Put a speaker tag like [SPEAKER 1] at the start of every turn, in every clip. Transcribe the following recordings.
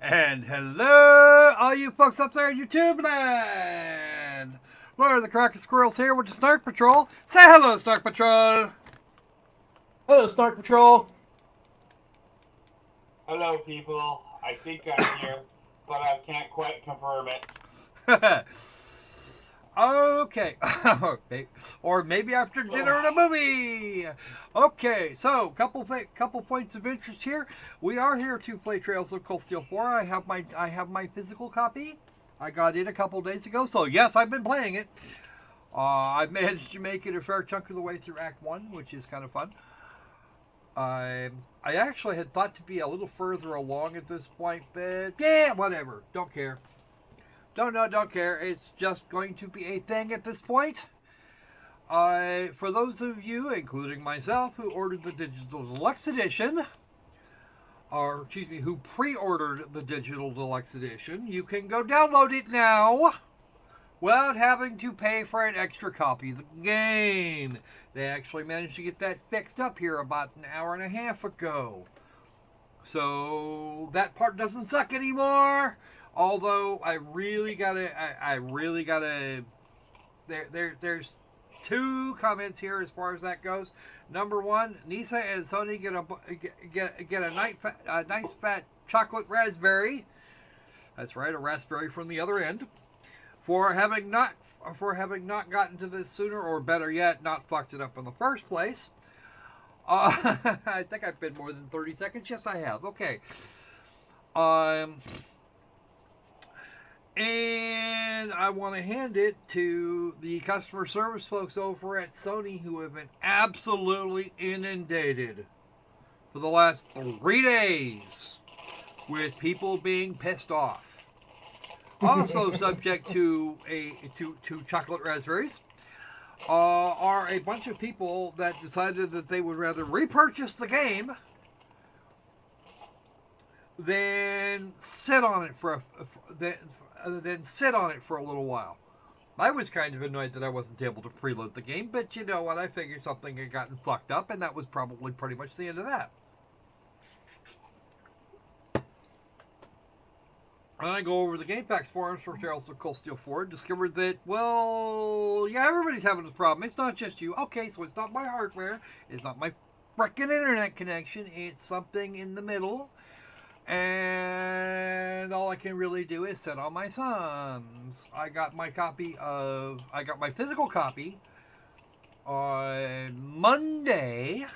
[SPEAKER 1] And hello, all you folks up there in YouTube land! We're the Cracker Squirrels here with the Snark Patrol. Say hello, Snark Patrol!
[SPEAKER 2] Hello, Snark Patrol.
[SPEAKER 3] Hello, people. I think I'm here, but I can't quite confirm it.
[SPEAKER 1] Okay. Or maybe after dinner at a movie. Okay, so couple points of interest here. We are here to play Trails of Cold Steel 4. I have my physical copy. I got it a couple days ago, so yes, I've been playing it. I've managed to make it a fair chunk of the way through Act 1, which is kind of fun. I actually had thought to be a little further along at this point, but yeah, whatever. Don't care. Don't care. It's just going to be a thing at this point. For those of you, including myself, who ordered the Digital Deluxe Edition, or excuse me, who pre-ordered the Digital Deluxe Edition, you can go download it now without having to pay for an extra copy of the game. They actually managed to get that fixed up here about an hour and a half ago. So that part doesn't suck anymore. Although I really gotta, there's two comments here as far as that goes. Number one, Nisa and Sony get a nice fat chocolate raspberry. That's right, a raspberry from the other end. For having not gotten to this sooner, or better yet, not fucked it up in the first place. I think I've been more than 30 seconds. Yes, I have. Okay. And I want to hand it to the customer service folks over at Sony, who have been absolutely inundated for the last 3 days with people being pissed off. Also subject to chocolate raspberries are a bunch of people that decided that they would rather repurchase the game than sit on it for a little while. I was kind of annoyed that I wasn't able to preload the game, but you know what? I figured something had gotten fucked up, and that was probably pretty much the end of that. And I go over the GameFAQs forums for Trails of Cold Steel 4, discovered that, well, yeah, everybody's having this problem. It's not just you. Okay, so it's not my hardware. It's not my frickin' internet connection. It's something in the middle. And all I can really do is sit on my thumbs. I got my physical copy on Monday,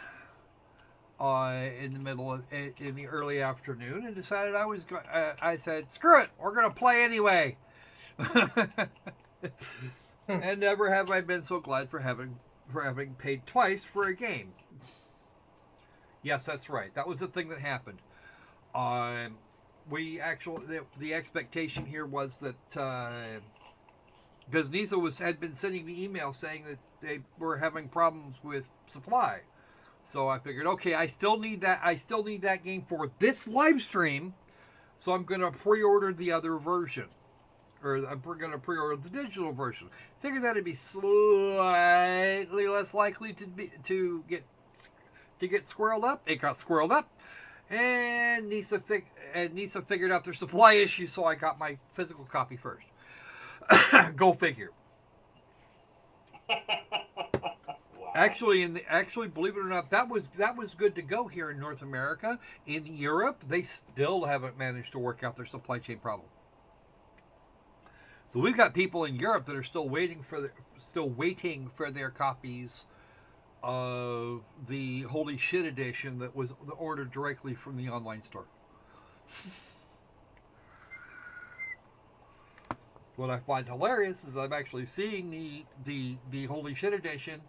[SPEAKER 1] in the early afternoon, and decided I said, screw it, we're gonna play anyway. And never have I been so glad for having paid twice for a game. Yes, that's right. That was the thing that happened. We actually, the expectation here was that, because Nisa had been sending me emails saying that they were having problems with supply. So I figured, okay, I still need that game for this live stream, so I'm going to pre-order the other version. Or I'm going to pre-order the digital version. Figured that'd be slightly less likely to get squirreled up. It got squirreled up. And Nisa figured out their supply issue, so I got my physical copy first. Go figure.
[SPEAKER 3] Wow.
[SPEAKER 1] Actually, believe it or not, that was good to go here in North America. In Europe, they still haven't managed to work out their supply chain problem. So we've got people in Europe that are still waiting for their copies of the Holy Shit edition that was ordered directly from the online store. What I find hilarious is I'm actually seeing the Holy Shit edition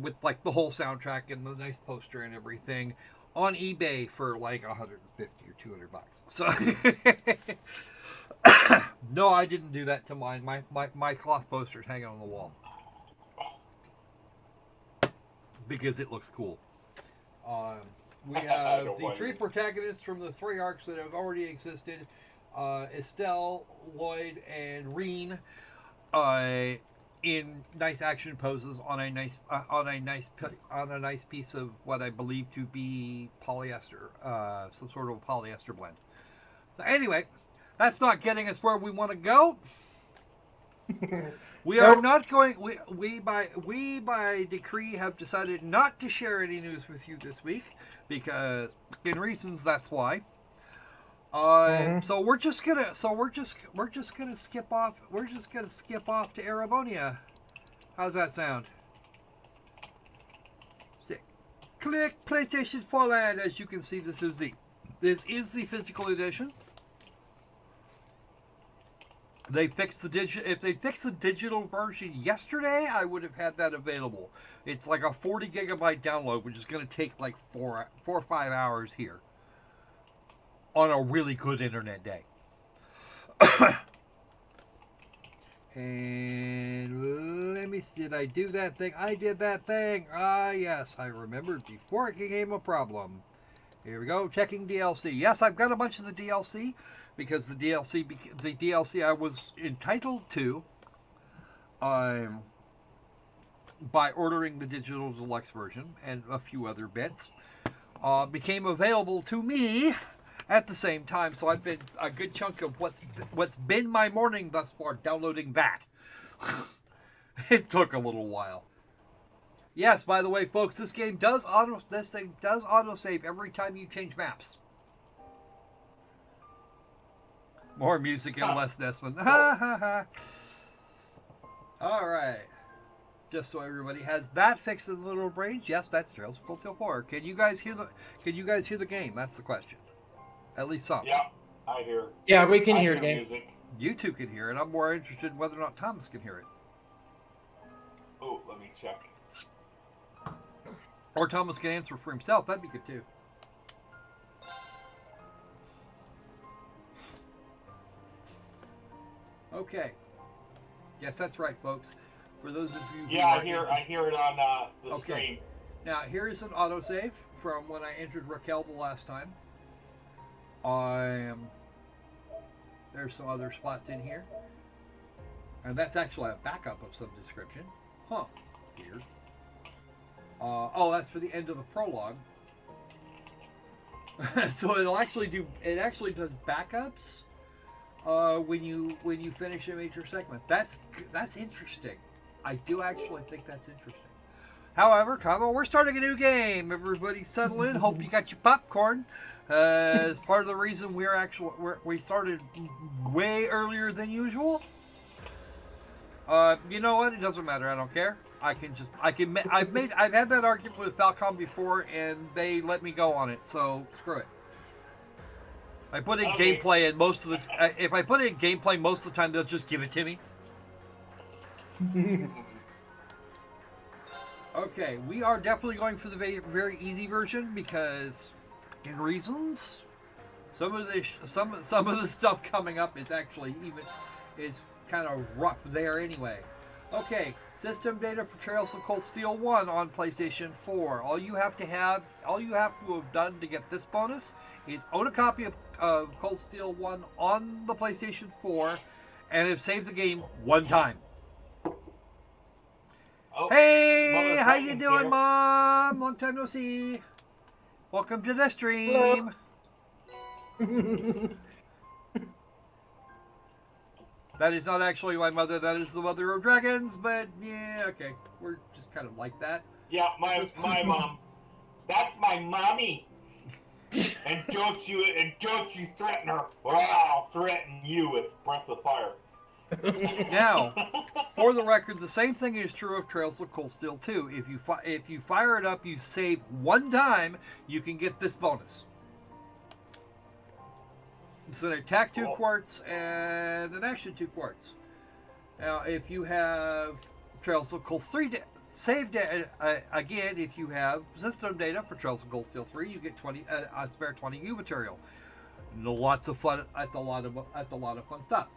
[SPEAKER 1] with like the whole soundtrack and the nice poster and everything on eBay for like $150 or $200. So no, I didn't do that to mine. My cloth poster's hanging on the wall because it looks cool. We have the three protagonists from the 3 arcs that have already existed: Estelle, Lloyd, and Rean, in nice action poses on a nice piece of what I believe to be polyester, some sort of polyester blend. So anyway, that's not getting us where we want to go. We are not going. We by decree have decided not to share any news with you this week because, in reasons, that's why. So we're just gonna skip off. We're just gonna skip off to Arabonia. How's that sound? Click PlayStation 4 Land. As you can see, this is the physical edition. They fixed the if they fixed the digital version yesterday, I would have had that available. It's like a 40 gigabyte download, which is going to take like 4 or 5 hours here on a really good internet day. And let me see, did I do that thing? I did that thing. Ah, yes, I remembered before it became a problem. Here we go, checking DLC. Yes, I've got a bunch of the DLC because the DLC I was entitled to by ordering the digital deluxe version and a few other bits became available to me at the same time. So I've been a good chunk of what's been my morning thus far downloading that. It took a little while. Yes, by the way, folks, this thing does autosave every time you change maps. More music and less Nesman. Ha ha ha. All right. Just so everybody has that fixed in the little brains. Yes, that's Trails of Cold Steel 4. Can you guys hear the game? That's the question. At least some.
[SPEAKER 3] Yeah, I hear.
[SPEAKER 2] Yeah, we can hear the game.
[SPEAKER 3] Music.
[SPEAKER 1] You two can hear it. I'm more interested in whether or not Thomas can hear it.
[SPEAKER 3] Oh, let me check.
[SPEAKER 1] Or Thomas can answer for himself. That'd be good too. Okay. Yes, that's right, folks. For those of you who
[SPEAKER 3] I hear it on the screen.
[SPEAKER 1] Now, here's an autosave from when I entered Raquel the last time. There's some other spots in here. And that's actually a backup of some description. Huh. Weird. That's for the end of the prologue. So it actually does backups when you finish a major segment. That's interesting. I do actually think that's interesting. However, come on, we're starting a new game. Everybody settle in. Hope you got your popcorn. As part of the reason we started way earlier than usual. You know what? It doesn't matter. I don't care. I've had that argument with Falcom before, and they let me go on it. So screw it. I put in gameplay, and if I put it in gameplay most of the time, they'll just give it to me. Okay, we are definitely going for the very, very easy version because, in reasons, some of the stuff coming up is actually is kind of rough there anyway. Okay, system data for Trails of Cold Steel 1 on PlayStation 4. All you have to have done to get this bonus is own a copy of Cold Steel 1 on the PlayStation 4 and have saved the game one time.
[SPEAKER 3] Oh,
[SPEAKER 1] hey, how you doing,
[SPEAKER 3] here.
[SPEAKER 1] Mom? Long time no see. Welcome to the stream. That is not actually my mother. That is the mother of dragons. But yeah, okay, we're just kind of like that.
[SPEAKER 3] Yeah, my mom. That's my mommy. And don't you threaten her, or I'll threaten you with breath of fire.
[SPEAKER 1] Now, for the record, the same thing is true of Trails of Cold Steel 2. If you fire it up, you save one time, you can get this bonus. It's an attack 2 quarts and an action 2 quarts. Now, if you have Trails of Cold 3 save data, again, if you have system data for Trails of Cold Steel 3, you get a spare 20U material. Lots of fun. That's a lot of fun stuff.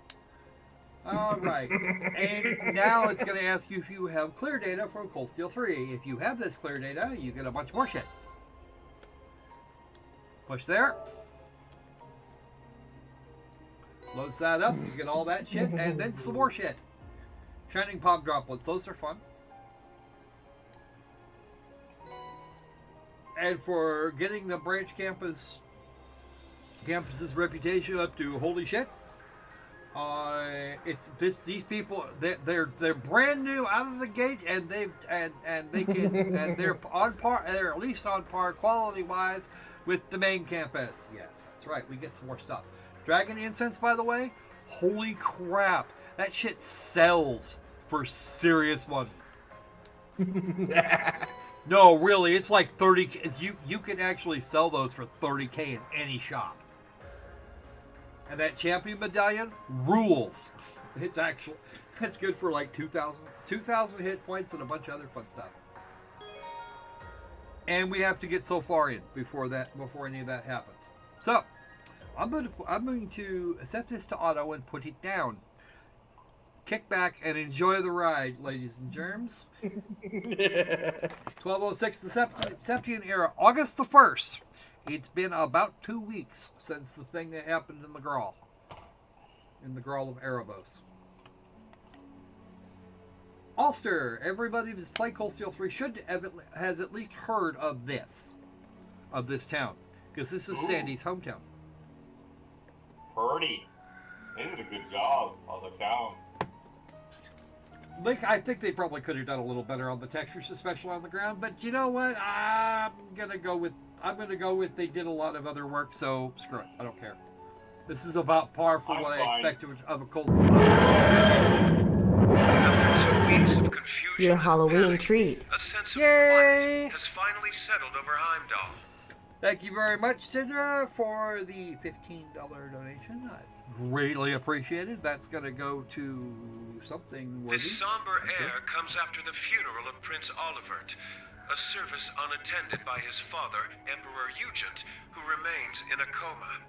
[SPEAKER 1] All right, and now it's going to ask you if you have clear data from Cold Steel 3. If you have this clear data, you get a bunch more shit. Push there. Loads that up, you get all that shit, and then some more shit. Shining Palm Droplets, those are fun. And for getting the branch campus campus's reputation up to holy shit. These people they're brand new out of the gate, and they can and they're on par. They're at least on par quality wise with the main campus. Yes, that's right. We get some more stuff. Dragon incense, by the way, holy crap, that shit sells for serious money. No, really, it's like 30. You can actually sell those for 30K in any shop. And that champion medallion rules. It's good for like 2,000 hit points and a bunch of other fun stuff. And we have to get so far in before any of that happens. So I'm going to set this to auto and put it down. Kick back and enjoy the ride, ladies and germs. 1206, the Septian era, August the 1st. It's been about 2 weeks since the thing that happened in the Grawl of Erebos. Ulster, everybody who's played Cold Steel 3 has at least heard of this town, because this is Sandy's hometown.
[SPEAKER 3] Purdy. They did a good job on the town.
[SPEAKER 1] I think they probably could have done a little better on the textures, especially on the ground. But you know what? I'm gonna go with they did a lot of other work, so screw it. I don't care. This is about par for what I expected of a Cold Steel.
[SPEAKER 4] After 2 weeks of confusion
[SPEAKER 5] Your
[SPEAKER 4] and
[SPEAKER 5] Halloween
[SPEAKER 4] panic,
[SPEAKER 5] treat.
[SPEAKER 4] a sense of
[SPEAKER 1] Yay!
[SPEAKER 4] quiet has finally settled over Heimdall.
[SPEAKER 1] Thank you very much, Tindra, for the $15 donation. I greatly appreciated. That's going to go to something worthy.
[SPEAKER 4] This somber air comes after the funeral of Prince Olivert, a service unattended by his father, Emperor Eugent, who remains in a coma.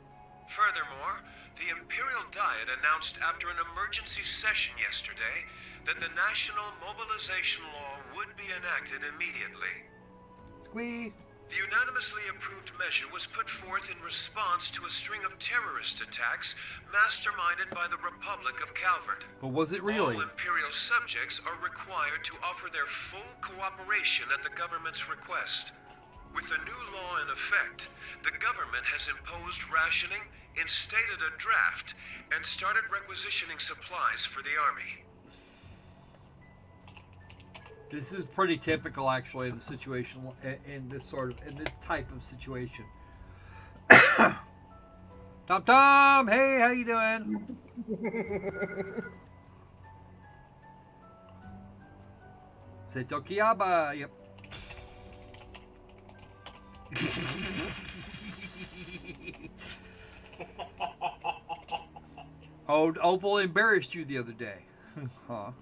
[SPEAKER 4] Furthermore, the Imperial Diet announced after an emergency session yesterday that the National Mobilization Law would be enacted immediately.
[SPEAKER 1] Squee.
[SPEAKER 4] The unanimously approved measure was put forth in response to a string of terrorist attacks masterminded by the Republic of Calvert.
[SPEAKER 1] But was it really?
[SPEAKER 4] All Imperial subjects are required to offer their full cooperation at the government's request. With the new law in effect, the government has imposed rationing, instated a draft, and started requisitioning supplies for the army.
[SPEAKER 1] This is pretty typical, actually, in the situation, in this type of situation. Tom, hey, how you doing? Seto Kiaba, yep. Oh, Opal embarrassed you the other day. Huh?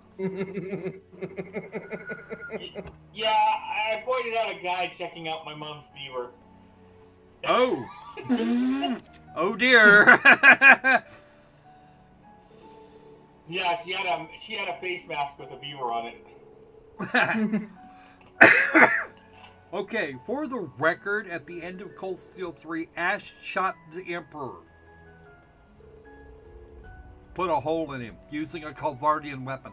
[SPEAKER 3] Yeah, I pointed out a guy checking out my mom's beaver.
[SPEAKER 1] Oh. Oh dear.
[SPEAKER 3] Yeah, she had a face mask with a beaver on it.
[SPEAKER 1] Okay, for the record, at the end of Cold Steel 3, Ash shot the Emperor. Put a hole in him using a Calvardian weapon.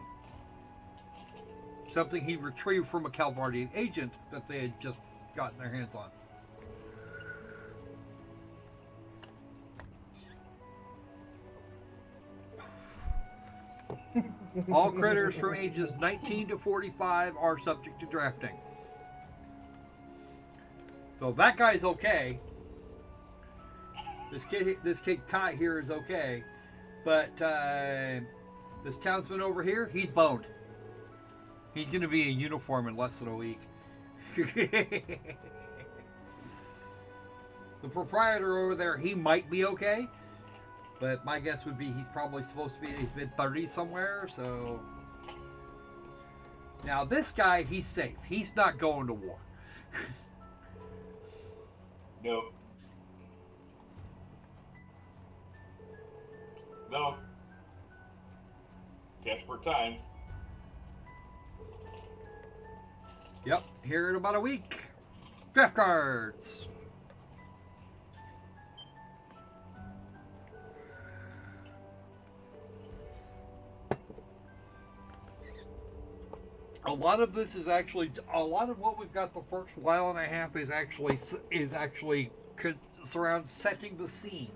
[SPEAKER 1] Something he retrieved from a Calvardian agent that they had just gotten their hands on. All critters from ages 19 to 45 are subject to drafting. So that guy's okay. This kid Kai here is okay. But this townsman over here, he's boned. He's going to be in uniform in less than a week. The proprietor over there, he might be okay. But my guess would be he's probably supposed to be in his mid-30s somewhere, so... Now this guy, he's safe. He's not going to war.
[SPEAKER 3] No. No. Desperate times.
[SPEAKER 1] Yep, here in about a week. Draft cards. A lot of this is actually, a lot of what we've got the first while and a half is actually setting the scene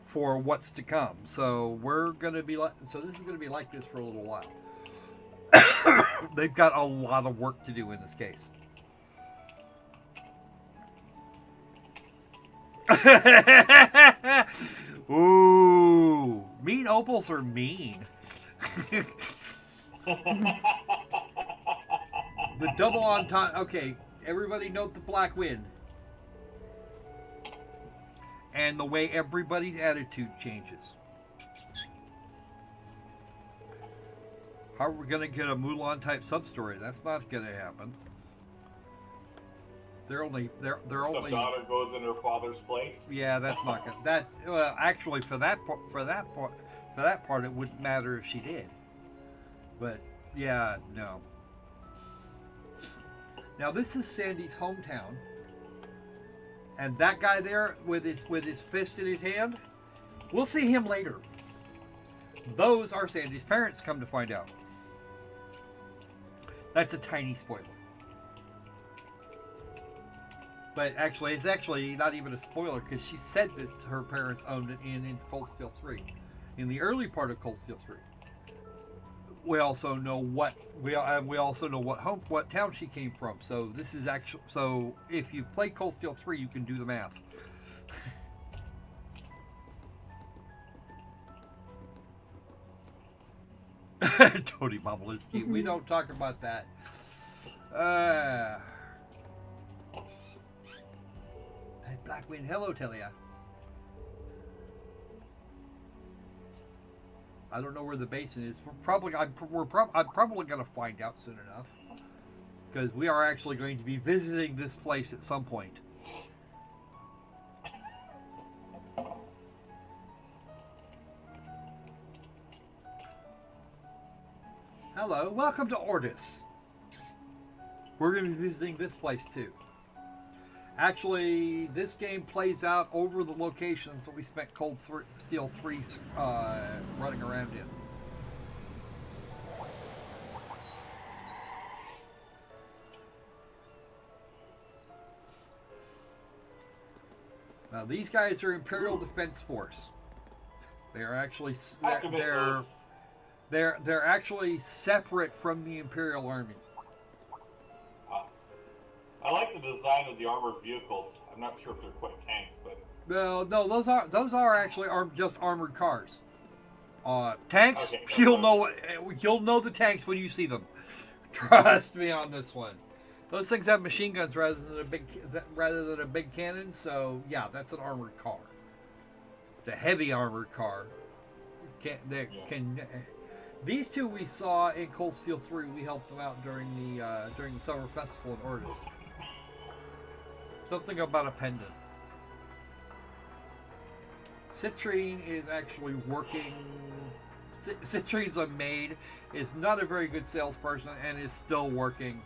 [SPEAKER 1] for what's to come. So we're gonna be like, so this is gonna be like this for a little while. They've got a lot of work to do in this case. Ooh, mean opals are mean. The double entendre. Okay, everybody note the black wind. And the way everybody's attitude changes. How are we gonna get a Mulan type sub-story? That's not gonna happen. They're only.
[SPEAKER 3] Some daughter goes in her father's place.
[SPEAKER 1] Yeah, that's not gonna. That well, actually, for that part, it wouldn't matter if she did. But yeah, no. Now this is Sandy's hometown, and that guy there with his fist in his hand, we'll see him later. Those are Sandy's parents, come to find out. That's a tiny spoiler. But actually, it's actually not even a spoiler because she said that her parents owned it in Cold Steel 3. In the early part of Cold Steel 3. We also know what town she came from. So this is actually, so if you play Cold Steel 3, you can do the math. Tony Momolinsky, we don't talk about that. Blackwind, hello, Telia. I don't know where the basin is. I'm probably going to find out soon enough, because we are actually going to be visiting this place at some point. Hello, welcome to Orchest. We're going to be visiting this place too. Actually, this game plays out over the locations that we spent Cold Steel 3 running around in. Now, these guys are Imperial Defense Force. They are actually they're actually separate from the Imperial Army.
[SPEAKER 3] I like the design of the armored vehicles. I'm not sure if they're quite tanks, but
[SPEAKER 1] no, those are actually just armored cars. Tanks,
[SPEAKER 3] okay,
[SPEAKER 1] you'll know the tanks when you see them. Trust me on this one. Those things have machine guns rather than a big cannon. So yeah, that's an armored car. It's a heavy armored car. These two we saw in Cold Steel 3. We helped them out during the summer festival in Orchest. Something about a pendant. Citrine is actually working. Citrine's a maid. Is not a very good salesperson and is still working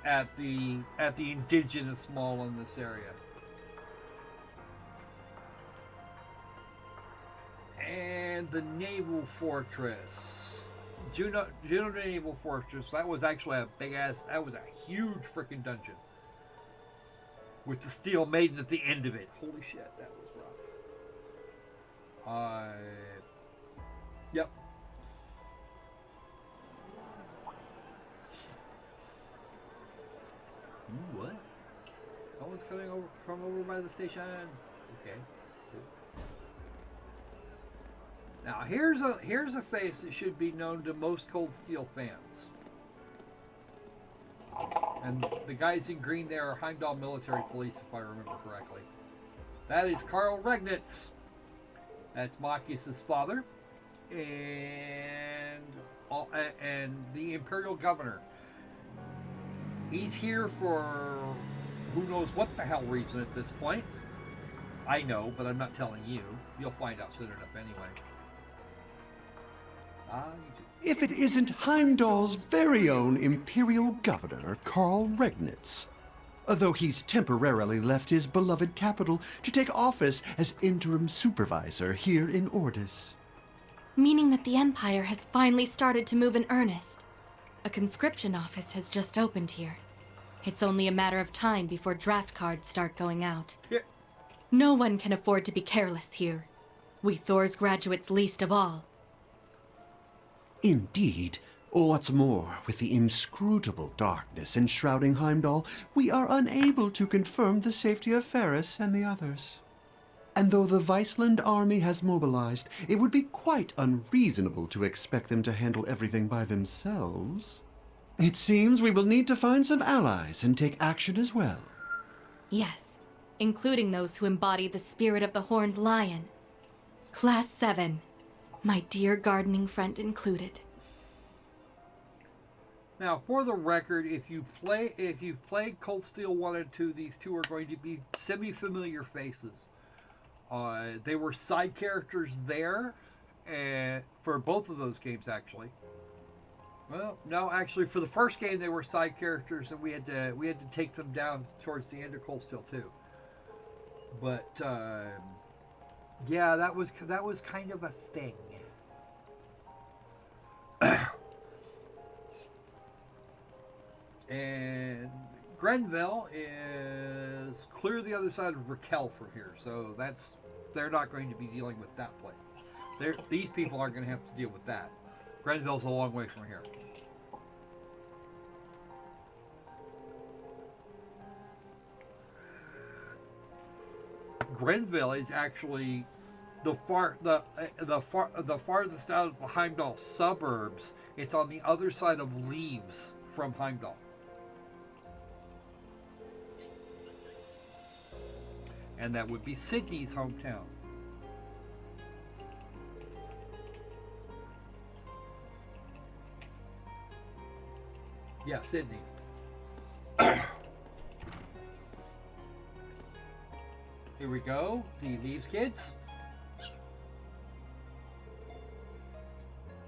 [SPEAKER 1] at the indigenous mall in this area. And the naval fortress. Juno Naval Fortress, that was actually a huge freaking dungeon. With the Steel Maiden at the end of it. Holy shit, that was rough. Yep. Ooh, what? Someone's coming over from over by the station. Okay. Now here's a face that should be known to most Cold Steel fans. And the guys in green there are Heimdall Military Police, if I remember correctly. That is Karl Regnitz. That's Machias' father. And the Imperial Governor. He's here for who knows what the hell reason at this point. I know, but I'm not telling you. You'll find out soon enough anyway.
[SPEAKER 5] If it isn't Heimdall's very own Imperial Governor, Karl Regnitz. Though he's temporarily left his beloved capital to take office as interim supervisor here in Orchest.
[SPEAKER 6] Meaning that the Empire has finally started to move in earnest. A conscription office has just opened here. It's only a matter of time before draft cards start going out.
[SPEAKER 1] Yeah.
[SPEAKER 6] No one can afford to be careless here. We Thor's graduates least of all.
[SPEAKER 5] Indeed. What's more, with the inscrutable darkness enshrouding Heimdall, we are unable to confirm the safety of Ferris and the others. And though the Viceland army has mobilized, it would be quite unreasonable to expect them to handle everything by themselves. It seems we will need to find some allies and take action as well.
[SPEAKER 6] Yes, including those who embody the spirit of the Horned Lion. Class 7, my dear gardening friend included.
[SPEAKER 1] Now, for the record, if you've played Cold Steel 1 and 2, these two are going to be semi-familiar faces. They were side characters there, for both of those games, actually. Well, no, actually, for the first game, they were side characters, and we had to take them down towards the end of Cold Steel 2. But yeah, that was kind of a thing. And Grenville is clear the other side of Raquel from here, so they're not going to be dealing with that place. These people aren't going to have to deal with that. Grenville's a long way from here. Grenville is actually the farthest out of the Heimdall suburbs. It's on the other side of Leaves from Heimdall. And that would be Sydney's hometown. Yeah, Sydney. Here we go, the Leaves kids.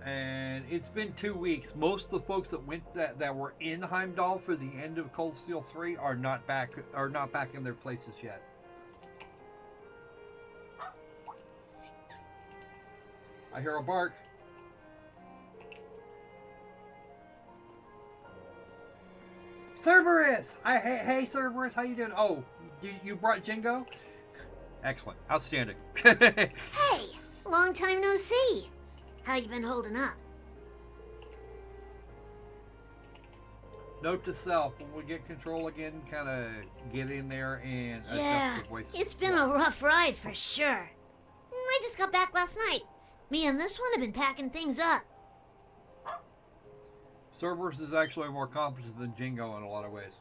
[SPEAKER 1] And it's been 2 weeks. Most of the folks that were in Heimdall for the end of Cold Steel 3 are not back in their places yet. I hear a bark. Cerberus! Hey Cerberus, how you doing? Oh, you brought Jingo? Excellent. Outstanding.
[SPEAKER 7] Hey, long time no see. How you been holding up?
[SPEAKER 1] Note to self, when we get control again, kind of get in there and
[SPEAKER 7] Yeah,
[SPEAKER 1] adjust the voice.
[SPEAKER 7] it's been a rough ride for sure. I just got back last night. Me and this one have been packing things up.
[SPEAKER 1] Cerberus is actually more competent than Jingo in a lot of ways.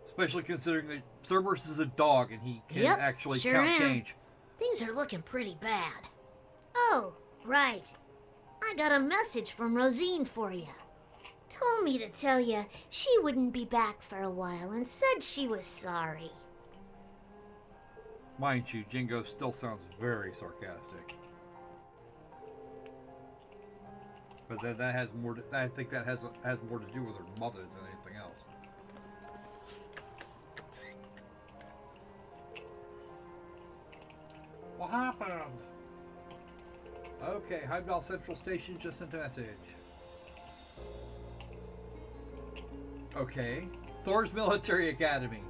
[SPEAKER 1] Especially considering that Cerberus is a dog and he can actually
[SPEAKER 7] sure
[SPEAKER 1] count
[SPEAKER 7] am.
[SPEAKER 1] change.
[SPEAKER 7] Things are looking pretty bad. Oh, right. I got a message from Rosine for you. Told me to tell you she wouldn't be back for a while and said she was sorry.
[SPEAKER 1] Mind you, Jingo still sounds very sarcastic. But then that has more. I think that has more to do with her mother than anything else. What happened? Okay, Heimdall Central Station just sent a message. Okay, Thor's Military Academy.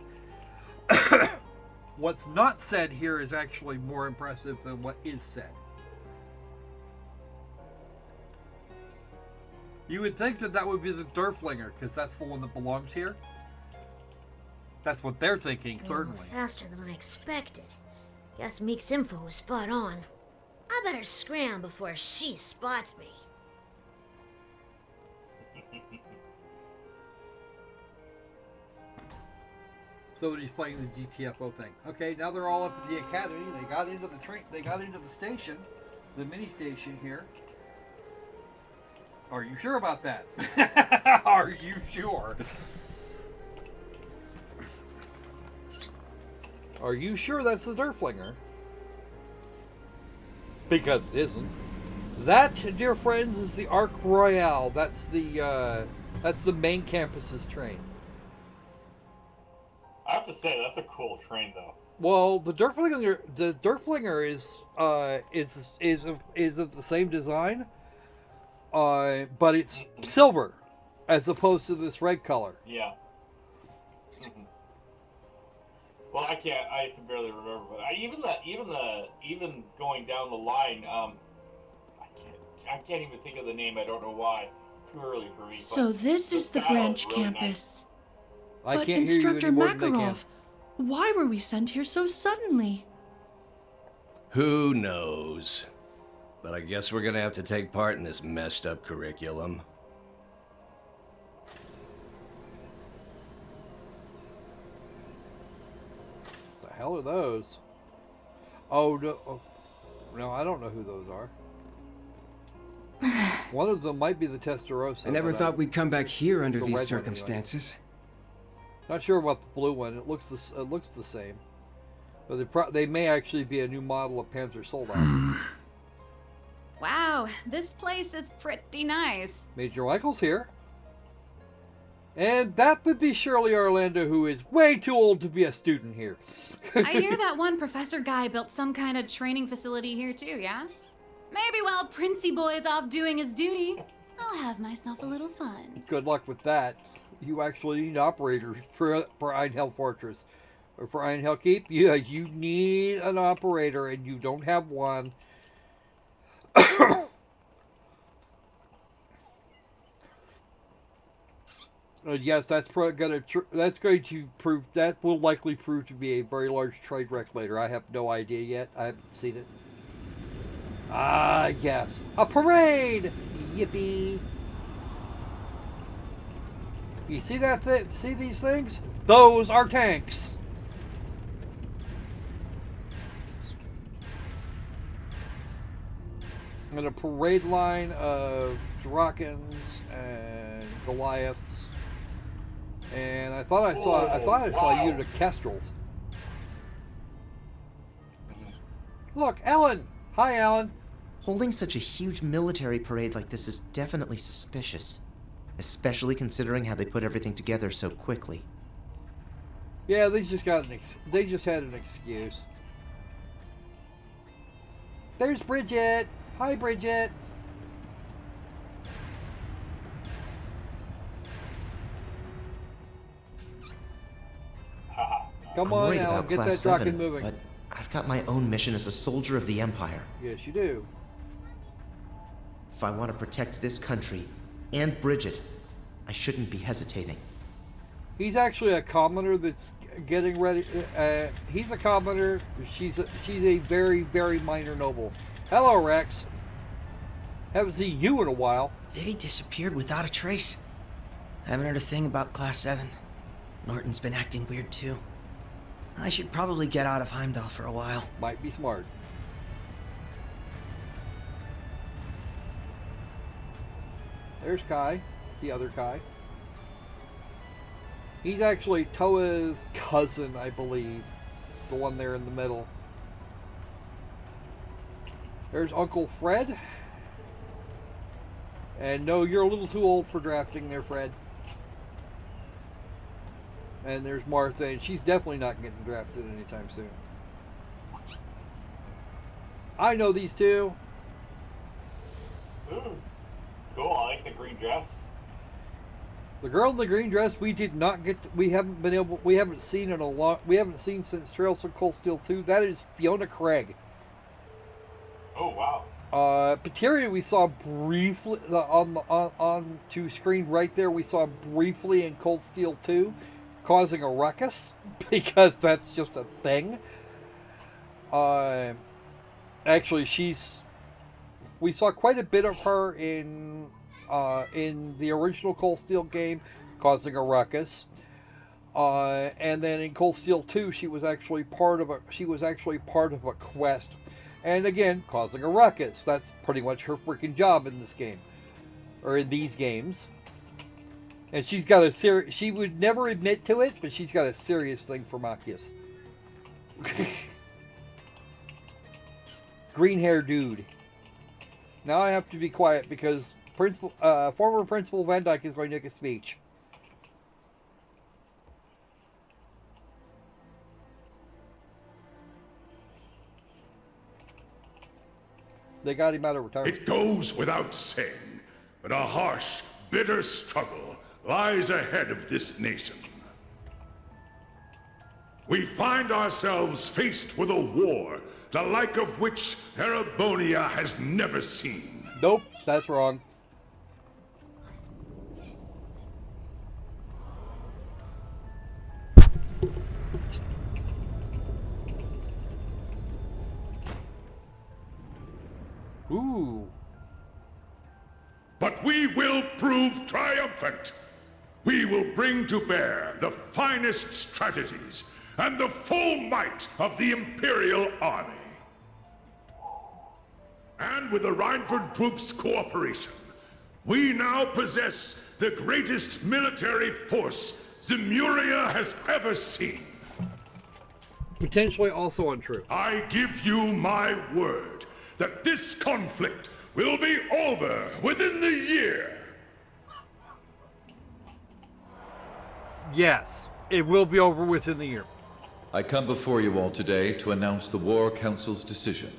[SPEAKER 1] What's not said here is actually more impressive than what is said. You would think that would be the Derflinger, because that's the one that belongs here. That's what they're thinking, certainly.
[SPEAKER 7] Faster than I expected. Guess Meek's info was spot on. I better scram before she spots me.
[SPEAKER 1] Somebody's playing the GTFO thing. Okay, now they're all up at the academy. They got into the train. They got into the station, the mini station here. Are you sure about that? Are you sure? Are you sure that's the Derflinger? Because it isn't. That, dear friends, is the Arc Royale. That's the main campus's train.
[SPEAKER 3] I have to say that's a cool train, though.
[SPEAKER 1] Well, the Derflinger is of the same design, but it's silver. as opposed to this red color.
[SPEAKER 3] Yeah. Well, I can barely remember, but even going down the line, I can't even think of the name. I don't know why. Too early for me.
[SPEAKER 8] So this is the branch
[SPEAKER 3] really
[SPEAKER 8] campus.
[SPEAKER 1] I
[SPEAKER 8] But
[SPEAKER 1] can't hear you
[SPEAKER 8] Instructor
[SPEAKER 1] any more than they can.
[SPEAKER 8] Makarov, why were we sent here so suddenly?
[SPEAKER 9] Who knows? But I guess we're gonna have to take part in this messed up curriculum.
[SPEAKER 1] The hell are those? Oh no! No, I don't know who those are. One of them might be the Testarossa.
[SPEAKER 10] I never thought we'd come back here under
[SPEAKER 1] the
[SPEAKER 10] these
[SPEAKER 1] red one,
[SPEAKER 10] circumstances.
[SPEAKER 1] Not sure about the blue one. It looks the same, but they may actually be a new model of Panzer Soldat.
[SPEAKER 11] Wow, this place is pretty nice.
[SPEAKER 1] Major Michael's here, and that would be Shirley Orlando, who is way too old to be a student here.
[SPEAKER 11] I hear that one professor guy built some kind of training facility here too, yeah? Maybe while Princey Boy's off doing his duty, I'll have myself a little fun.
[SPEAKER 1] Good luck with that. You actually need operators for Einhell Fortress. Or for Einhell Keep, yeah, you need an operator, and you don't have one. Yes, that's going to prove, that will likely prove to be a very large trade wreck later. I have no idea yet. I haven't seen it. Ah, yes. A parade! Yippee! You see that see these things? Those are tanks! And a parade line of Drakens and Goliaths. And I thought I saw a unit of Kestrels. Look, Ellen! Hi, Alan.
[SPEAKER 12] Holding such a huge military parade like this is definitely suspicious. Especially considering how they put everything together so quickly.
[SPEAKER 1] Yeah, they just had an excuse. There's Bridget. Hi, Bridget. Come on, Alan, get that Draken moving.
[SPEAKER 12] But I've got my own mission as a soldier of the Empire.
[SPEAKER 1] Yes, you do.
[SPEAKER 12] If I want to protect this country and Bridget, I shouldn't be hesitating.
[SPEAKER 1] He's actually a commoner that's getting ready. He's a commoner. She's a very, very minor noble. Hello, Rex. Haven't seen you in a while.
[SPEAKER 13] They disappeared without a trace. I haven't heard a thing about Class 7. Norton's been acting weird too. I should probably get out of Heimdall for a while.
[SPEAKER 1] Might be smart. There's Kai, the other Kai. He's actually Toa's cousin, I believe. The one there in the middle. There's Uncle Fred. And no, you're a little too old for drafting there, Fred. And there's Martha, and she's definitely not getting drafted anytime soon. I know these two.
[SPEAKER 3] Ooh, cool. I like the green dress.
[SPEAKER 1] The girl in the green dress we did not get. We haven't seen in a long. We haven't seen since Trails of Cold Steel 2. That is Fiona Craig.
[SPEAKER 3] Oh wow.
[SPEAKER 1] Pateria we saw briefly on to screen right there. We saw briefly in Cold Steel 2. Causing a ruckus because that's just a thing. Actually, we saw quite a bit of her in the original Cold Steel game, causing a ruckus. And then in Cold Steel 2, she was actually part of a quest, and again causing a ruckus. That's pretty much her freaking job in this game, or in these games. And she's got a she would never admit to it, but she's got a serious thing for Machias. Green hair dude. Now I have to be quiet because former Principal Van Dyke is going to make a speech. They got him out of retirement.
[SPEAKER 14] It goes without saying, but a harsh, bitter struggle lies ahead of this nation. We find ourselves faced with a war, the like of which Erebonia has never seen.
[SPEAKER 1] Nope, that's wrong. Ooh.
[SPEAKER 14] But we will prove triumphant. We will bring to bear the finest strategies and the full might of the Imperial Army. And with the Rhineford Group's cooperation, we now possess the greatest military force Zemuria has ever seen.
[SPEAKER 1] Potentially also untrue.
[SPEAKER 14] I give you my word that this conflict will be over within the year.
[SPEAKER 1] Yes, it will be over within the year.
[SPEAKER 15] I come before you all today to announce the War Council's decision.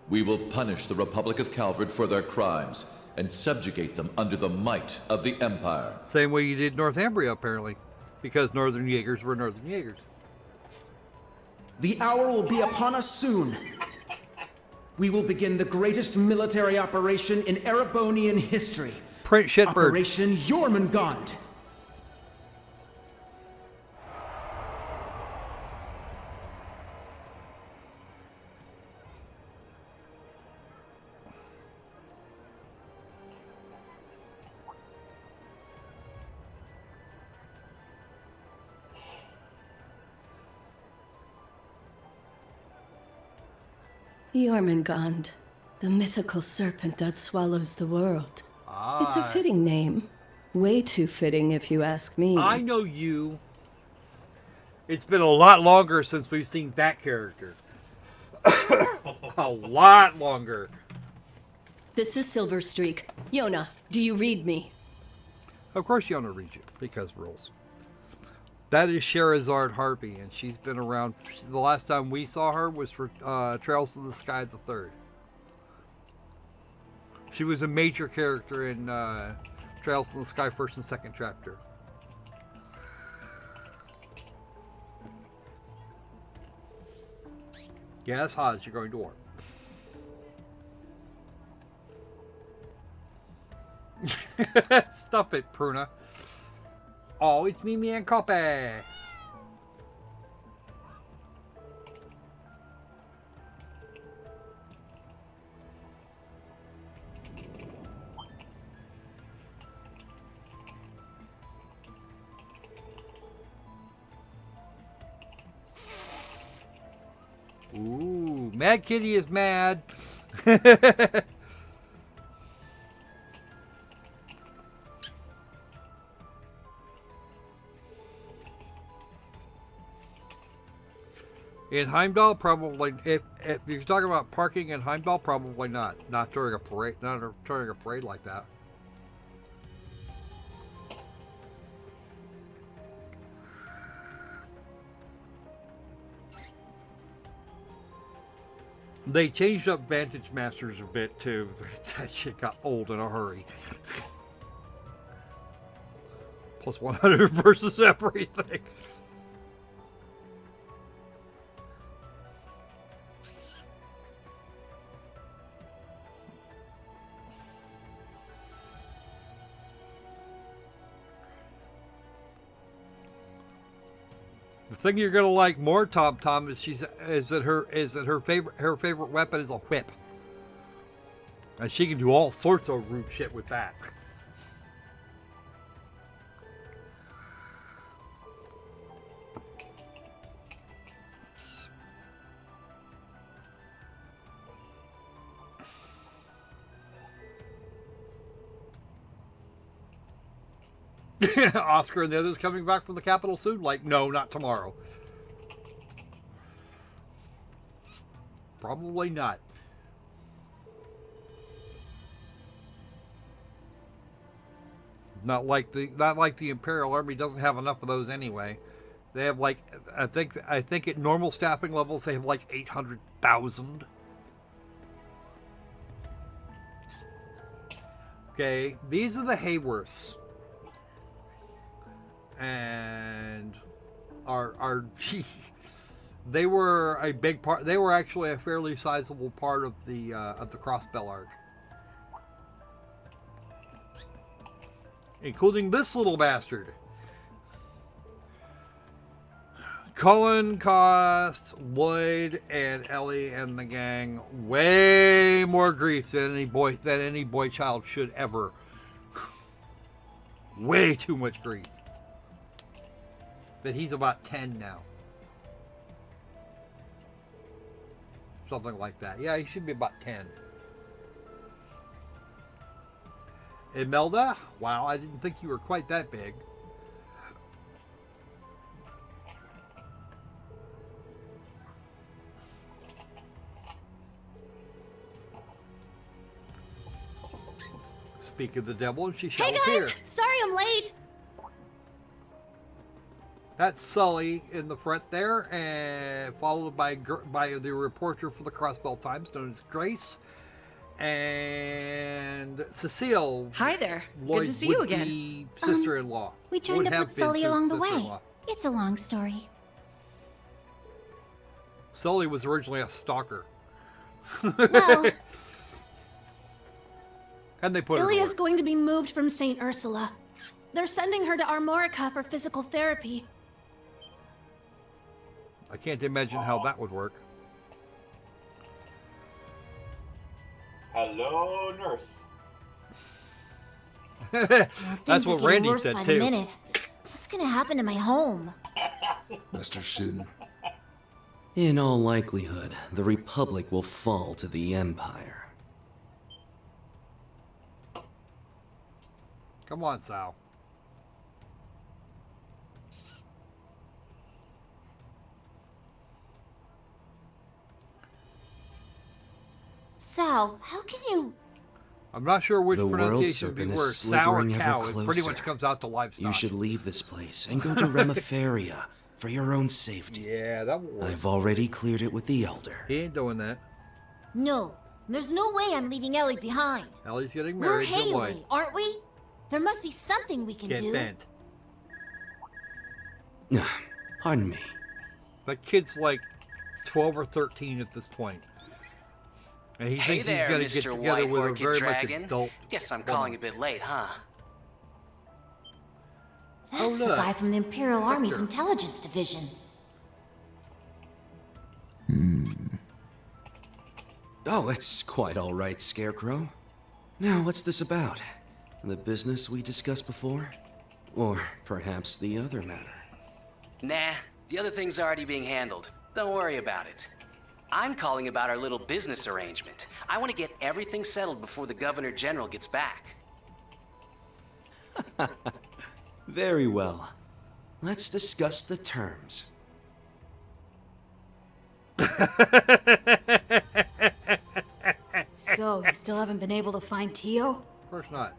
[SPEAKER 15] We will punish the Republic of Calvard for their crimes and subjugate them under the might of the Empire.
[SPEAKER 1] Same way you did Northumbria, apparently, because Northern Jaegers were Northern Jaegers.
[SPEAKER 16] The hour will be upon us soon. We will begin the greatest military operation in Erebonian history.
[SPEAKER 1] Print Shitbird.
[SPEAKER 16] Operation Jormungand.
[SPEAKER 17] Jormungand, the mythical serpent that swallows the world. It's a fitting name. Way too fitting, if you ask me.
[SPEAKER 1] I know you. It's been a lot longer since we've seen that character. A lot longer.
[SPEAKER 17] This is Silverstreak. Yona, do you read me?
[SPEAKER 1] Of course Yona reads you, because rules. That is Sherazard Harpy, and she's been around. The last time we saw her was for Trails of the Sky the Third. She was a major character in Trails of the Sky First and Second Chapter. Yes, Haz, you're going to war. Stop it, Pruna. Oh, it's Mimi and Coppe. Ooh, Mad Kitty is mad. In Heimdall, probably. If you're talking about parking in Heimdall, probably not. Not during a parade. Not during a parade like that. They changed up Vantage Masters a bit too. That shit got old in a hurry. Plus 100 versus everything. The thing you're gonna like more, Tom, is that her favorite weapon is a whip, and she can do all sorts of rude shit with that. Oscar and the others coming back from the capital soon? Like, no, not tomorrow. Probably not. Not like the Imperial Army doesn't have enough of those anyway. They have like I think at normal staffing levels they have like 800,000. Okay, these are the Hayworths. And they were a big part. They were actually a fairly sizable part of the Crossbell arc, including this little bastard. Cullen cost Lloyd and Ellie and the gang way more grief than any boy child should ever. Way too much grief. But he's about 10 now. Something like that. Yeah, he should be about 10. Imelda? Wow, I didn't think you were quite that big. Speak of the devil, and she shall appear.
[SPEAKER 7] Hey guys! Sorry I'm late!
[SPEAKER 1] That's Sully in the front there, and followed by the reporter for the Crossbell Times, known as Grace, and Cecile.
[SPEAKER 8] Hi there.
[SPEAKER 1] Lloyd
[SPEAKER 8] Good to see you again.
[SPEAKER 1] Sister-in-law.
[SPEAKER 6] We joined up with Sully along the way. It's a long story.
[SPEAKER 1] Sully was originally a stalker.
[SPEAKER 7] Well,
[SPEAKER 1] and they put her
[SPEAKER 7] Ilia's going to be moved from St. Ursula. They're sending her to Armorica for physical therapy.
[SPEAKER 1] I can't imagine how that would work.
[SPEAKER 3] Hello, nurse.
[SPEAKER 1] That's what Randy said
[SPEAKER 7] by
[SPEAKER 1] too.
[SPEAKER 7] The minute. What's gonna happen to my home?
[SPEAKER 5] Mr. Shin.
[SPEAKER 12] In all likelihood, the Republic will fall to the Empire.
[SPEAKER 1] Come on, Sal.
[SPEAKER 7] Sal, how can you...
[SPEAKER 1] I'm not sure which
[SPEAKER 12] The world
[SPEAKER 1] pronunciation would be
[SPEAKER 12] serpent is
[SPEAKER 1] worse, sow or
[SPEAKER 12] slithering ever
[SPEAKER 1] cow. It pretty
[SPEAKER 12] closer.
[SPEAKER 1] much comes out to livestock.
[SPEAKER 12] You should leave this place and go to Remiferia for your own safety.
[SPEAKER 1] Yeah, that will work.
[SPEAKER 12] I've already cleared it with the Elder.
[SPEAKER 1] He ain't doing that.
[SPEAKER 7] No, there's no way I'm leaving Ellie behind.
[SPEAKER 1] Ellie's getting
[SPEAKER 7] We're
[SPEAKER 1] married to Lloyd.
[SPEAKER 7] Haley, aren't we? There must be something we can
[SPEAKER 1] Get
[SPEAKER 7] do.
[SPEAKER 1] bent.
[SPEAKER 12] Pardon me.
[SPEAKER 1] That kid's like 12 or 13 at this point. And he
[SPEAKER 18] Hey
[SPEAKER 1] thinks
[SPEAKER 18] there,
[SPEAKER 1] he's going to
[SPEAKER 18] Mr.
[SPEAKER 1] get together
[SPEAKER 18] White
[SPEAKER 1] with a
[SPEAKER 18] Orchid
[SPEAKER 1] very
[SPEAKER 18] Dragon.
[SPEAKER 1] much adult
[SPEAKER 18] Guess I'm
[SPEAKER 1] woman.
[SPEAKER 18] calling a bit late, huh?
[SPEAKER 7] That's the
[SPEAKER 1] look.
[SPEAKER 7] guy from the Imperial Army's Intelligence Division.
[SPEAKER 12] Oh, it's quite all right, Scarecrow. Now, what's this about? The business we discussed before? Or perhaps the other matter?
[SPEAKER 18] Nah, the other thing's already being handled. Don't worry about it. I'm calling about our little business arrangement. I want to get everything settled before the Governor General gets back.
[SPEAKER 12] Very well. Let's discuss the terms.
[SPEAKER 19] So, you still haven't been able to find Tio?
[SPEAKER 1] Of course not.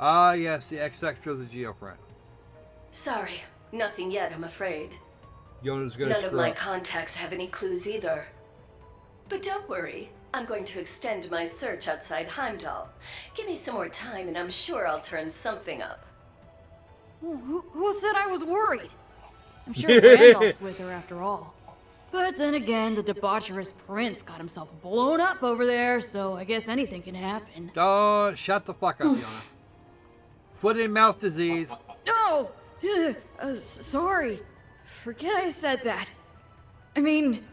[SPEAKER 1] Ah, yes, the X-Extra of the Geofriend.
[SPEAKER 17] Sorry, nothing yet, I'm afraid.
[SPEAKER 1] Yoda's going to
[SPEAKER 17] None of
[SPEAKER 1] screw
[SPEAKER 17] my
[SPEAKER 1] up.
[SPEAKER 17] contacts have any clues either. But don't worry, I'm going to extend my search outside Heimdall. Give me some more time and I'm sure I'll turn something up.
[SPEAKER 19] Well, who said I was worried? I'm sure Randolph's with her after all. But then again, the debaucherous prince got himself blown up over there, so I guess anything can happen.
[SPEAKER 1] Don't shut the fuck up, Yona. Foot and mouth disease.
[SPEAKER 19] No! Sorry. Forget I said that. I mean,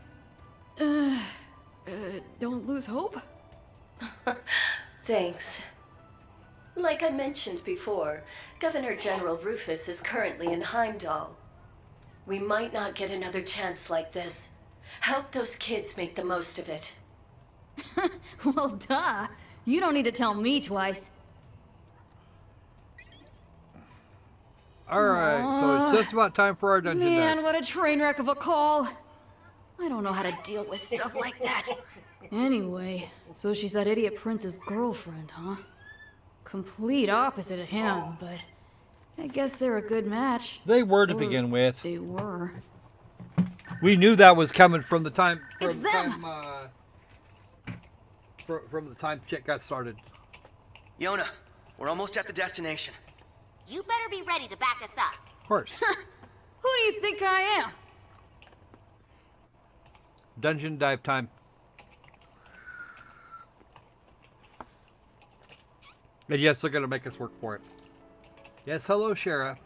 [SPEAKER 19] don't lose hope?
[SPEAKER 17] Thanks. Like I mentioned before, Governor General Rufus is currently in Heimdall. We might not get another chance like this. Help those kids make the most of it.
[SPEAKER 19] Well, duh. You don't need to tell me twice.
[SPEAKER 1] Alright, so it's just about time for our dungeon
[SPEAKER 19] Man,
[SPEAKER 1] night.
[SPEAKER 19] what a train wreck of a call. I don't know how to deal with stuff like that. Anyway, so she's that idiot prince's girlfriend, huh? Complete opposite of him, but I guess they're a good match.
[SPEAKER 1] They were to
[SPEAKER 19] Or
[SPEAKER 1] begin with.
[SPEAKER 19] They were.
[SPEAKER 1] We knew that was coming from the time.
[SPEAKER 19] It's them!
[SPEAKER 1] from the time shit got started.
[SPEAKER 13] Yona, we're almost at the destination.
[SPEAKER 20] You better be ready to back us up.
[SPEAKER 1] Of course.
[SPEAKER 19] Who do you think I am?
[SPEAKER 1] Dungeon dive time. And yes, they're going to make us work for it. Yes, hello, Shara.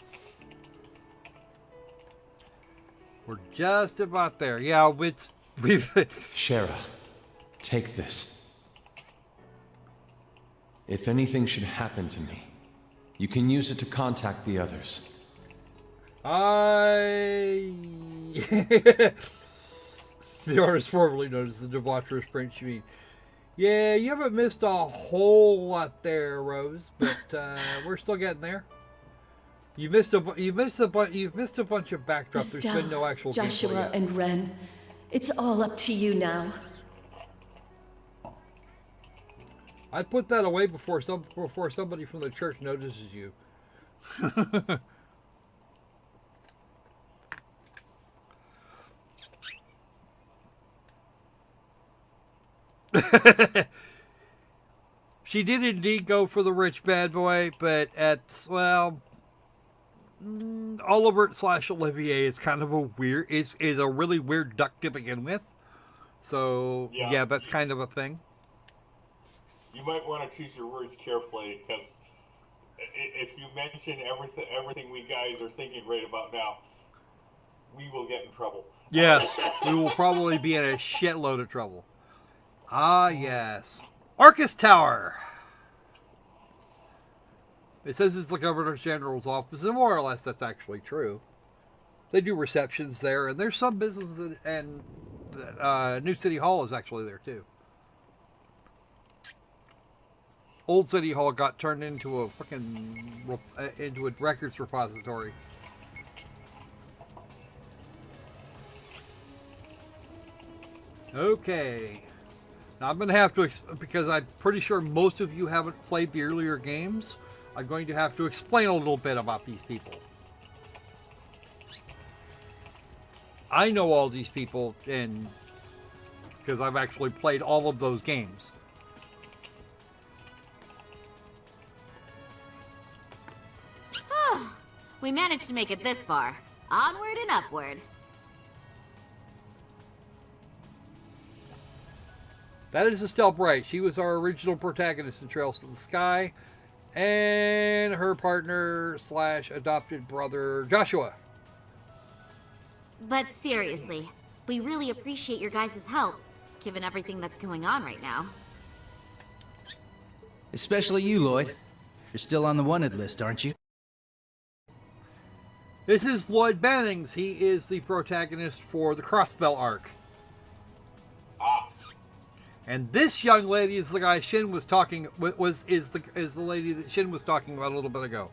[SPEAKER 1] We're just about there. Yeah, we've...
[SPEAKER 16] Shara, take this. If anything should happen to me, you can use it to contact the others.
[SPEAKER 1] The artist formerly known as the debaucherous French Mean. Yeah, you haven't missed a whole lot there, Rose, but we're still getting there. You've missed a bunch of backdrops. There's been no actual
[SPEAKER 17] Joshua
[SPEAKER 1] gameplay yet.
[SPEAKER 17] and Ren, it's all up to you now.
[SPEAKER 1] I'd put that away before somebody from the church notices you. She did indeed go for the rich bad boy, but Oliver / Olivier is kind of a weird, is a really weird duck to begin with. So yeah, that's kind of a thing.
[SPEAKER 3] You might want to choose your words carefully, because if you mention everything we guys are thinking right about now, we will get in trouble.
[SPEAKER 1] Yes, we will probably be in a shitload of trouble. Ah, yes. Orchest Tower. It says it's the Governor General's office, and more or less that's actually true. They do receptions there, and there's some business, and New City Hall is actually there too. Old City Hall got turned into a into a records repository. Okay. Now I'm going to have to, because I'm pretty sure most of you haven't played the earlier games, I'm going to have to explain a little bit about these people. I know all these people, and because I've actually played all of those games.
[SPEAKER 20] We managed to make it this far. Onward and upward.
[SPEAKER 1] That is Estelle Bright. She was our original protagonist in Trails to the Sky, and her partner / adopted brother, Joshua.
[SPEAKER 20] But seriously, we really appreciate your guys' help, given everything that's going on right now.
[SPEAKER 21] Especially you, Lloyd. You're still on the wanted list, aren't you?
[SPEAKER 1] This is Lloyd Bannings. He is the protagonist for the Crossbell arc. And this young lady is the guy Shin was talking is the lady that Shin was talking about a little bit ago.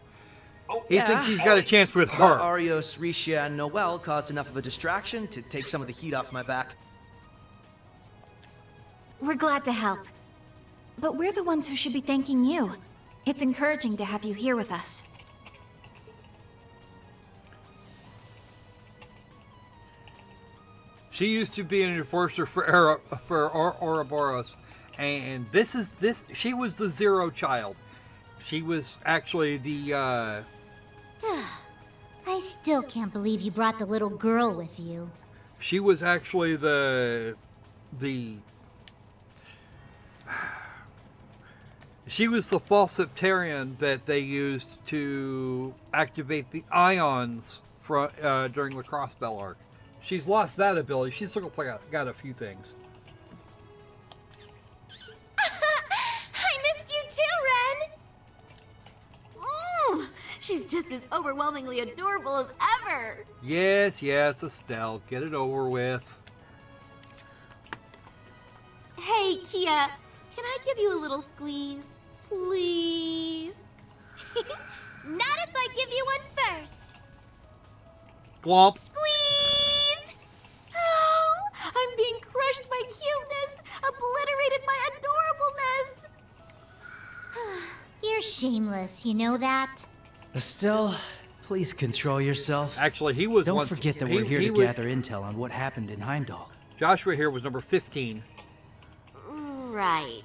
[SPEAKER 1] He thinks he's got a chance with her.
[SPEAKER 13] Arios, Risha, and Noel caused enough of a distraction to take some of the heat off my back.
[SPEAKER 6] We're glad to help. But we're the ones who should be thanking you. It's encouraging to have you here with us.
[SPEAKER 1] She used to be an enforcer for Ouroboros, and she was the Zero child. She was actually the
[SPEAKER 7] I still can't believe you brought the little girl with you.
[SPEAKER 1] She was actually she was the false septarian that they used to activate the ions during the Crossbell arc. She's lost that ability. She's still got a few things.
[SPEAKER 20] I missed you too, Ren! She's just as overwhelmingly adorable as ever!
[SPEAKER 1] Yes, Estelle. Get it over with.
[SPEAKER 20] Hey, Kia, can I give you a little squeeze? Please? Not if I give you one first!
[SPEAKER 1] Glomp.
[SPEAKER 20] Squeeze! Oh, I'm being crushed by cuteness, obliterated by adorableness!
[SPEAKER 7] You're shameless, you know that?
[SPEAKER 21] Estelle, please control yourself.
[SPEAKER 1] Actually, he was
[SPEAKER 21] Don't forget that we're here to gather intel on what happened in Heimdall.
[SPEAKER 1] Joshua here was number 15.
[SPEAKER 20] Right.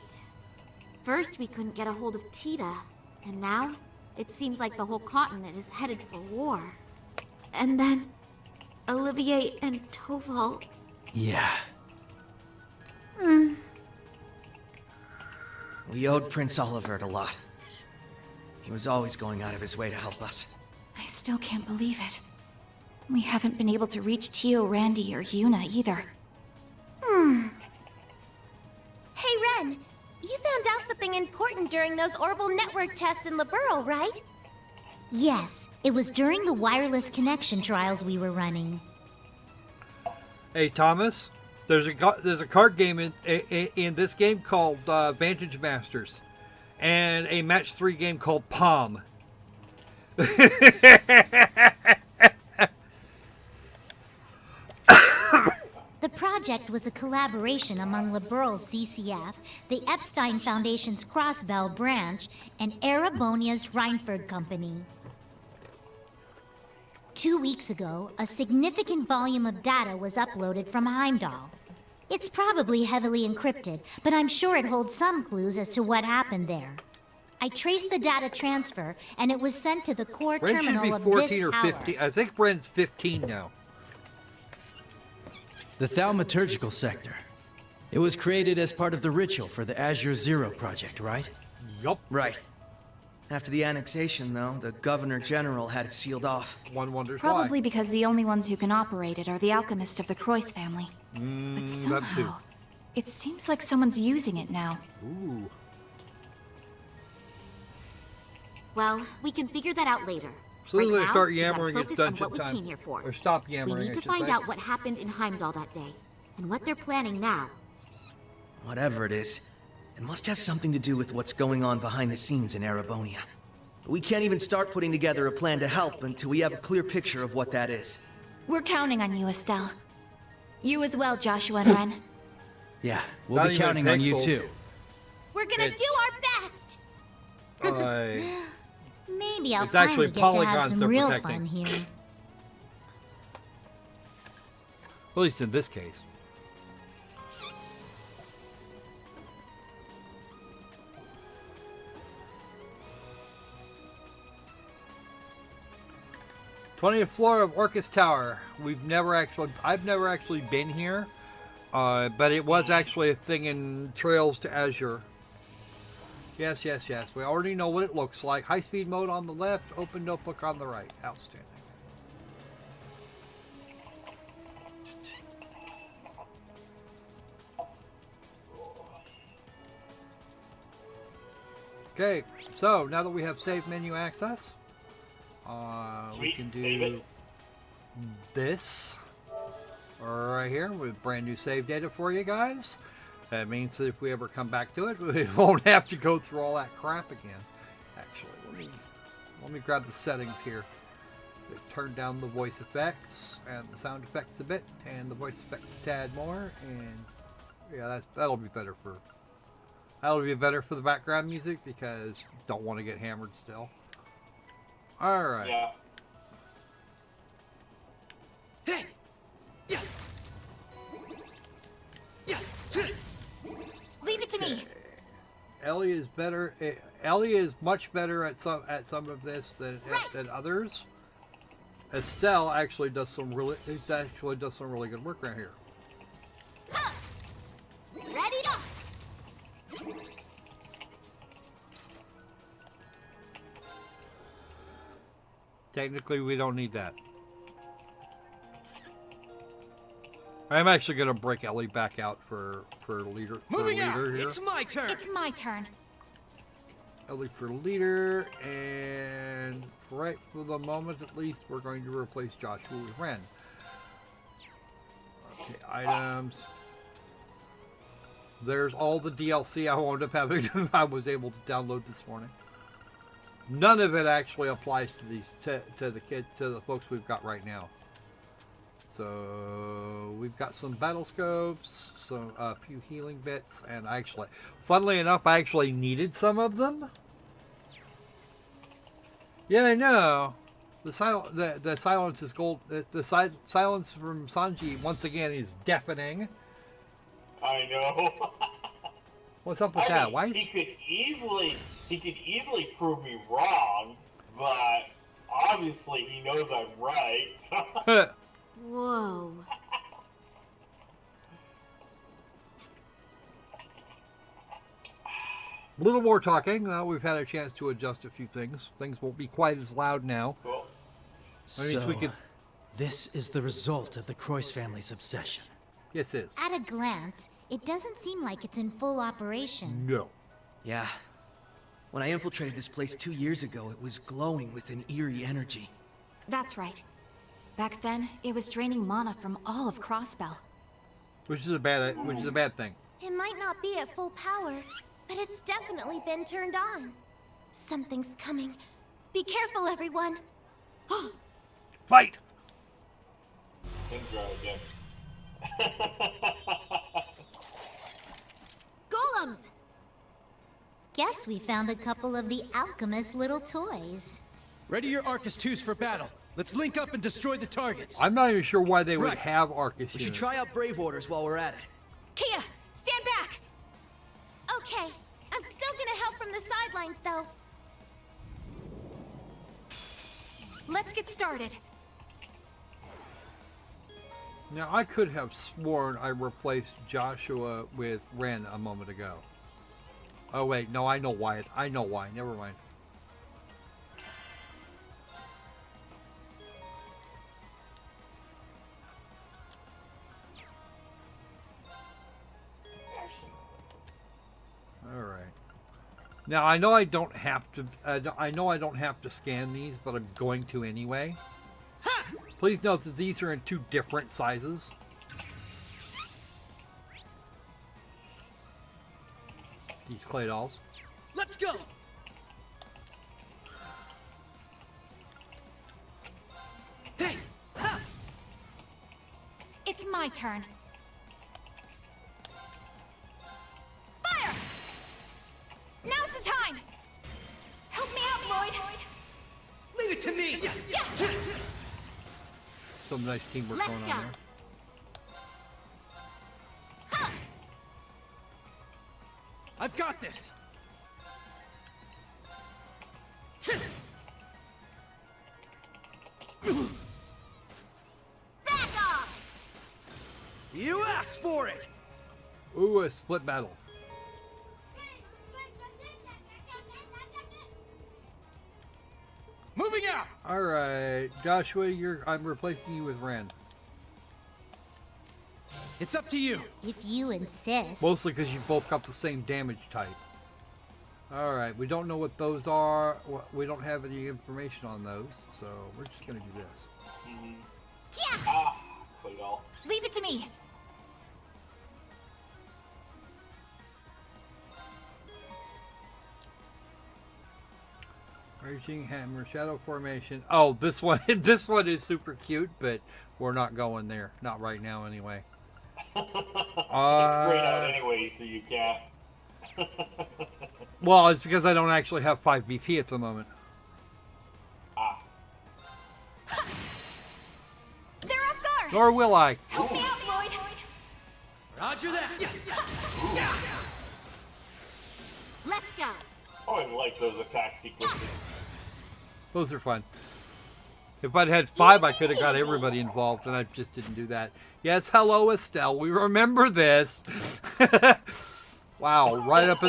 [SPEAKER 20] First, we couldn't get a hold of Tita, and now it seems like the whole continent is headed for war. And then Olivier and Toval.
[SPEAKER 13] Yeah. We owed Prince Olivert a lot. He was always going out of his way to help us.
[SPEAKER 6] I still can't believe it. We haven't been able to reach Tio, Randy, or Yuna either.
[SPEAKER 20] Hey, Ren, you found out something important during those orbital network tests in Liberl, right?
[SPEAKER 7] Yes, it was during the wireless connection trials we were running.
[SPEAKER 1] Hey, Thomas, there's a card game in this game called Vantage Masters, and a match 3 game called Palm.
[SPEAKER 7] The project was a collaboration among Liberl's CCF, the Epstein Foundation's Crossbell branch, and Erebonia's Reinford Company. 2 weeks ago, a significant volume of data was uploaded from Heimdall. It's probably heavily encrypted, but I'm sure it holds some clues as to what happened there. I traced the data transfer, and it was sent to the core
[SPEAKER 1] Bren should be
[SPEAKER 7] terminal of
[SPEAKER 1] 14
[SPEAKER 7] this
[SPEAKER 1] or
[SPEAKER 7] tower.
[SPEAKER 1] 15. I think Bren's 15 now.
[SPEAKER 21] The thaumaturgical sector. It was created as part of the ritual for the Azure Zero project, right?
[SPEAKER 1] Yup.
[SPEAKER 13] Right. After the annexation, though, the Governor General had it sealed off.
[SPEAKER 1] One wonders
[SPEAKER 6] Probably because the only ones who can operate it are the alchemists of the Croix family. But somehow, it seems like someone's using it now.
[SPEAKER 1] Ooh.
[SPEAKER 20] Well, we can figure that out later.
[SPEAKER 1] So
[SPEAKER 20] Right
[SPEAKER 1] let's
[SPEAKER 20] now,
[SPEAKER 1] start
[SPEAKER 20] we gotta
[SPEAKER 1] yammering at
[SPEAKER 20] focus on
[SPEAKER 1] dungeon
[SPEAKER 20] what we
[SPEAKER 1] time.
[SPEAKER 20] came here for.
[SPEAKER 1] Or stop yammering,
[SPEAKER 20] We need
[SPEAKER 1] I
[SPEAKER 20] to
[SPEAKER 1] should
[SPEAKER 20] find
[SPEAKER 1] say.
[SPEAKER 20] out what happened in Heimdall that day, and what they're planning now.
[SPEAKER 13] Whatever it is, it must have something to do with what's going on behind the scenes in Erebonia. We can't even start putting together a plan to help until we have a clear picture of what that is.
[SPEAKER 6] We're counting on you, Estelle. You as well, Joshua and Ren.
[SPEAKER 21] Yeah, we'll be counting on you too.
[SPEAKER 20] We're gonna do our best!
[SPEAKER 7] Maybe I'll
[SPEAKER 1] It's actually
[SPEAKER 7] finally get to have
[SPEAKER 1] polygons
[SPEAKER 7] some
[SPEAKER 1] they're
[SPEAKER 7] real
[SPEAKER 1] protecting.
[SPEAKER 7] fun here.
[SPEAKER 1] At least in this case. th floor of Orchest Tower. I've never actually been here, but it was actually a thing in Trails to Azure. Yes. We already know what it looks like. High-speed mode on the left, open notebook on the right. Outstanding. Okay, so now that we have save menu access, we can do this right here with brand new save data for you guys. That means that if we ever come back to it, we won't have to go through all that crap again. Actually, let me grab the settings here. Turn down the voice effects and the sound effects a bit, and the voice effects a tad more, and yeah, that'll be better for. That'll be better for the background music because don't want to get hammered still. All right.
[SPEAKER 3] Yeah.
[SPEAKER 13] Hey. Yeah. Yeah.
[SPEAKER 6] Leave it to me.
[SPEAKER 1] Ellie is better. Ellie is much better at some of this than others. Estelle actually does some really good work right here.
[SPEAKER 20] Ready to...
[SPEAKER 1] Technically, we don't need that. I'm actually going to break Ellie back out for leader.
[SPEAKER 13] Moving out.
[SPEAKER 1] Here.
[SPEAKER 13] It's my turn.
[SPEAKER 6] It's my turn.
[SPEAKER 1] Ellie for leader, and right for the moment at least, we're going to replace Joshua with Ren. Okay, items. There's all the DLC I wound up having. I was able to download this morning. None of it actually applies to these to the folks we've got right now. So we've got some battle scopes, a few healing bits, and funnily enough, I actually needed some of them. Yeah, I know. The silence is gold. The silence from Sanji once again is deafening.
[SPEAKER 3] I know.
[SPEAKER 1] What's up with that? Why?
[SPEAKER 3] He could easily prove me wrong, but obviously he knows I'm right.
[SPEAKER 20] Whoa.
[SPEAKER 1] A little more talking. We've had a chance to adjust a few things. Things won't be quite as loud now.
[SPEAKER 3] Cool.
[SPEAKER 21] This is the result of the Croix family's obsession.
[SPEAKER 1] Yes, it is.
[SPEAKER 7] At a glance, it doesn't seem like it's in full operation.
[SPEAKER 1] No.
[SPEAKER 13] Yeah. When I infiltrated this place 2 years ago, it was glowing with an eerie energy.
[SPEAKER 6] That's right. Back then, it was draining mana from all of Crossbell.
[SPEAKER 1] Which is a bad thing.
[SPEAKER 20] It might not be at full power, but it's definitely been turned on. Something's coming. Be careful, everyone.
[SPEAKER 1] Fight!
[SPEAKER 3] Tindra again.
[SPEAKER 20] Golems!
[SPEAKER 7] Guess we found a couple of the alchemist's little toys.
[SPEAKER 21] Ready your Arcus 2s for battle. Let's link up and destroy the targets.
[SPEAKER 1] I'm not even sure why they would have Arcus.
[SPEAKER 13] We should try out Brave Orders while we're at it.
[SPEAKER 20] Kia, stand back! Okay, I'm still gonna help from the sidelines, though. Let's get started.
[SPEAKER 1] Now, I could have sworn I replaced Joshua with Rean a moment ago. Oh, wait. No, I know why. I know why. Never mind. All right. Now, I know I don't have to. I know I don't have to scan these, but I'm going to anyway. Please note that these are in 2 different sizes. These clay dolls.
[SPEAKER 13] Let's go!
[SPEAKER 20] Hey! Ha! It's my turn. Fire! Now's the time! Help me out, Lloyd!
[SPEAKER 13] Leave it to me!
[SPEAKER 20] Yeah!
[SPEAKER 1] Some nice teamwork
[SPEAKER 20] Let's
[SPEAKER 1] going on
[SPEAKER 20] go.
[SPEAKER 1] there.
[SPEAKER 21] I've got this.
[SPEAKER 20] Back off!
[SPEAKER 13] You asked for it!
[SPEAKER 1] Ooh, a split battle.
[SPEAKER 21] Moving out!
[SPEAKER 1] Alright, Joshua, I'm replacing you with Rean.
[SPEAKER 21] It's up to you.
[SPEAKER 7] If you insist.
[SPEAKER 1] Mostly because you both got the same damage type. Alright, we don't know what those are. We don't have any information on those, so we're just going to do this.
[SPEAKER 20] Leave it to me.
[SPEAKER 1] Raging Hammer, Shadow Formation. Oh, this one is super cute, but we're not going there. Not right now, anyway.
[SPEAKER 3] It's grayed out anyway, so you can't.
[SPEAKER 1] Well, it's because I don't actually have 5 BP at the moment.
[SPEAKER 20] They're off guard!
[SPEAKER 1] Nor will I.
[SPEAKER 20] Help me out, Lloyd!
[SPEAKER 13] Roger that!
[SPEAKER 20] Let's go!
[SPEAKER 3] Always like those attack sequences.
[SPEAKER 1] Those are fun. If I'd had 5, I could have got everybody involved, and I just didn't do that. Yes, hello, Estelle. We remember this. Wow, right up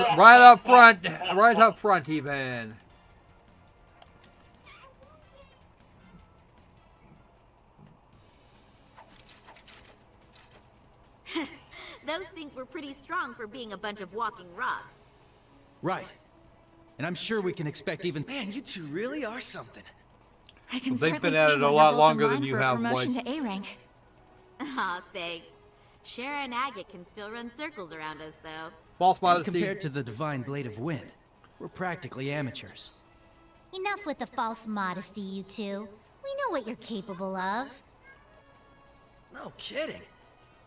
[SPEAKER 1] front, even.
[SPEAKER 20] Those things were pretty strong for being a bunch of walking rocks.
[SPEAKER 21] Right. And I'm sure we can expect even...
[SPEAKER 13] Man, you two really are something.
[SPEAKER 6] I can
[SPEAKER 1] They've
[SPEAKER 6] certainly
[SPEAKER 1] been at
[SPEAKER 6] see
[SPEAKER 1] it
[SPEAKER 6] why
[SPEAKER 1] a
[SPEAKER 6] you're
[SPEAKER 1] lot
[SPEAKER 6] both
[SPEAKER 1] longer
[SPEAKER 6] in
[SPEAKER 1] than
[SPEAKER 6] line
[SPEAKER 1] you
[SPEAKER 6] for a
[SPEAKER 1] have,
[SPEAKER 6] promotion
[SPEAKER 1] Lloyd.
[SPEAKER 6] to A rank.
[SPEAKER 20] Aw, thanks. Shara and Agate can still run circles around us, though.
[SPEAKER 1] False
[SPEAKER 21] And
[SPEAKER 1] modesty.
[SPEAKER 21] compared to the Divine Blade of Wind, we're practically amateurs.
[SPEAKER 7] Enough with the false modesty, you two. We know what you're capable of.
[SPEAKER 13] No kidding.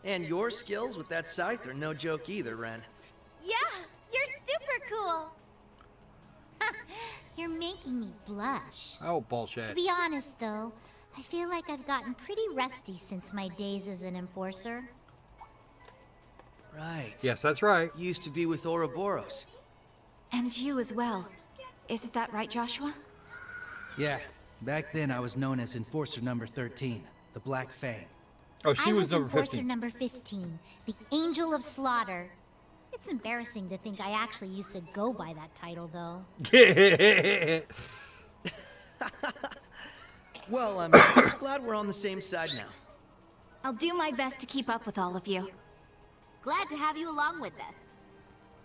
[SPEAKER 13] And your skills with that scythe are no joke either, Ren.
[SPEAKER 20] Yeah, you're super cool.
[SPEAKER 7] You're making me blush.
[SPEAKER 1] Oh, bullshit.
[SPEAKER 7] To be honest, though, I feel like I've gotten pretty rusty since my days as an enforcer.
[SPEAKER 13] Right.
[SPEAKER 1] Yes, that's right.
[SPEAKER 13] Used to be with Ouroboros.
[SPEAKER 19] And you as well. Isn't that right, Joshua?
[SPEAKER 21] Yeah, back then I was known as Enforcer number 13, the Black Fang.
[SPEAKER 1] Oh, she
[SPEAKER 2] I
[SPEAKER 1] was number
[SPEAKER 2] Enforcer
[SPEAKER 1] 15.
[SPEAKER 2] number 15, the Angel of Slaughter. It's embarrassing to think I actually used to go by that title, though.
[SPEAKER 13] Well, I'm just glad we're on the same side now.
[SPEAKER 19] I'll do my best to keep up with all of you.
[SPEAKER 20] Glad to have you along with us.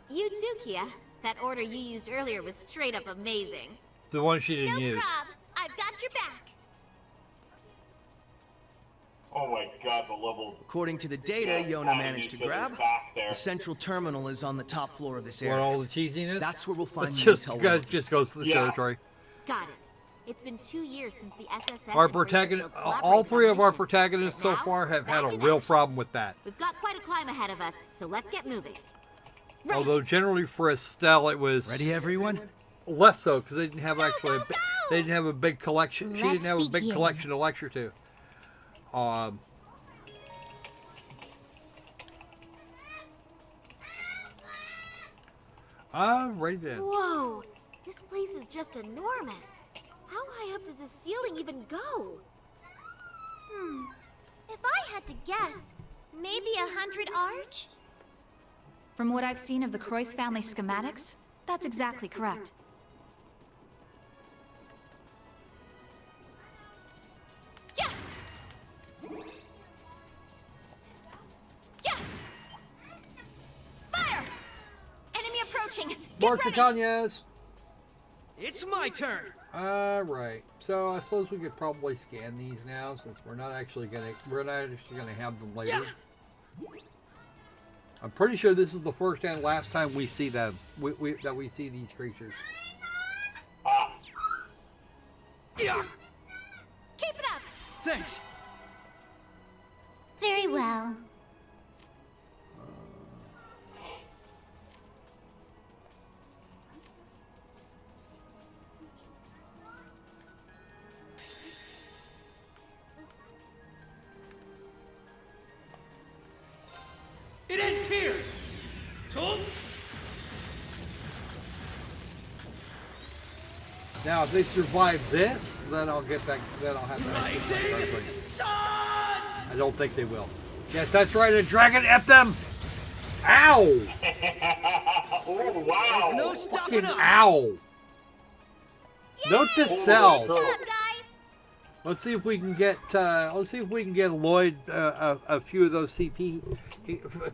[SPEAKER 20] You too, Kia. That order you used earlier was straight up amazing.
[SPEAKER 1] The one she didn't use.
[SPEAKER 20] I've got your back.
[SPEAKER 3] Oh my god, the level.
[SPEAKER 13] According to the data Yona managed to grab, the central terminal is on the top floor of this area.
[SPEAKER 1] Want all the cheesiness?
[SPEAKER 13] That's where we'll find the
[SPEAKER 1] just,
[SPEAKER 13] intel.
[SPEAKER 1] guys, just goes to the territory.
[SPEAKER 20] Got it. It's been 2 years since the SSS.
[SPEAKER 1] Our protagonist, all three of our protagonists so far have had a real problem with that.
[SPEAKER 20] We've got quite a climb ahead of us, so let's get moving.
[SPEAKER 1] Although generally for Estelle it was
[SPEAKER 21] ready, everyone.
[SPEAKER 1] Less so because they didn't have actually they didn't have a big collection. She didn't have a big collection to lecture to. Right then.
[SPEAKER 20] Whoa, this place is just enormous. How high up does the ceiling even go?
[SPEAKER 2] If I had to guess, maybe 100 arch?
[SPEAKER 19] From what I've seen of the Croix family schematics, that's exactly correct.
[SPEAKER 2] Yeah! Yeah! Fire! Enemy approaching!
[SPEAKER 1] More Titanias!
[SPEAKER 13] It's my turn!
[SPEAKER 1] Alright. So I suppose we could probably scan these now since we're not actually gonna have them later. Yeah. I'm pretty sure this is the first and last time we see them. That we see these creatures.
[SPEAKER 13] Yeah.
[SPEAKER 2] Keep it up!
[SPEAKER 13] Thanks.
[SPEAKER 2] Very well.
[SPEAKER 13] It ends here!
[SPEAKER 1] Now, if they survive this, then I'll get back. Then I'll have that. I don't think they will. Yes, that's right. A dragon at them. Ow!
[SPEAKER 3] Oh wow!
[SPEAKER 13] There's no stopping us.
[SPEAKER 1] Ow! Note to self.
[SPEAKER 2] Good job, guys!
[SPEAKER 1] Let's see if we can get. Let's see if we can get Lloyd a few of those CP.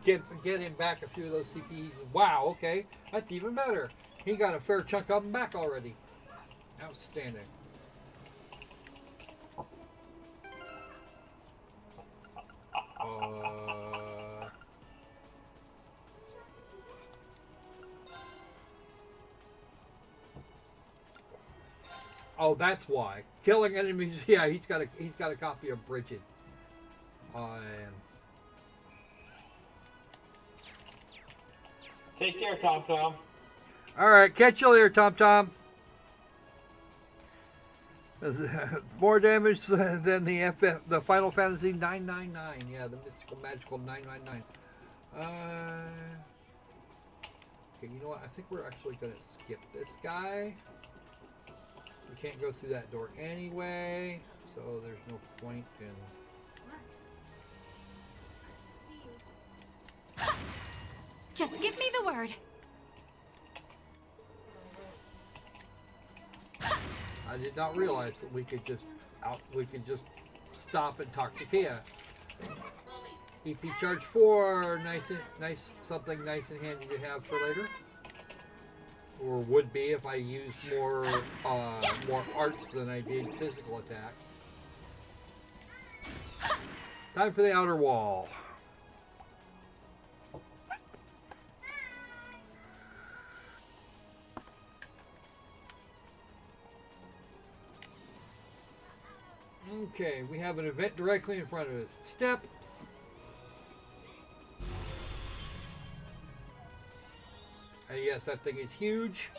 [SPEAKER 1] Get him back a few of those CPs. Wow. Okay, that's even better. He got a fair chunk of them back already. Outstanding. Oh, that's why. Killing enemies. Yeah, he's got a copy of Bridget.
[SPEAKER 3] Take care, Tom Tom.
[SPEAKER 1] All right, catch you later, Tom Tom. More damage than the Final Fantasy 999. Yeah, the mystical magical 999. Okay, you know what? I think we're actually gonna skip this guy. We can't go through that door anyway, so there's no point in.
[SPEAKER 19] Just give me the word.
[SPEAKER 1] I did not realize that we could just stop and talk to Kia. EP charge 4, nice, something nice and handy to have for later. Or would be if I used more arts than I did physical attacks. Time for the outer wall. Okay, we have an event directly in front of us. Step. And yes, that thing is huge.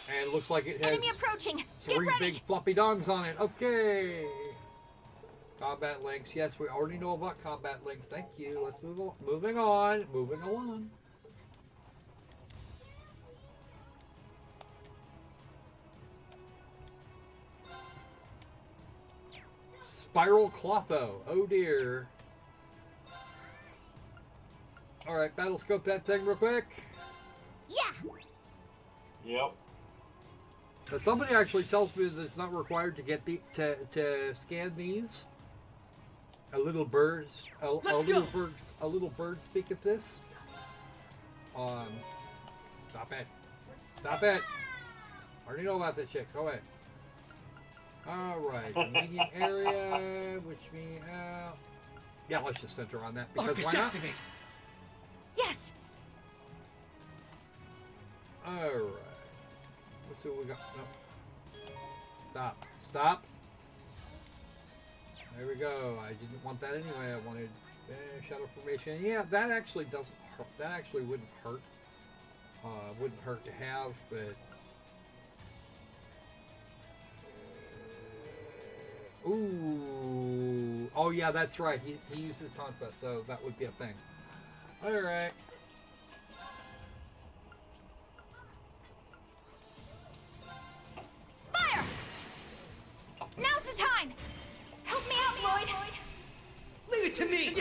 [SPEAKER 1] And it looks like it has
[SPEAKER 2] Enemy approaching.
[SPEAKER 1] three big floppy dongs on it. Okay. Combat links. Yes, we already know about combat links. Thank you. Let's move on. Moving on. Moving along. Spiral Clotho. Oh dear. Alright, battle scope that thing real quick.
[SPEAKER 7] Yeah.
[SPEAKER 3] Yep.
[SPEAKER 1] So somebody actually tells me that it's not required to get the to scan these. A little bird speak at this. Stop it. Stop it. I already know about that chick. Go ahead. Alright, medium area, which means yeah, let's just center on that because
[SPEAKER 13] Orchest
[SPEAKER 1] why not?
[SPEAKER 13] activate. Yes.
[SPEAKER 1] Alright. Let's see what we got. No. Stop. Stop. There we go. I didn't want that anyway. I wanted shadow formation. Yeah, that actually doesn't hurt. That actually wouldn't hurt. Wouldn't hurt to have, but ooh. Oh yeah, that's right. He uses Tonfa, so that would be a thing. Alright.
[SPEAKER 11] Fire! Now's the time! Help me out, Lloyd!
[SPEAKER 13] Leave it to me!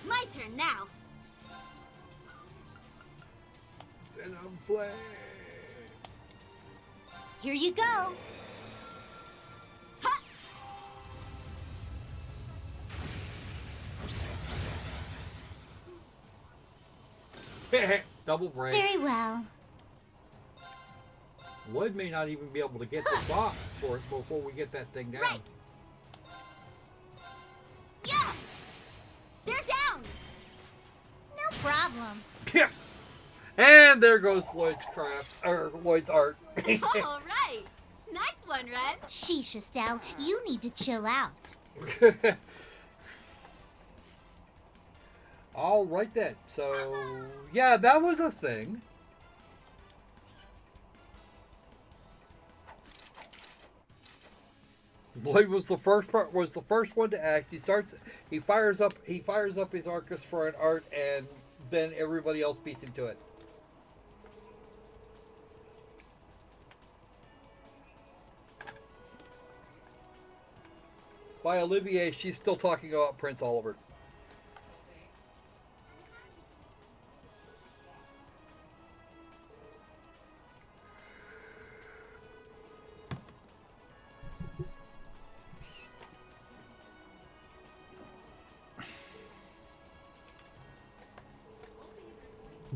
[SPEAKER 20] My turn now.
[SPEAKER 1] Venom flame.
[SPEAKER 2] Here you go.
[SPEAKER 1] Double break.
[SPEAKER 2] Very well.
[SPEAKER 1] Lloyd may not even be able to get this off for it before we get that thing down.
[SPEAKER 20] Right. Yeah. They're down.
[SPEAKER 2] No problem.
[SPEAKER 1] Yeah. And there goes Lloyd's craft, or Lloyd's art.
[SPEAKER 20] All right. Nice one, Red.
[SPEAKER 2] Sheesh, Estelle, you need to chill out.
[SPEAKER 1] All right then. So yeah, that was a thing. Lloyd was the first one to act. He fires up his Orchest for an art, and then everybody else beats him to it. By Olivier, she's still talking about Prince Oliver.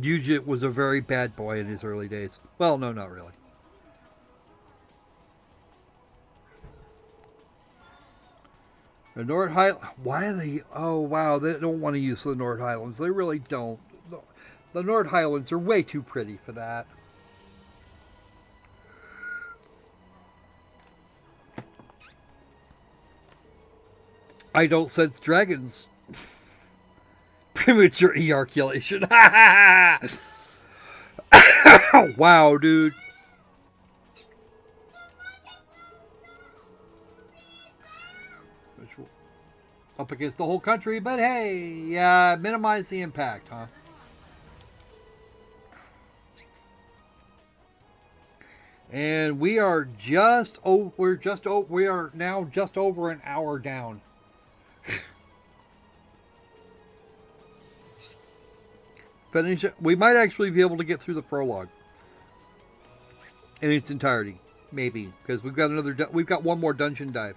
[SPEAKER 1] Yujit was a very bad boy in his early days. Well, no, not really. The North Highlands. Why are they? Oh, wow. They don't want to use the North Highlands. They really don't. The North Highlands are way too pretty for that. I don't sense dragons. Premature ejaculation. Wow, dude. Up against the whole country, but hey, minimize the impact, huh? And we are we are now just over an hour down. Finish it. We might actually be able to get through the prologue in its entirety, maybe, because we've got one more dungeon dive.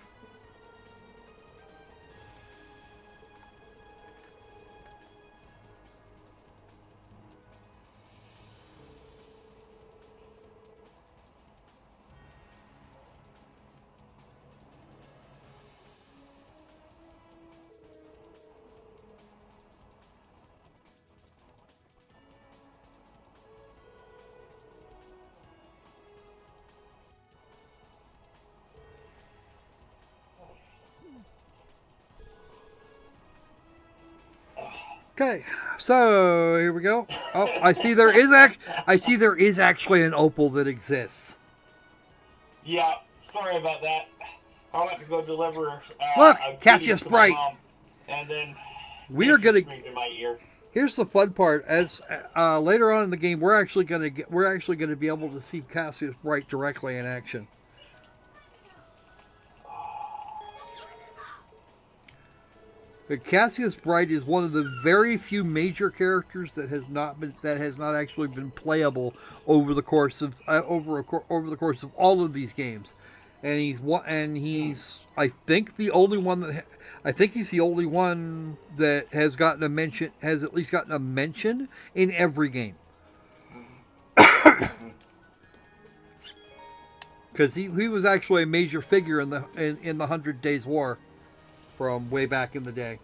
[SPEAKER 1] Okay, so here we go. Oh, I see there is actually an opal that exists.
[SPEAKER 3] Yeah, sorry about that. I went to go deliver.
[SPEAKER 1] Look,
[SPEAKER 3] a
[SPEAKER 1] Cassius
[SPEAKER 3] goodie to my
[SPEAKER 1] Bright.
[SPEAKER 3] mom, and then
[SPEAKER 1] We are gonna.
[SPEAKER 3] screamed in my ear.
[SPEAKER 1] Here's the fun part. As later on in the game, we're actually gonna be able to see Cassius Bright directly in action. But Cassius Bright is one of the very few major characters that has not actually been playable over the course of over the course of all of these games, and he's I think the only one that he's the only one that has gotten a mention, has at least gotten a mention in every game. Because he was actually a major figure in the 100 Days War from way back in the day.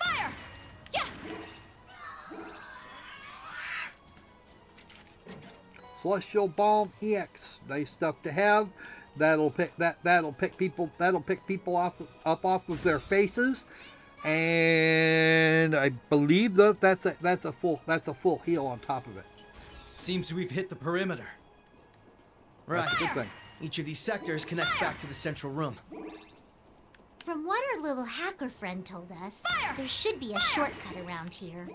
[SPEAKER 11] Fire! Yeah.
[SPEAKER 1] Celestial Balm EX, nice stuff to have. That'll pick people up off of their faces, and I believe that that's a full heal on top of it.
[SPEAKER 13] Seems we've hit the perimeter. Right.
[SPEAKER 1] That's a good thing.
[SPEAKER 13] Each of these sectors connects back to the central room.
[SPEAKER 2] From what our little hacker friend told us, there should be a shortcut around here.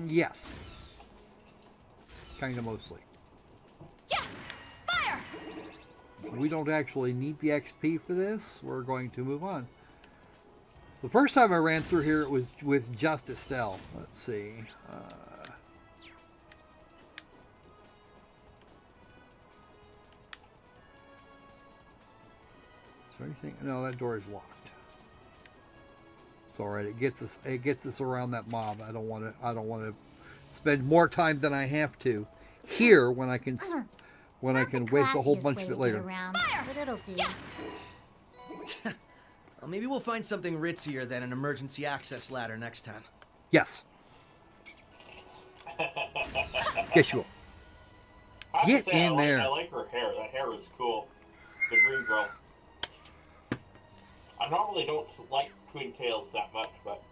[SPEAKER 1] Yes. Kind of mostly.
[SPEAKER 11] Yeah! Fire!
[SPEAKER 1] We don't actually need the XP for this. We're going to move on. The first time I ran through here, it was with just Estelle. Let's see. Is there anything? No, that door is locked. It's all right. It gets us around that mob. I don't want to spend more time than I have to here when I can waste a whole bunch of it later.
[SPEAKER 2] But it'll do.
[SPEAKER 13] Well, maybe we'll find something ritzier than an emergency access ladder next time.
[SPEAKER 1] Yes. Yes, you will.
[SPEAKER 3] I have
[SPEAKER 1] Get
[SPEAKER 3] to say,
[SPEAKER 1] in there.
[SPEAKER 3] I like her hair. That hair is cool. The green girl. I normally don't like twin tails that much, but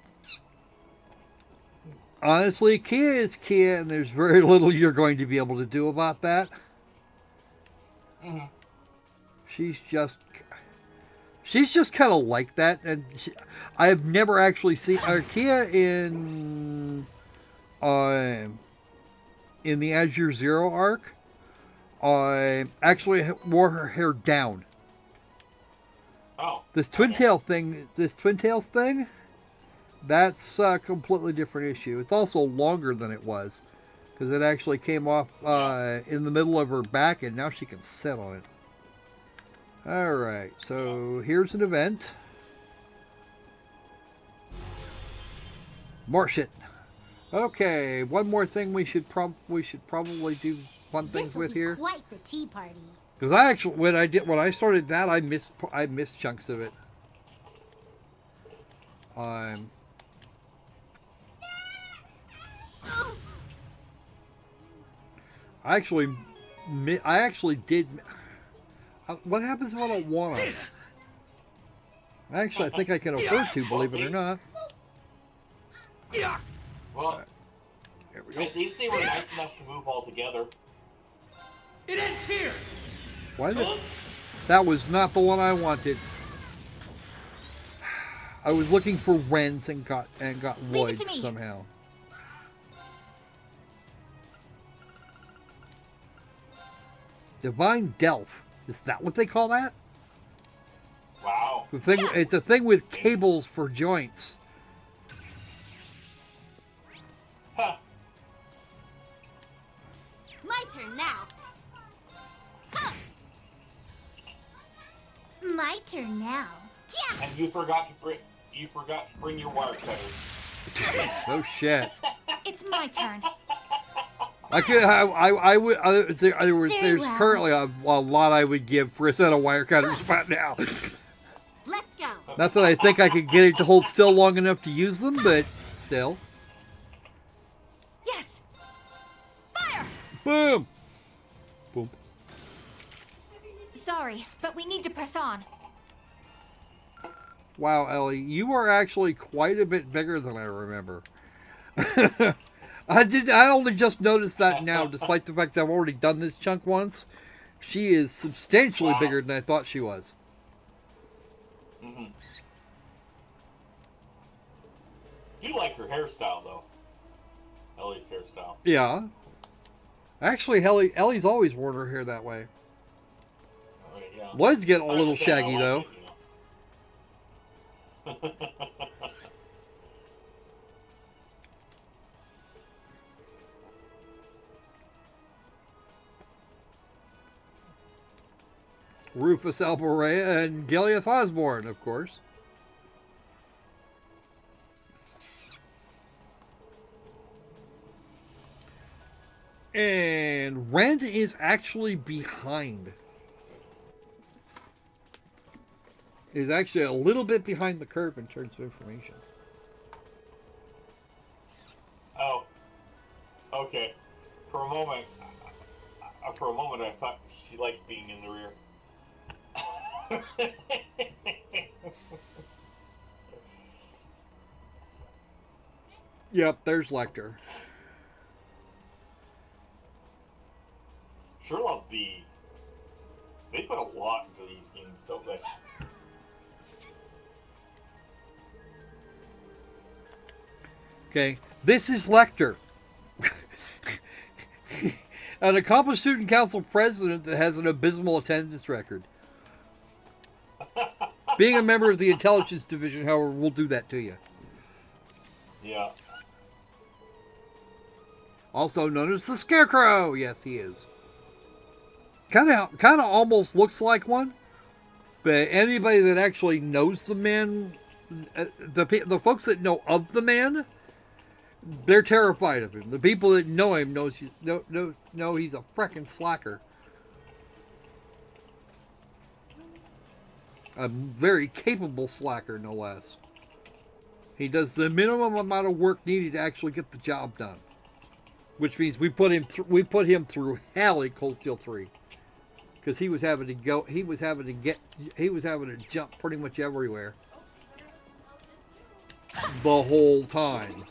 [SPEAKER 1] Honestly, Kia is Kia, and there's very little you're going to be able to do about that.
[SPEAKER 3] Mm-hmm.
[SPEAKER 1] She's just kind of like that, and I have never actually seen Kia in the Azure Zero arc. Actually wore her hair down.
[SPEAKER 3] Oh.
[SPEAKER 1] This Twin Tails thing, that's a completely different issue. It's also longer than it was, because it actually came off in the middle of her back, and now she can sit on it. Alright, so here's an event. More shit. Okay, one more thing we should probably do fun things with here.
[SPEAKER 2] Quite the tea party.
[SPEAKER 1] Because I actually, when I started that, I missed chunks of it. I actually did. What happens if I don't want to? Actually, I think I can afford to, believe it or not.
[SPEAKER 3] well,
[SPEAKER 1] There we go.
[SPEAKER 3] at least they were nice enough to move all together.
[SPEAKER 16] It ends here.
[SPEAKER 1] Why did that was not the one I wanted. I was looking for Wrens and got Lloyds somehow. Divine Delph. Is that what they call that?
[SPEAKER 3] Wow.
[SPEAKER 1] The thing, it's a thing with cables for joints.
[SPEAKER 3] Huh.
[SPEAKER 20] My turn now.
[SPEAKER 2] My turn now.
[SPEAKER 3] And you forgot to bring your wire cutters.
[SPEAKER 1] Oh shit.
[SPEAKER 11] It's my turn.
[SPEAKER 1] There's currently a lot I would give for a set of wire cutters right now.
[SPEAKER 20] Let's go.
[SPEAKER 1] Not that I think I could get it to hold still long enough to use them, but still.
[SPEAKER 11] Yes. Fire.
[SPEAKER 1] Boom. Boom.
[SPEAKER 11] Sorry, but we need to press on.
[SPEAKER 1] Wow, Ellie, you are actually quite a bit bigger than I remember. I only just noticed that now, despite the fact that I've already done this chunk once. She is substantially bigger than I thought she was.
[SPEAKER 3] Mm-hmm. Do like her hairstyle, though. Ellie's hairstyle.
[SPEAKER 1] Yeah. Actually, Ellie's always worn her hair that way.
[SPEAKER 3] Oh, yeah.
[SPEAKER 1] Lloyd's getting a little shaggy, though. Rufus Alborea and Gileath Osborne, of course. And Ren is actually behind. Is actually a little bit behind the curve in terms of information.
[SPEAKER 3] Oh. Okay. For a moment, I thought she liked being in the rear.
[SPEAKER 1] Yep, there's Lecter.
[SPEAKER 3] Sure love they put a lot into these games, don't they?
[SPEAKER 1] Okay, this is Lecter. An accomplished student council president that has an abysmal attendance record. Being a member of the intelligence division, however, will do that to you.
[SPEAKER 3] Yeah.
[SPEAKER 1] Also known as the Scarecrow. Yes, he is. Kind of almost looks like one. But anybody that actually knows the man, the folks that know of the man, they're terrified of him. The people that know him know he's a frickin' slacker. A very capable slacker, no less. He does the minimum amount of work needed to actually get the job done, which means we put him through hell in Cold Steel 3, because he was having to jump pretty much everywhere the whole time.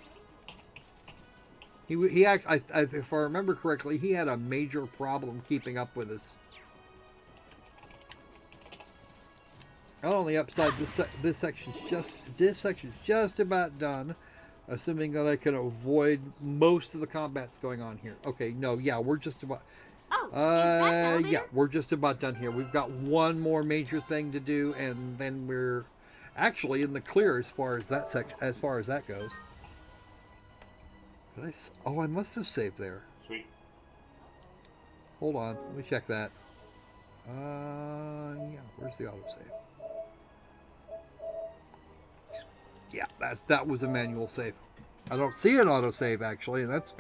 [SPEAKER 1] If I remember correctly, he had a major problem keeping up with us. Not on the upside, this section's just about done, assuming that I can avoid most of the combats going on here. Okay, no, yeah, we're just about. Oh, yeah, we're just about done here. We've got one more major thing to do, and then we're actually in the clear as far as that goes. Did I must have saved there.
[SPEAKER 3] Sweet.
[SPEAKER 1] Hold on, let me check that. Yeah, where's the autosave? Yeah, that was a manual save. I don't see an autosave actually, and that's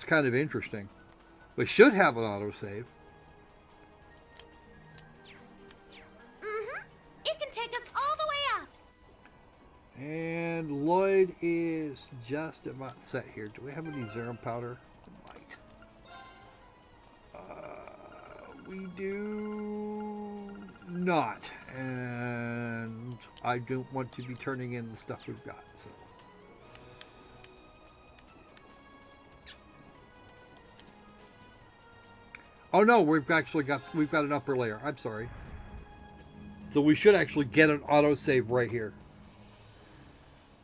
[SPEAKER 1] kind of interesting. We should have an autosave.
[SPEAKER 20] It can take us all the way up.
[SPEAKER 1] And Lloyd is just about set here. Do we have any Zerum powder? Might. We do not, and I don't want to be turning in the stuff we've got. So. Oh no, we've got an upper layer. I'm sorry. So we should actually get an autosave right here.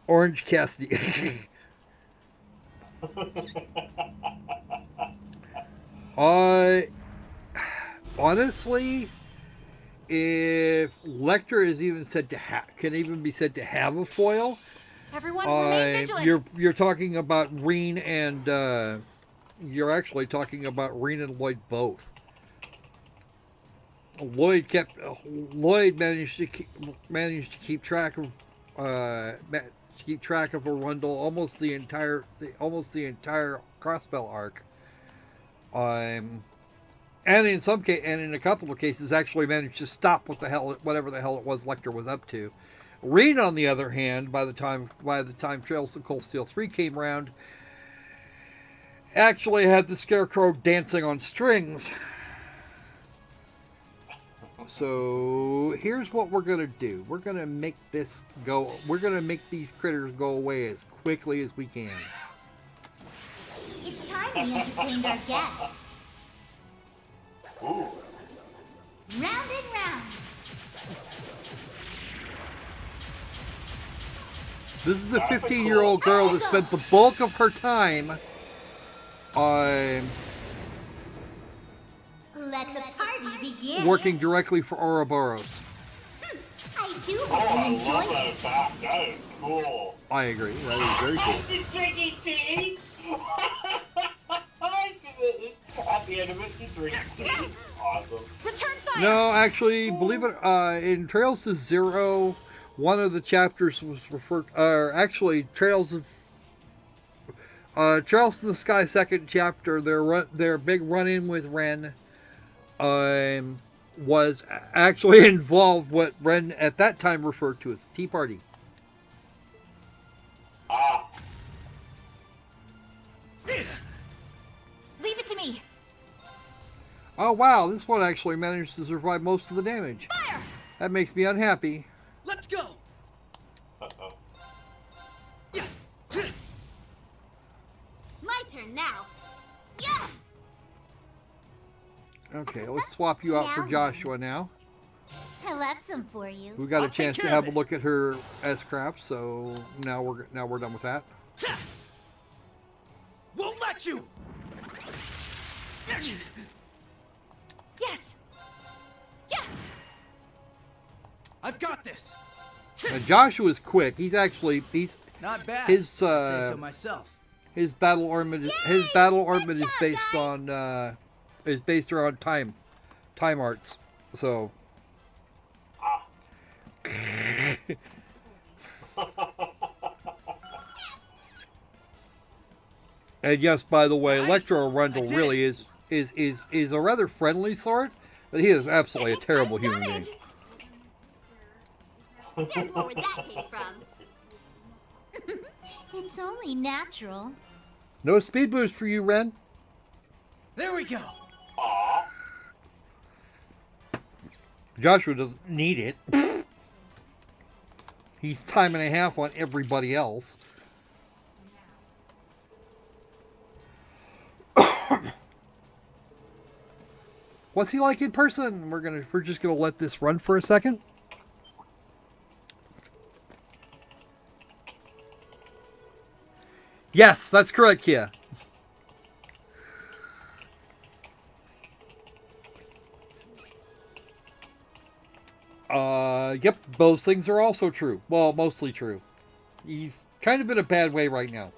[SPEAKER 1] Orange Cassidy. Honestly, if Lecter is even said to can even be said to have a foil,
[SPEAKER 11] everyone remain vigilant.
[SPEAKER 1] You're talking about Rean and you're actually talking about Rean and Lloyd both. Lloyd managed to keep track of Arundel almost the entire Crossbell arc. And in a couple of cases actually managed to stop whatever the hell it was Lecter was up to. Rean, on the other hand, by the time Trails of Cold Steel 3 came around, actually had the Scarecrow dancing on strings. So here's what we're gonna do. We're gonna make these critters go away as quickly as we can.
[SPEAKER 2] we entertained our guests.
[SPEAKER 3] Ooh.
[SPEAKER 2] Round and round.
[SPEAKER 1] This is a 15-year-old girl that spent the bulk of her time
[SPEAKER 2] Let the party begin.
[SPEAKER 1] working directly for Ouroboros.
[SPEAKER 2] I do hope you enjoy this.
[SPEAKER 3] That is cool.
[SPEAKER 1] I agree. That is very cool.
[SPEAKER 3] She's drinking tea. At the end of it, she's drinking tea. Awesome.
[SPEAKER 11] Return fire.
[SPEAKER 1] No, actually, believe it. In Trails to Zero, one of the chapters was referred. Actually, Trails to the Sky second chapter. Their big run-in with Ren was actually involved what Ren at that time referred to as Tea Party.
[SPEAKER 2] Leave it to me.
[SPEAKER 1] Oh wow, this one actually managed to survive most of the damage.
[SPEAKER 2] Fire!
[SPEAKER 1] That makes me unhappy.
[SPEAKER 13] Let's go.
[SPEAKER 3] Uh-oh.
[SPEAKER 20] My turn now. Yeah.
[SPEAKER 1] Okay, let's swap you out for Joshua now.
[SPEAKER 2] I left some for you.
[SPEAKER 1] We got a chance to have a look at her S-Crap, so now we're done with that.
[SPEAKER 13] Won't let you.
[SPEAKER 19] Yes. Yeah.
[SPEAKER 21] I've got this.
[SPEAKER 1] Now, Joshua's quick. He's
[SPEAKER 21] Not bad.
[SPEAKER 1] His
[SPEAKER 21] I'd say so myself.
[SPEAKER 1] His battle ornament is based on around time arts. So and yes, by the way, Electro Rundle really is a rather friendly sort, but he is absolutely a terrible human being.
[SPEAKER 20] There's more where that came from.
[SPEAKER 2] It's only natural.
[SPEAKER 1] No speed boost for you, Ren.
[SPEAKER 21] There we go.
[SPEAKER 1] Joshua doesn't need it. He's time and a half on everybody else. What's he like in person? We're just gonna let this run for a second. Yes, that's correct, Kia. Yep, those things are also true. Well, mostly true. He's kind of in a bad way right now.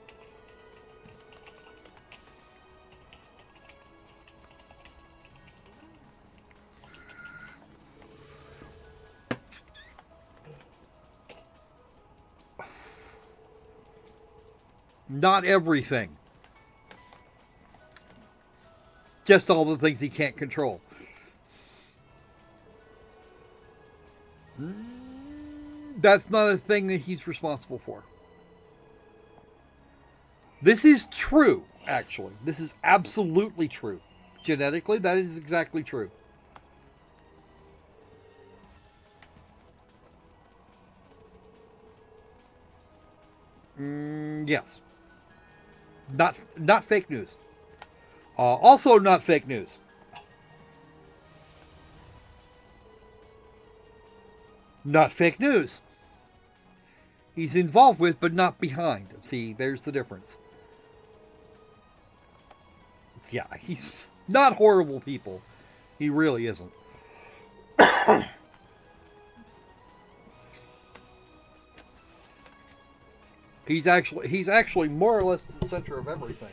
[SPEAKER 1] Not everything. Just all the things he can't control. That's not a thing that he's responsible for. This is true, actually. This is absolutely true. Genetically, that is exactly true. Yes. Not fake news. Also not fake news. Not fake news. He's involved with, but not behind. See, there's the difference. Yeah, he's not horrible people. He really isn't. He's actually more or less the center of everything.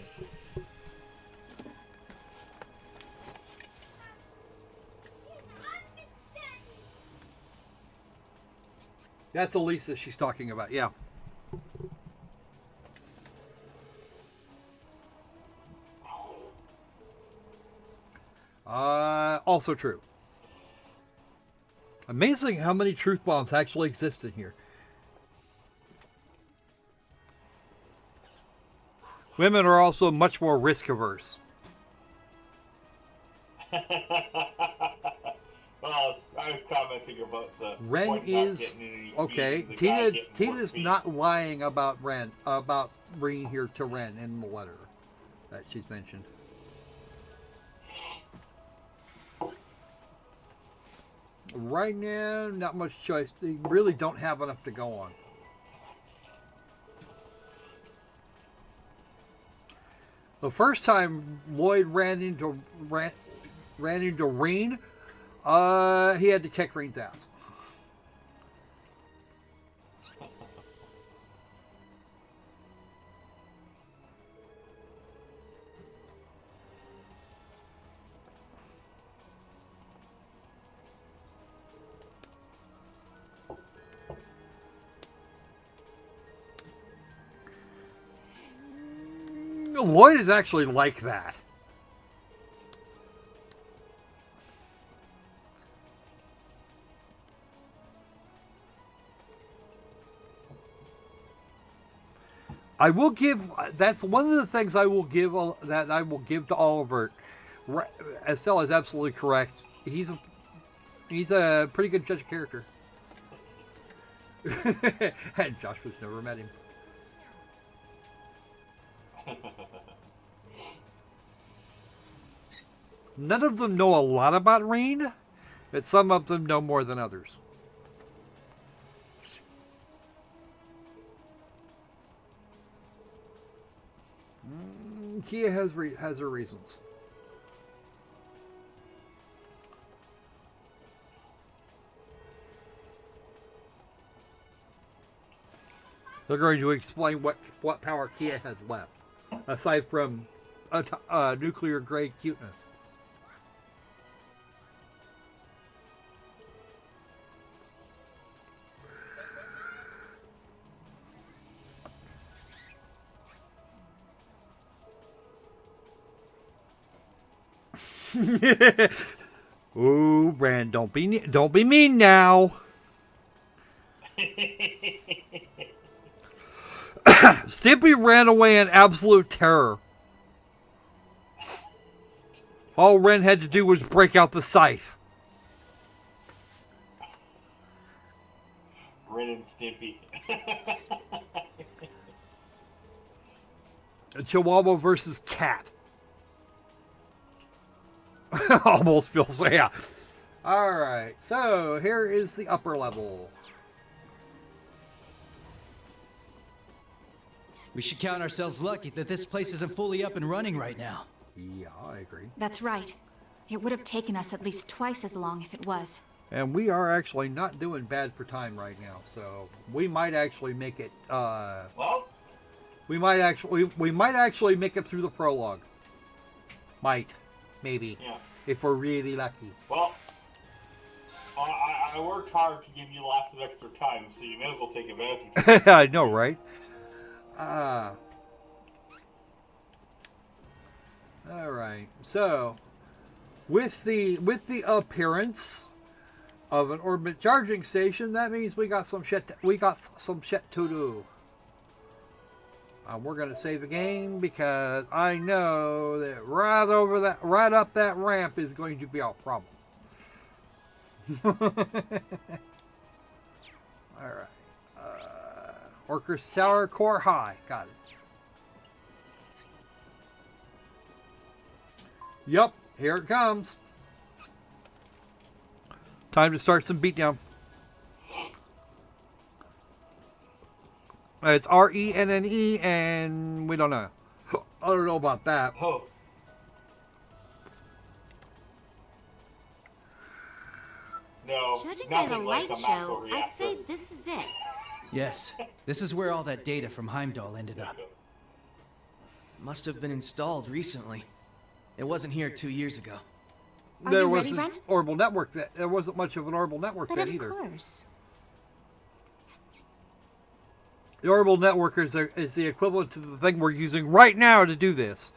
[SPEAKER 1] That's Elisa she's talking about, yeah. Also true. Amazing how many truth bombs actually exist in here. Women are also much more risk averse.
[SPEAKER 3] Well, I was commenting about the
[SPEAKER 1] Ren
[SPEAKER 3] point not
[SPEAKER 1] is
[SPEAKER 3] getting any speed,
[SPEAKER 1] okay.
[SPEAKER 3] the guy getting more
[SPEAKER 1] Tina's
[SPEAKER 3] speed.
[SPEAKER 1] not lying about Ren, about bringing here to Ren in the letter. that she's mentioned. Right now, not much choice. They really don't have enough to go on. The first time Lloyd ran into Rean, he had to kick Rean's ass. Lloyd is actually like that. I will give. That's one of the things I will give. That I will give to Oliver. Estelle is absolutely correct. He's a pretty good judge of character. And Josh was never met him. None of them know a lot about Rean, but some of them know more than others. Kia has her reasons. They're going to explain what power Kia has left, aside from nuclear grade cuteness. Ooh, Brand, don't be mean now. Stimpy ran away in absolute terror. All Ren had to do was break out the scythe.
[SPEAKER 3] Ren and Stimpy.
[SPEAKER 1] Chihuahua versus cat. Almost feels, yeah. Alright, so here is the upper level.
[SPEAKER 21] We should count ourselves lucky that this place isn't fully up and running right now.
[SPEAKER 1] Yeah, I agree.
[SPEAKER 4] That's right. It would have taken us at least twice as long if it was.
[SPEAKER 1] And we are actually not doing bad for time right now, so we might actually make it,
[SPEAKER 3] well?
[SPEAKER 1] We might actually make it through the prologue. Might. Maybe.
[SPEAKER 3] Yeah.
[SPEAKER 1] If we're really lucky.
[SPEAKER 3] Well, I worked hard to give you lots of extra time, so you may as well take advantage of it.
[SPEAKER 1] I know, right? Alright, so with the appearance of an orbit charging station, that means we got some shit to do. We're gonna save a game because I know that right up that ramp is going to be a problem. Alright. Orchest Sour Core High. Got it. Yup, here it comes. Time to start some beatdown. It's RENNE, and we don't know. I don't know about that.
[SPEAKER 3] Oh. No,
[SPEAKER 20] judging by the light
[SPEAKER 3] like
[SPEAKER 20] show, I'd say this is it.
[SPEAKER 21] Yes, this is where all that data from Heimdall ended up.
[SPEAKER 13] Must have been installed recently. It wasn't here 2 years ago.
[SPEAKER 1] There was an Orville network. There wasn't much of an Orville network then either.
[SPEAKER 20] But of course.
[SPEAKER 1] The Orville network is the equivalent to the thing we're using right now to do this.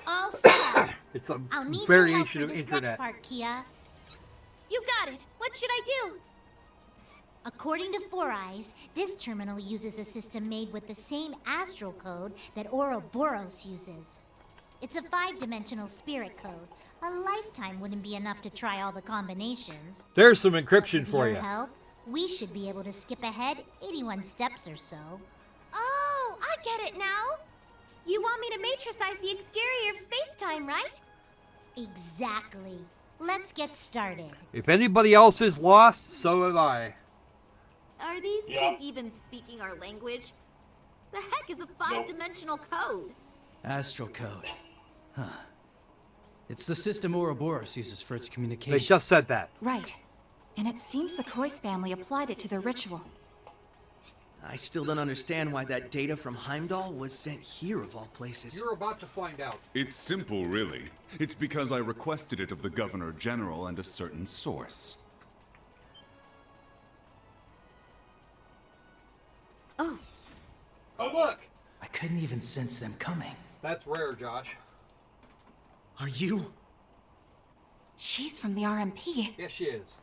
[SPEAKER 2] All set.
[SPEAKER 1] It's a
[SPEAKER 2] I'll need
[SPEAKER 1] variation
[SPEAKER 2] your help for
[SPEAKER 1] of
[SPEAKER 2] this
[SPEAKER 1] internet.
[SPEAKER 2] next part, Kia.
[SPEAKER 7] You got it. What should I do?
[SPEAKER 2] According to Four Eyes, this terminal uses a system made with the same astral code that Ouroboros uses. It's a 5-dimensional spirit code. A lifetime wouldn't be enough to try all the combinations.
[SPEAKER 1] There's some encryption for
[SPEAKER 2] With
[SPEAKER 1] you.
[SPEAKER 2] your help, we should be able to skip ahead 81 steps or so.
[SPEAKER 7] Oh, I get it now.
[SPEAKER 9] You want me to matricize the exterior of space-time, right?
[SPEAKER 2] Exactly. Let's get started.
[SPEAKER 1] If anybody else is lost, so am I.
[SPEAKER 20] Are these kids even speaking our language? The heck is a five-dimensional code?
[SPEAKER 21] Astral code. Huh. It's the system Ouroboros uses for its communication.
[SPEAKER 1] They just said that.
[SPEAKER 4] Right. And it seems the Croix family applied it to their ritual.
[SPEAKER 13] I still don't understand why that data from Heimdall was sent here of all places.
[SPEAKER 1] You're about to find out.
[SPEAKER 22] It's simple, really. It's because I requested it of the Governor General and a certain source.
[SPEAKER 20] Oh.
[SPEAKER 1] Oh, look!
[SPEAKER 21] I couldn't even sense them coming.
[SPEAKER 1] That's rare, Josh.
[SPEAKER 13] Are you?
[SPEAKER 4] She's from the RMP.
[SPEAKER 1] Yes, she is.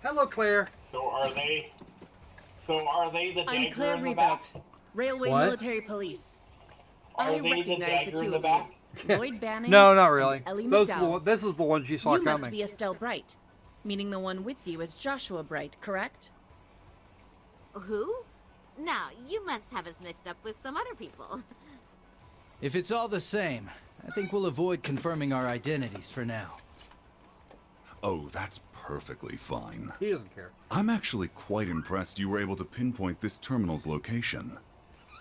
[SPEAKER 1] Hello, Claire.
[SPEAKER 3] So are they the
[SPEAKER 23] I'm
[SPEAKER 3] dagger
[SPEAKER 23] Claire
[SPEAKER 3] in the back?
[SPEAKER 23] Revelt, Railway
[SPEAKER 1] What?
[SPEAKER 23] Military Police.
[SPEAKER 3] Are
[SPEAKER 23] I
[SPEAKER 3] they the
[SPEAKER 23] recognize
[SPEAKER 3] dagger
[SPEAKER 23] the two
[SPEAKER 3] in the
[SPEAKER 23] of
[SPEAKER 3] back?
[SPEAKER 23] you. Lloyd Banning.
[SPEAKER 1] No, not really.
[SPEAKER 23] and Ellie
[SPEAKER 1] This
[SPEAKER 23] McDowell.
[SPEAKER 1] is the one she saw
[SPEAKER 23] You
[SPEAKER 1] coming.
[SPEAKER 23] must be Estelle Bright, meaning the one with you is Joshua Bright, correct?
[SPEAKER 20] Who? No, you must have us mixed up with some other people.
[SPEAKER 21] If it's all the same, I think we'll avoid confirming our identities for now.
[SPEAKER 22] Oh, that's perfectly fine.
[SPEAKER 1] He doesn't care.
[SPEAKER 22] I'm actually quite impressed you were able to pinpoint this terminal's location.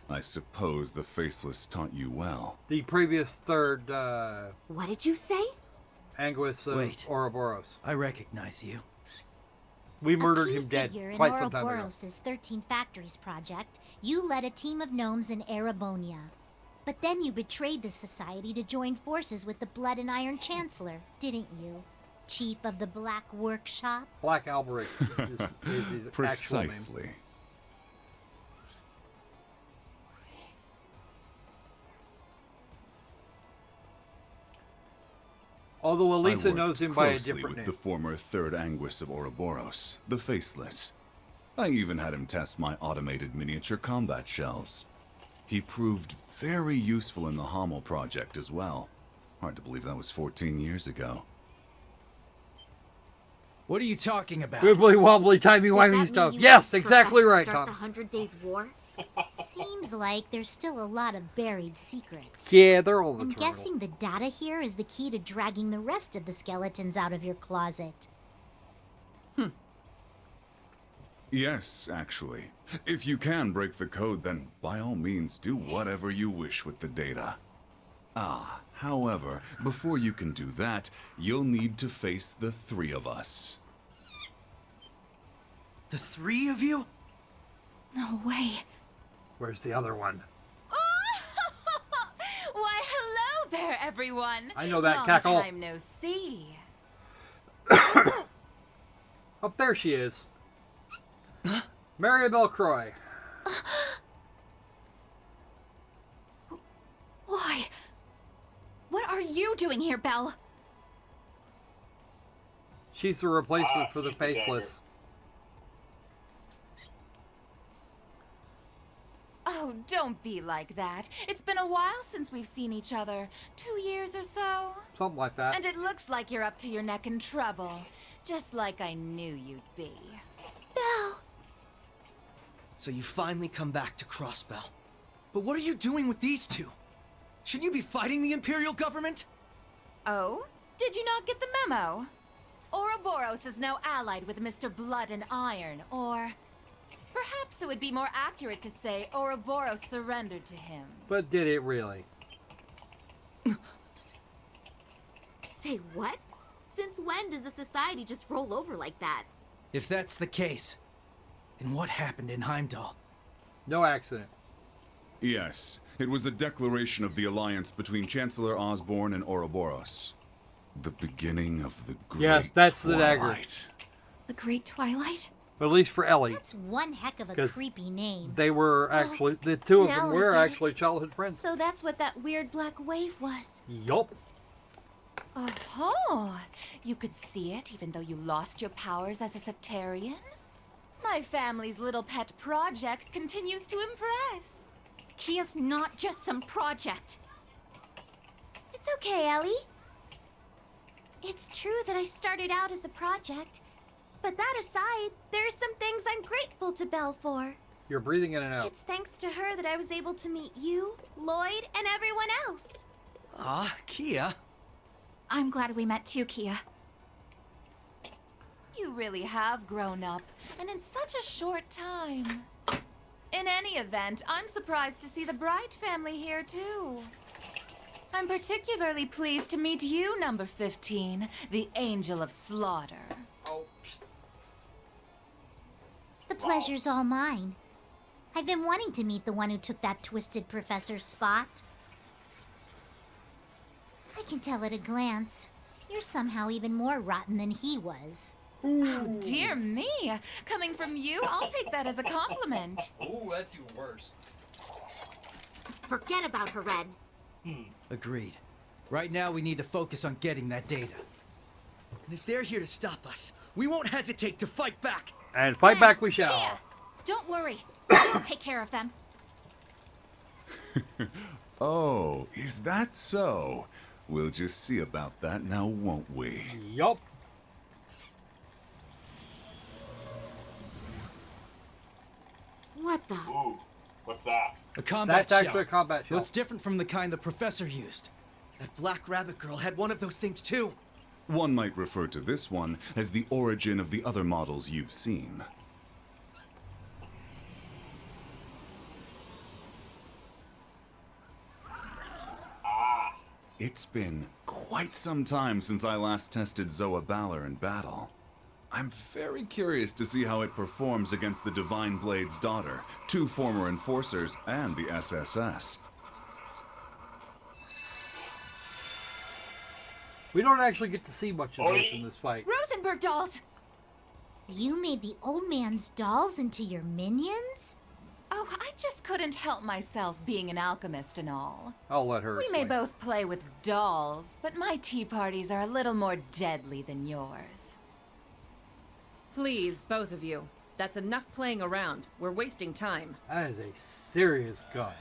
[SPEAKER 22] I suppose the Faceless taught you well.
[SPEAKER 1] The previous third,
[SPEAKER 20] What did you say?
[SPEAKER 1] Anguis of
[SPEAKER 21] Wait.
[SPEAKER 1] Ouroboros.
[SPEAKER 21] I recognize you.
[SPEAKER 1] We murdered
[SPEAKER 2] a key
[SPEAKER 1] him dead
[SPEAKER 2] figure in
[SPEAKER 1] quite some time ago.
[SPEAKER 2] Ouroboros' 13 Factories project, you led a team of gnomes in Erebonia. But then you betrayed the society to join forces with the Blood and Iron Chancellor, didn't you? Chief of the Black Workshop?
[SPEAKER 1] Black Alberic is his actual name.
[SPEAKER 22] Precisely.
[SPEAKER 1] Although Elisa
[SPEAKER 22] I worked
[SPEAKER 1] knows him by a
[SPEAKER 22] closely
[SPEAKER 1] different
[SPEAKER 22] with
[SPEAKER 1] name.
[SPEAKER 22] the former Third Anguis of Ouroboros, the Faceless. I even had him test my automated miniature combat shells. He proved very useful in the Hummel project as well. Hard to believe that was 14 years ago.
[SPEAKER 21] What are you talking about?
[SPEAKER 1] Wibbly wobbly, timey-wimey stuff. Yes, exactly right,
[SPEAKER 2] start
[SPEAKER 1] Tom.
[SPEAKER 2] the 100 Days War? Seems like there's still a lot of buried secrets.
[SPEAKER 1] Yeah, they're all in the
[SPEAKER 2] I'm
[SPEAKER 1] terminal.
[SPEAKER 2] guessing the data here is the key to dragging the rest of the skeletons out of your closet.
[SPEAKER 22] Yes, actually. If you can break the code, then by all means do whatever you wish with the data. However, before you can do that, you'll need to face the three of us.
[SPEAKER 13] The three of you?
[SPEAKER 4] No way.
[SPEAKER 1] Where's the other one?
[SPEAKER 4] Why, hello there, everyone.
[SPEAKER 1] I know that
[SPEAKER 4] Long
[SPEAKER 1] cackle.
[SPEAKER 4] time no see.
[SPEAKER 1] Up there she is. Maribel Croy.
[SPEAKER 4] Why? What are you doing here, Belle?
[SPEAKER 1] She's the replacement for the Faceless.
[SPEAKER 4] Oh, don't be like that. It's been a while since we've seen each other. 2 years or so.
[SPEAKER 1] Something like that.
[SPEAKER 4] And it looks like you're up to your neck in trouble. Just like I knew you'd be.
[SPEAKER 20] Belle!
[SPEAKER 13] So you finally come back to Crossbell. But what are you doing with these two? Shouldn't you be fighting the Imperial government?
[SPEAKER 4] Oh? Did you not get the memo? Ouroboros is now allied with Mr. Blood and Iron, or... perhaps it would be more accurate to say Ouroboros surrendered to him.
[SPEAKER 1] But did it really?
[SPEAKER 20] Say what? Since when does the society just roll over like that?
[SPEAKER 21] If that's the case, then what happened in Heimdall?
[SPEAKER 1] No accident.
[SPEAKER 22] Yes, it was a declaration of the alliance between Chancellor Osborne and Ouroboros. The beginning of the Great
[SPEAKER 1] Yes, that's the dagger.
[SPEAKER 22] Twilight.
[SPEAKER 4] The Great Twilight?
[SPEAKER 1] At least for Ellie.
[SPEAKER 2] That's one heck of a
[SPEAKER 1] 'Cause
[SPEAKER 2] creepy name.
[SPEAKER 1] They were actually, the two of
[SPEAKER 9] Now
[SPEAKER 1] them
[SPEAKER 9] I
[SPEAKER 1] were
[SPEAKER 9] get it.
[SPEAKER 1] actually childhood friends.
[SPEAKER 9] So that's what that weird black wave was.
[SPEAKER 1] Yup.
[SPEAKER 4] Oh, you could see it even though you lost your powers as a Septarian? My family's little pet project continues to impress.
[SPEAKER 9] He is not just some project. It's okay, Ellie. It's true that I started out as a project, But that aside, there are some things I'm grateful to Belle for.
[SPEAKER 1] You're breathing in and out.
[SPEAKER 9] It's thanks to her that I was able to meet you, Lloyd, and everyone else.
[SPEAKER 13] Ah, Kia.
[SPEAKER 9] I'm glad we met too, Kia.
[SPEAKER 4] You really have grown up, and in such a short time. In any event, I'm surprised to see the Bright family here, too. I'm particularly pleased to meet you, number 15, the Angel of Slaughter.
[SPEAKER 1] Oh.
[SPEAKER 2] The pleasure's all mine. I've been wanting to meet the one who took that twisted professor's spot. I can tell at a glance. You're somehow even more rotten than he was.
[SPEAKER 4] Oh, dear me. Coming from you, I'll take that as a compliment.
[SPEAKER 1] Ooh, that's even worse.
[SPEAKER 20] Forget about her, Red.
[SPEAKER 21] Agreed. Right now, we need to focus on getting that data.
[SPEAKER 13] And if they're here to stop us, we won't hesitate to fight back.
[SPEAKER 1] And fight back we shall.
[SPEAKER 9] Kia, don't worry. We'll take care of them.
[SPEAKER 22] Oh, is that so? We'll just see about that now, won't we?
[SPEAKER 1] Yup.
[SPEAKER 20] What the?
[SPEAKER 3] Ooh, what's that?
[SPEAKER 21] A combat
[SPEAKER 1] That's actually
[SPEAKER 21] shell.
[SPEAKER 1] a combat shell.
[SPEAKER 21] Looks different from the kind the professor used.
[SPEAKER 13] That black rabbit girl had one of those things too.
[SPEAKER 22] One might refer to this one as the origin of the other models you've seen. It's been quite some time since I last tested Zoa Balor in battle. I'm very curious to see how it performs against the Divine Blade's daughter, 2 former enforcers, and the SSS.
[SPEAKER 1] We don't actually get to see much of this in this fight.
[SPEAKER 9] Rosenberg dolls!
[SPEAKER 2] You made the old man's dolls into your minions?
[SPEAKER 4] Oh, I just couldn't help myself being an alchemist and all.
[SPEAKER 1] I'll let her
[SPEAKER 4] We may
[SPEAKER 1] explain.
[SPEAKER 4] both play with dolls, but my tea parties are a little more deadly than yours.
[SPEAKER 23] Please, both of you. That's enough playing around. We're wasting time.
[SPEAKER 1] That is a serious gun.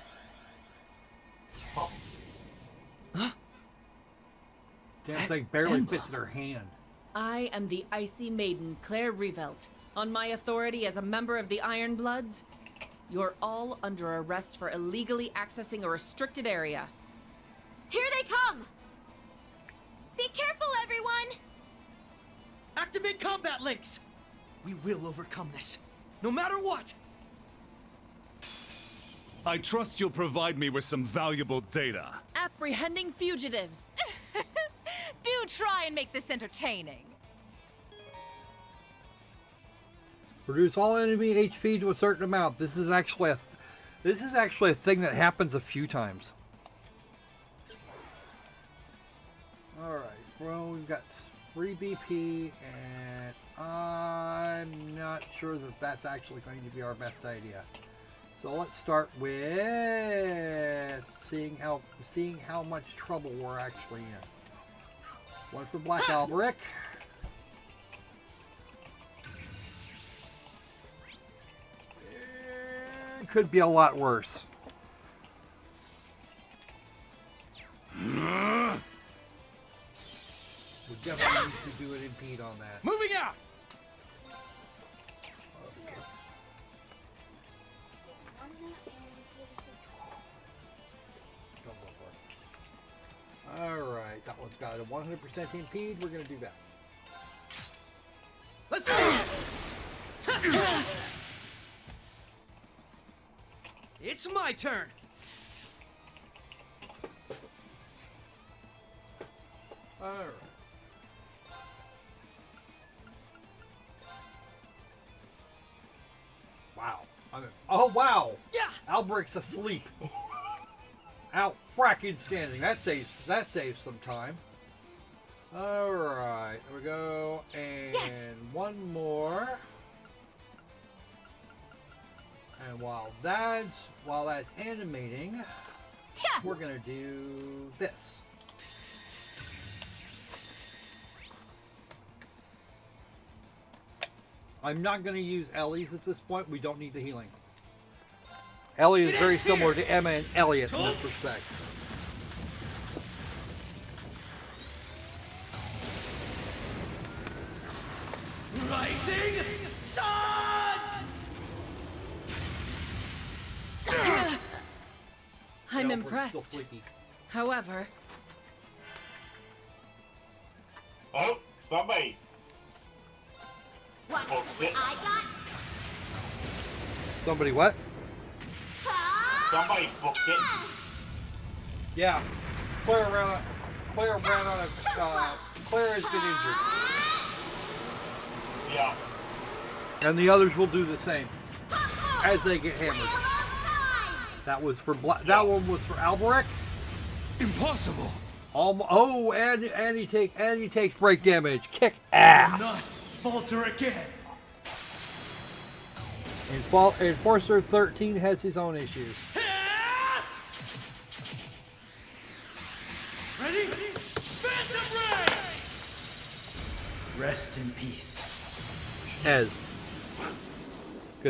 [SPEAKER 1] Damn thing barely fits in her hand.
[SPEAKER 23] I am the Icy Maiden, Claire Revelt. On my authority as a member of the Iron Bloods, you're all under arrest for illegally accessing a restricted area.
[SPEAKER 9] Here they come! Be careful, everyone!
[SPEAKER 13] Activate combat links! We will overcome this, no matter what!
[SPEAKER 22] I trust you'll provide me with some valuable data.
[SPEAKER 23] Apprehending fugitives.
[SPEAKER 4] Do try and make this entertaining.
[SPEAKER 1] Reduce all enemy HP to a certain amount. This is actually a thing that happens a few times. Alright, well, we've got 3 BP, and I'm not sure that that's actually going to be our best idea. So let's start with seeing how much trouble we're actually in. One for Black Alberic. It could be a lot worse. We definitely need to do an impede on that.
[SPEAKER 13] Moving out!
[SPEAKER 1] Okay. Alright, that one's got a 100% impede. We're going to do that.
[SPEAKER 13] Let's do this! It's my turn!
[SPEAKER 1] Alright. Wow. Oh, wow!
[SPEAKER 13] Yeah!
[SPEAKER 1] Alberic's asleep. Out fracking standing. That saves some time. Alright, there we go. And
[SPEAKER 9] Yes!
[SPEAKER 1] one more. And while that's animating, we're gonna do this. I'm not gonna use Ellie's at this point. We don't need the healing. Ellie is very similar to Emma and Elliot in this respect.
[SPEAKER 13] Rise
[SPEAKER 16] rising sun!
[SPEAKER 23] I'm
[SPEAKER 1] Still
[SPEAKER 23] impressed.
[SPEAKER 1] sleepy.
[SPEAKER 23] However,
[SPEAKER 3] Oh, somebody.
[SPEAKER 2] What?
[SPEAKER 3] booked it.
[SPEAKER 2] I got?
[SPEAKER 1] Somebody what?
[SPEAKER 3] Somebody booked it.
[SPEAKER 1] Yeah. Claire ran on a. Claire has been injured.
[SPEAKER 3] Yeah.
[SPEAKER 1] And the others will do the same as they get hammered. That was for that one was for Alberic.
[SPEAKER 16] Impossible.
[SPEAKER 1] And he takes break damage. Kick ass.
[SPEAKER 16] Not falter again.
[SPEAKER 1] Enforcer 13 has his own issues.
[SPEAKER 16] Ready? Phantom Ray!
[SPEAKER 21] Rest in peace.
[SPEAKER 1] Because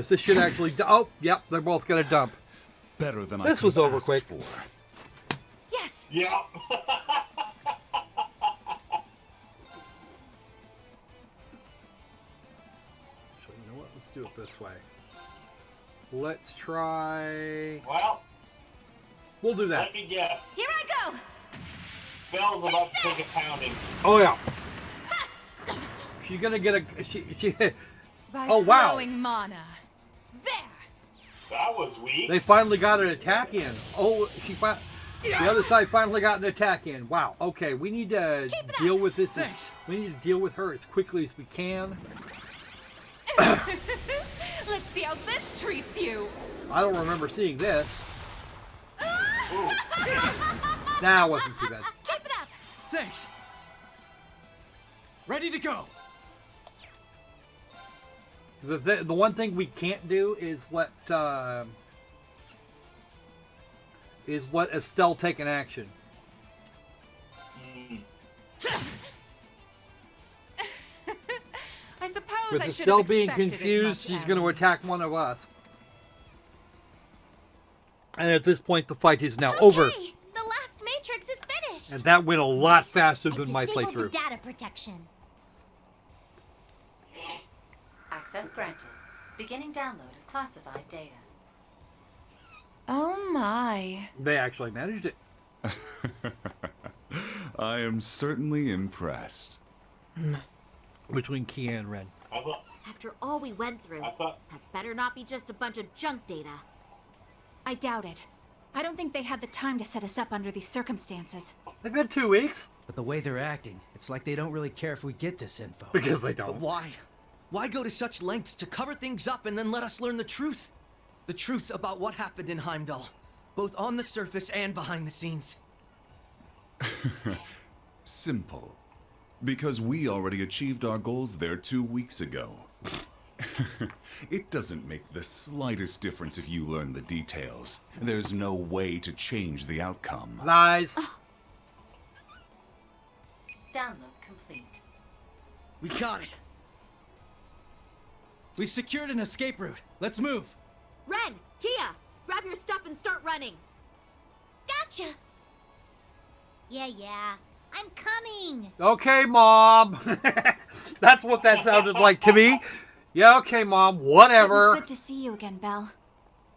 [SPEAKER 1] this should actually. Oh, yep, they're both gonna dump.
[SPEAKER 22] Better than
[SPEAKER 1] this
[SPEAKER 22] I
[SPEAKER 1] was over
[SPEAKER 22] asked
[SPEAKER 1] quick.
[SPEAKER 22] For.
[SPEAKER 4] Yes.
[SPEAKER 3] Yeah.
[SPEAKER 1] So you know what? Let's do it this way. Let's try.
[SPEAKER 3] Well.
[SPEAKER 1] We'll do that.
[SPEAKER 3] Let me guess.
[SPEAKER 4] Here I go.
[SPEAKER 3] Bell's about to take a pounding.
[SPEAKER 1] Oh yeah. She's gonna get a. She.
[SPEAKER 4] By
[SPEAKER 1] Oh wow.
[SPEAKER 4] throwing mana. There.
[SPEAKER 3] That was weak.
[SPEAKER 1] They finally got an attack in. Oh, the other side finally got an attack in. Wow. Okay, we need to deal with this. We need to deal with her as quickly as we can.
[SPEAKER 4] Let's see how this treats you.
[SPEAKER 1] I don't remember seeing this. Nah, it wasn't too bad.
[SPEAKER 4] Keep it up.
[SPEAKER 16] Thanks. Ready to go.
[SPEAKER 1] The one thing we can't do is let Estelle take an action.
[SPEAKER 4] I suppose
[SPEAKER 1] With
[SPEAKER 4] I should
[SPEAKER 1] Estelle
[SPEAKER 4] have
[SPEAKER 1] being
[SPEAKER 4] expected as
[SPEAKER 1] confused,
[SPEAKER 4] much,
[SPEAKER 1] she's going to attack one of us. And at this point, the fight is now over.
[SPEAKER 2] The last matrix is finished.
[SPEAKER 1] And that went a lot faster than my
[SPEAKER 2] Disabled the
[SPEAKER 1] playthrough.
[SPEAKER 2] data protection.
[SPEAKER 10] Access granted. Beginning download of classified data.
[SPEAKER 4] Oh my.
[SPEAKER 1] They actually managed it.
[SPEAKER 22] I am certainly impressed.
[SPEAKER 1] Between Kia and Ren.
[SPEAKER 20] After all we went through, that better not be just a bunch of junk data.
[SPEAKER 9] I doubt it. I don't think they had the time to set us up under these circumstances.
[SPEAKER 1] They've been 2 weeks.
[SPEAKER 21] But the way they're acting, it's like they don't really care if we get this info.
[SPEAKER 1] Because they don't.
[SPEAKER 13] But why? Why go to such lengths to cover things up and then let us learn the truth? The truth about what happened in Heimdall, both on the surface and behind the scenes.
[SPEAKER 22] Simple. Because we already achieved our goals there 2 weeks ago. It doesn't make the slightest difference if you learn the details. There's no way to change the outcome.
[SPEAKER 1] Lies.
[SPEAKER 10] Download complete.
[SPEAKER 13] We got it.
[SPEAKER 21] We've secured an escape route. Let's move.
[SPEAKER 20] Ren, Kia, grab your stuff and start running.
[SPEAKER 2] Gotcha. Yeah. I'm coming.
[SPEAKER 1] Okay, Mom. That's what that sounded like to me. Yeah, okay, Mom. Whatever.
[SPEAKER 9] It was good to see you again, Belle.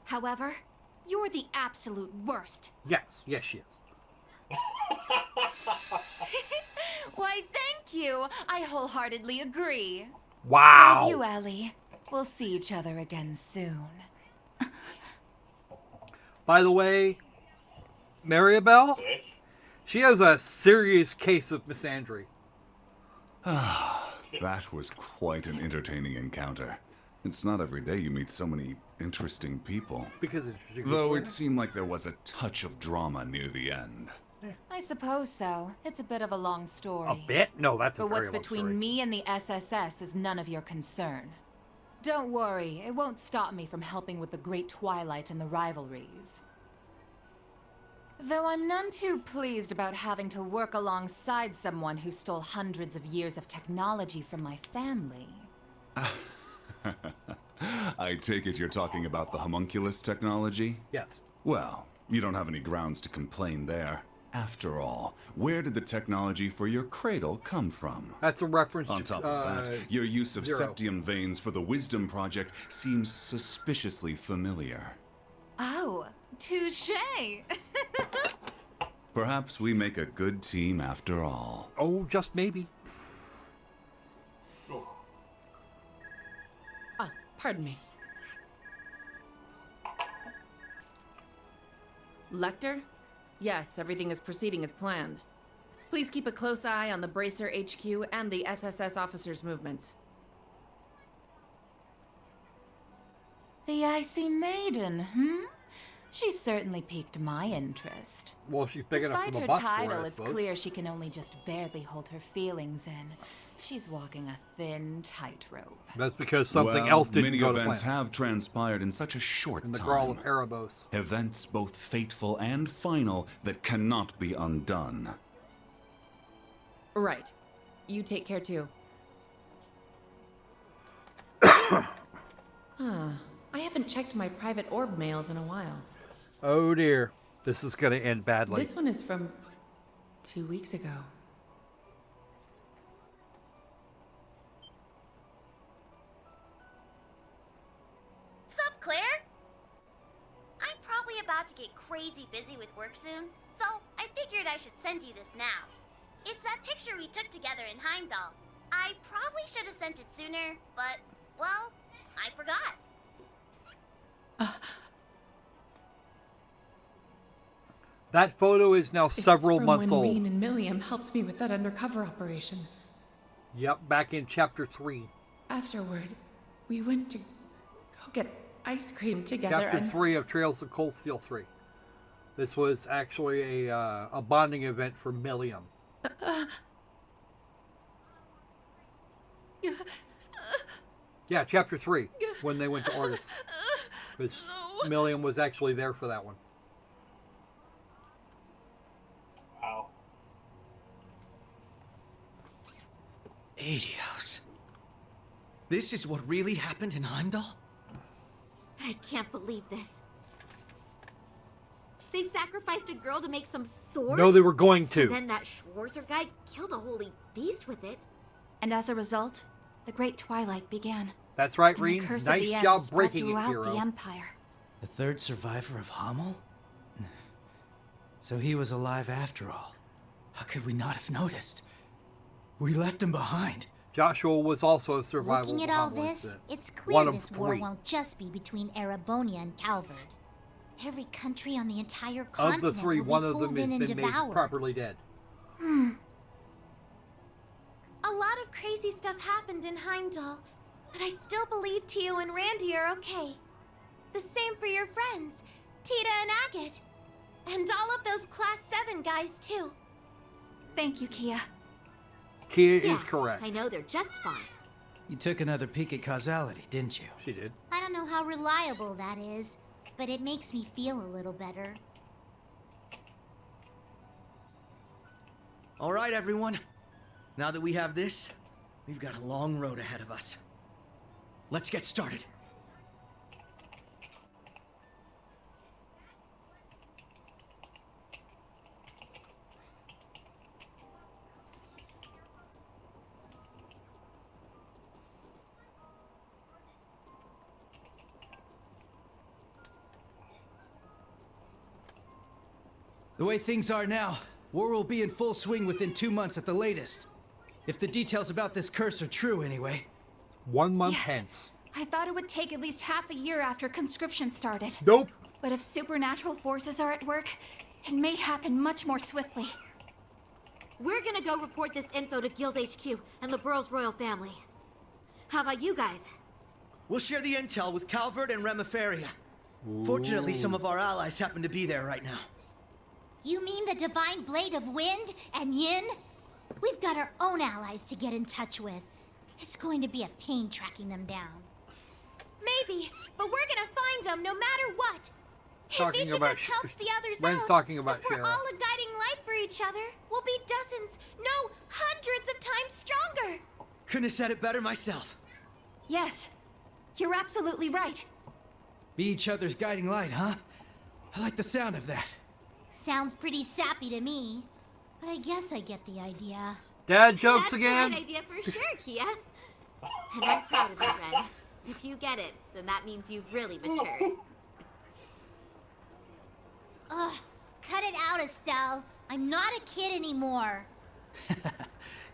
[SPEAKER 9] However, you're the absolute worst.
[SPEAKER 1] Yes, she is.
[SPEAKER 4] Why, thank you. I wholeheartedly agree.
[SPEAKER 1] Wow.
[SPEAKER 4] Love you, Ellie. We'll see each other again soon.
[SPEAKER 1] By the way, Maribel, she has a serious case of misandry.
[SPEAKER 22] That was quite an entertaining encounter. It's not every day you meet so many interesting people. Though it seemed like there was a touch of drama near the end.
[SPEAKER 4] I suppose so. It's a bit of a long story.
[SPEAKER 1] A bit? No, that's a
[SPEAKER 4] But
[SPEAKER 1] very
[SPEAKER 4] what's
[SPEAKER 1] long
[SPEAKER 4] between
[SPEAKER 1] story.
[SPEAKER 4] me and the SSS is none of your concern. Don't worry, it won't stop me from helping with the Great Twilight and the rivalries. Though I'm none too pleased about having to work alongside someone who stole hundreds of years of technology from my family.
[SPEAKER 22] I take it you're talking about the homunculus technology?
[SPEAKER 1] Yes.
[SPEAKER 22] Well, you don't have any grounds to complain there. After all, where did the technology for your cradle come from?
[SPEAKER 1] That's a reference.
[SPEAKER 22] On top of that, your use of
[SPEAKER 1] Zero.
[SPEAKER 22] septium veins for the Wisdom Project seems suspiciously familiar.
[SPEAKER 4] Oh, touche.
[SPEAKER 22] Perhaps we make a good team after all.
[SPEAKER 1] Oh, just maybe.
[SPEAKER 23] Ah, pardon me. Lecter? Yes, everything is proceeding as planned. Please keep a close eye on the Bracer HQ and the SSS officers' movements.
[SPEAKER 4] The Icy Maiden, She certainly piqued my interest.
[SPEAKER 1] Well, she's big enough
[SPEAKER 4] Despite
[SPEAKER 1] for the
[SPEAKER 4] her
[SPEAKER 1] bus for
[SPEAKER 4] title,
[SPEAKER 1] it, I
[SPEAKER 4] it's
[SPEAKER 1] suppose.
[SPEAKER 4] clear she can only just barely hold her feelings in. She's walking a thin tightrope.
[SPEAKER 1] That's because something
[SPEAKER 22] Well,
[SPEAKER 1] else didn't
[SPEAKER 22] many
[SPEAKER 1] go to
[SPEAKER 22] events
[SPEAKER 1] plan.
[SPEAKER 22] have transpired in such a short
[SPEAKER 1] In the
[SPEAKER 22] time.
[SPEAKER 1] Grawl of Erebos.
[SPEAKER 22] Events both fateful and final that cannot be undone.
[SPEAKER 23] Right. You take care too. I haven't checked my private orb mails in a while.
[SPEAKER 1] Oh dear. This is going to end badly.
[SPEAKER 23] This one is from 2 weeks ago.
[SPEAKER 8] Sup, Claire? I'm probably about to get crazy busy with work soon, so I figured I should send you this now. It's that picture we took together in Heimdall. I probably should have sent it sooner, but, well, I forgot.
[SPEAKER 1] That photo is now several months
[SPEAKER 23] It's from
[SPEAKER 1] old.
[SPEAKER 23] when Rean and Milliam helped me with that undercover operation.
[SPEAKER 1] Yep, back in chapter 3.
[SPEAKER 23] Afterward, we went to go get ice cream together
[SPEAKER 1] Chapter
[SPEAKER 23] and
[SPEAKER 1] 3 of Trails of Cold Steel 3. This was actually a bonding event for Milliam. Yeah, chapter 3, when they went to Orchest. Because Milliam was actually there for that one.
[SPEAKER 3] Wow.
[SPEAKER 13] Adios. This is what really happened in Heimdall?
[SPEAKER 20] I can't believe this. They sacrificed a girl to make some sword?
[SPEAKER 1] No, they were going to.
[SPEAKER 20] And then that Schwarzer guy killed a holy beast with it.
[SPEAKER 9] And as a result, the Great Twilight began.
[SPEAKER 1] That's right,
[SPEAKER 9] And
[SPEAKER 1] Rean.
[SPEAKER 9] the curse
[SPEAKER 1] Nice
[SPEAKER 9] of the end
[SPEAKER 1] job
[SPEAKER 9] spread
[SPEAKER 1] breaking it,
[SPEAKER 9] throughout
[SPEAKER 1] hero.
[SPEAKER 9] the Empire.
[SPEAKER 21] The third survivor of Hamel? So he was alive after all. How could we not have noticed? We left him behind.
[SPEAKER 1] Joshua was also a survivor.
[SPEAKER 2] Looking at all this, it's clear
[SPEAKER 1] One of
[SPEAKER 2] this war
[SPEAKER 1] 3.
[SPEAKER 2] won't just be between Erebonia and Calvard. Every country on the entire
[SPEAKER 1] Of
[SPEAKER 2] continent
[SPEAKER 1] the 3,
[SPEAKER 2] will
[SPEAKER 1] one
[SPEAKER 2] be
[SPEAKER 1] of them
[SPEAKER 2] pulled
[SPEAKER 1] has
[SPEAKER 2] in
[SPEAKER 1] been
[SPEAKER 2] and
[SPEAKER 1] made
[SPEAKER 2] devoured.
[SPEAKER 1] properly dead.
[SPEAKER 8] A lot of crazy stuff happened in Heimdall, but I still believe Tio and Randy are okay. The same for your friends, Tita and Agate. And all of those Class 7 guys, too.
[SPEAKER 9] Thank you, Kia.
[SPEAKER 1] Kia
[SPEAKER 20] Yeah,
[SPEAKER 1] is correct.
[SPEAKER 20] I know they're just fine.
[SPEAKER 21] You took another peek at causality, didn't you?
[SPEAKER 1] She did.
[SPEAKER 2] I don't know how reliable that is, but it makes me feel a little better.
[SPEAKER 13] All right, everyone. Now that we have this, we've got a long road ahead of us. Let's get started.
[SPEAKER 21] The way things are now, war will be in full swing within 2 months at the latest. If the details about this curse are true, anyway.
[SPEAKER 1] 1 month
[SPEAKER 9] Yes.
[SPEAKER 1] hence.
[SPEAKER 9] I thought it would take at least half a year after conscription started.
[SPEAKER 1] Nope.
[SPEAKER 9] But if supernatural forces are at work, it may happen much more swiftly.
[SPEAKER 20] We're gonna go report this info to Guild HQ and the Burrow's royal family. How about you guys?
[SPEAKER 13] We'll share the intel with Calvert and Remiferia. Fortunately, some of our allies happen to be there right now.
[SPEAKER 2] You mean the Divine Blade of Wind and Yin? We've got our own allies to get in touch with. It's going to be a pain tracking them down.
[SPEAKER 8] Maybe, but we're gonna find them no matter what.
[SPEAKER 1] Talking
[SPEAKER 8] if each
[SPEAKER 1] about
[SPEAKER 8] of us helps the others
[SPEAKER 1] Ren's
[SPEAKER 8] out,
[SPEAKER 1] talking about
[SPEAKER 8] if we're
[SPEAKER 1] Shara.
[SPEAKER 8] all a guiding light for each other, we'll be dozens, no, hundreds of times stronger.
[SPEAKER 13] Couldn't have said it better myself.
[SPEAKER 9] Yes, you're absolutely right.
[SPEAKER 21] Be each other's guiding light, huh? I like the sound of that.
[SPEAKER 2] Sounds pretty sappy to me. But I guess I get the idea.
[SPEAKER 1] Dad jokes
[SPEAKER 20] That's
[SPEAKER 1] again?
[SPEAKER 20] That's the right idea for sure, Kia. And I'm proud of you, Ren. If you get it, then that means you've really matured.
[SPEAKER 2] Ugh, cut it out, Estelle. I'm not a kid anymore.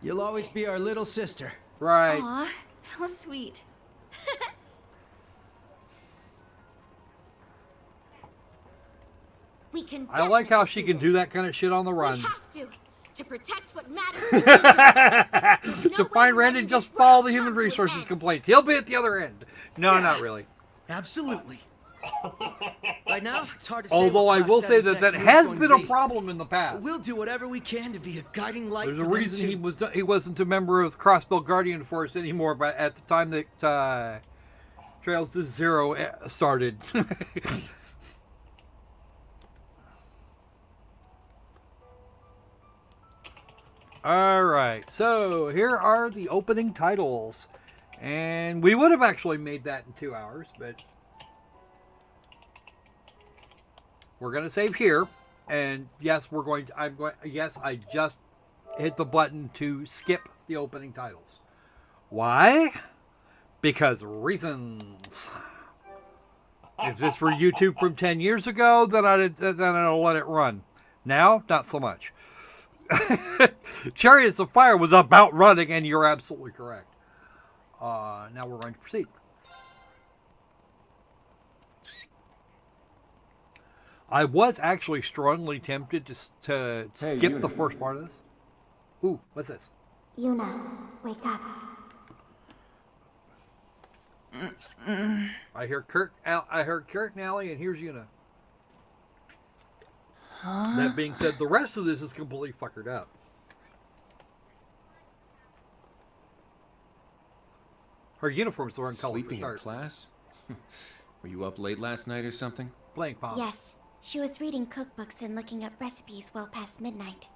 [SPEAKER 21] You'll always be our little sister.
[SPEAKER 1] Right.
[SPEAKER 6] Aw, how sweet.
[SPEAKER 20] We can
[SPEAKER 1] I like how she can do that kind of shit on the run.
[SPEAKER 20] We have to protect what matters.
[SPEAKER 1] To find Randy, just follow the human resources complaints. He'll be at the other end. No, not really.
[SPEAKER 13] Absolutely. Right now, it's hard to say.
[SPEAKER 1] Although
[SPEAKER 13] what
[SPEAKER 1] I will
[SPEAKER 13] Class
[SPEAKER 1] say
[SPEAKER 13] 7's
[SPEAKER 1] that
[SPEAKER 13] next
[SPEAKER 1] that
[SPEAKER 13] move's
[SPEAKER 1] has
[SPEAKER 13] going
[SPEAKER 1] been
[SPEAKER 13] to
[SPEAKER 1] a
[SPEAKER 13] be.
[SPEAKER 1] problem in the past.
[SPEAKER 13] We'll do whatever we can to be a guiding light.
[SPEAKER 1] There's
[SPEAKER 13] for
[SPEAKER 1] a
[SPEAKER 13] them
[SPEAKER 1] reason
[SPEAKER 13] too.
[SPEAKER 1] he wasn't a member of the Crossbow Guardian Force anymore. But at the time that Trails to Zero started. All right, so here are the opening titles, and we would have actually made that in 2 hours, but we're gonna save here. And yes, we're going to. Yes, I just hit the button to skip the opening titles. Why? Because reasons. If this were YouTube from 10 years ago, then I'd let it run. Now, not so much. Chariots of Fire was about running, and you're absolutely correct. Now we're going to proceed. I was actually strongly tempted to skip the first part of this. Ooh, what's this?
[SPEAKER 20] Yuna, wake up.
[SPEAKER 1] I heard Kurt and Allie, and here's Yuna.
[SPEAKER 19] Huh?
[SPEAKER 1] That being said, the rest of this is completely fuckered up. Her uniforms were in color.
[SPEAKER 5] Sleeping in class? Were you up late last night or something?
[SPEAKER 1] Playing Pong.
[SPEAKER 20] Yes, she was reading cookbooks and looking up recipes well past midnight.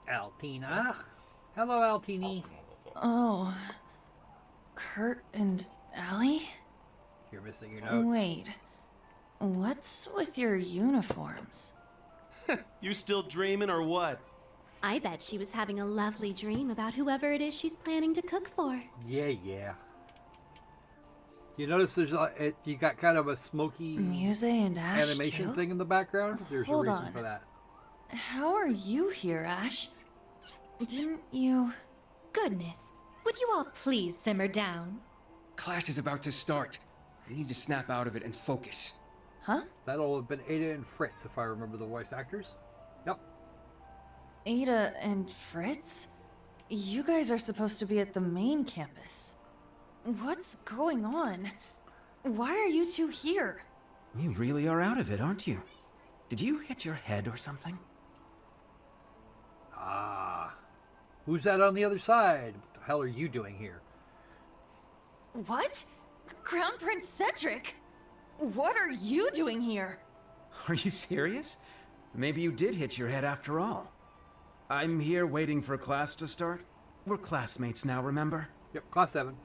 [SPEAKER 1] Altina. Hello, Altini.
[SPEAKER 19] Oh. Kurt and Allie?
[SPEAKER 1] You're missing your notes.
[SPEAKER 19] Wait. What's with your uniforms?
[SPEAKER 14] You still dreaming or what?
[SPEAKER 11] I bet she was having a lovely dream about whoever it is she's planning to cook for.
[SPEAKER 1] Yeah. You notice there's you got kind of a smoky
[SPEAKER 19] Muse and Ash
[SPEAKER 1] animation
[SPEAKER 19] too?
[SPEAKER 1] thing in the background. There's
[SPEAKER 19] Hold
[SPEAKER 1] a reason
[SPEAKER 19] on.
[SPEAKER 1] for that.
[SPEAKER 19] How are you here, Ash? Didn't you...
[SPEAKER 6] Goodness, would you all please simmer down?
[SPEAKER 15] Class is about to start. We need to snap out of it and focus.
[SPEAKER 19] Huh?
[SPEAKER 1] That'll have been Ada and Fritz, if I remember the voice actors. Yep.
[SPEAKER 19] Ada and Fritz? You guys are supposed to be at the main campus. What's going on? Why are you two here?
[SPEAKER 16] You really are out of it, aren't you? Did you hit your head or something?
[SPEAKER 1] Who's that on the other side? What the hell are you doing here?
[SPEAKER 19] What? Crown Prince Cedric? What are you doing here?
[SPEAKER 16] Are you serious? Maybe you did hit your head after all. I'm here waiting for class to start. We're classmates now, remember?
[SPEAKER 1] Yep, class 7.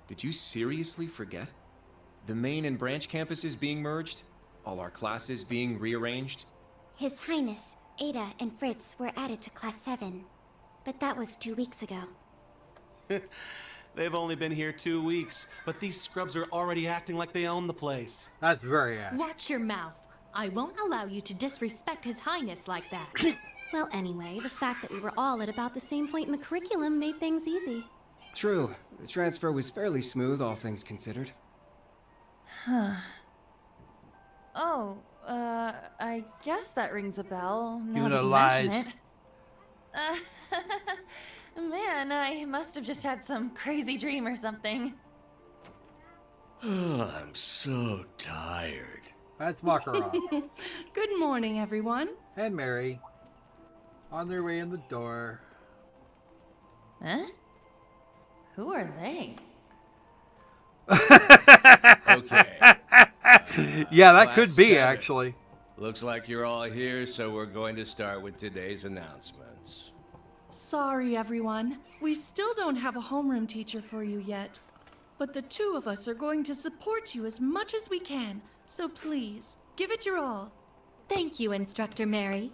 [SPEAKER 5] Did you seriously forget? The main and branch campuses being merged? All our classes being rearranged?
[SPEAKER 20] His Highness, Ada and Fritz were added to Class 7, but that was 2 weeks ago.
[SPEAKER 14] They've only been here 2 weeks, but these scrubs are already acting like they own the place.
[SPEAKER 1] That's very Ash.
[SPEAKER 6] Watch your mouth. I won't allow you to disrespect His Highness like that.
[SPEAKER 11] Well, anyway, the fact that we were all at about the same point in the curriculum made things easy.
[SPEAKER 15] True. The transfer was fairly smooth, all things considered.
[SPEAKER 19] Huh. Oh, I guess that rings a bell. Now that you mention it. Man, I must have just had some crazy dream or something.
[SPEAKER 24] Oh, I'm so tired.
[SPEAKER 1] That's Makarov.
[SPEAKER 25] Good morning, everyone.
[SPEAKER 1] And Mary. On their way in the door.
[SPEAKER 19] Huh? Who are they?
[SPEAKER 14] Okay.
[SPEAKER 1] Yeah, that could be,
[SPEAKER 14] 7.
[SPEAKER 1] actually.
[SPEAKER 7] Looks like you're all here, so we're going to start with today's announcements.
[SPEAKER 25] Sorry, everyone. We still don't have a homeroom teacher for you yet. But the two of us are going to support you as much as we can. So please, give it your all.
[SPEAKER 6] Thank you, Instructor Mary.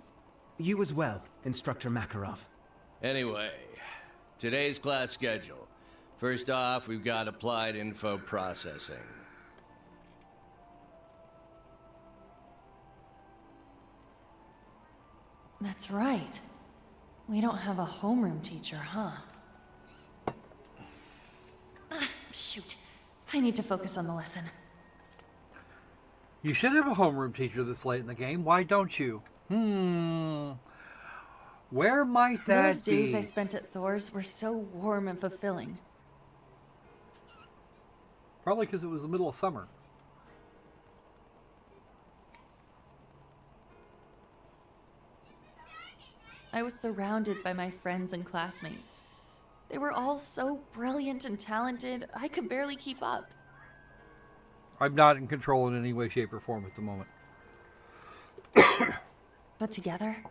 [SPEAKER 16] You as well, Instructor Makarov.
[SPEAKER 7] Anyway, today's class schedule. First off, we've got applied info processing.
[SPEAKER 25] That's right. We don't have a homeroom teacher, huh? Shoot. I need to focus on the lesson.
[SPEAKER 1] You should have a homeroom teacher this late in the game. Why don't you? Where might that
[SPEAKER 25] Those days
[SPEAKER 1] be?
[SPEAKER 25] I spent at Thor's were so warm and fulfilling.
[SPEAKER 1] Probably because it was the middle of summer.
[SPEAKER 25] I was surrounded by my friends and classmates. They were all so brilliant and talented, I could barely keep up.
[SPEAKER 1] I'm not in control in any way, shape, or form at the moment.
[SPEAKER 25] But together,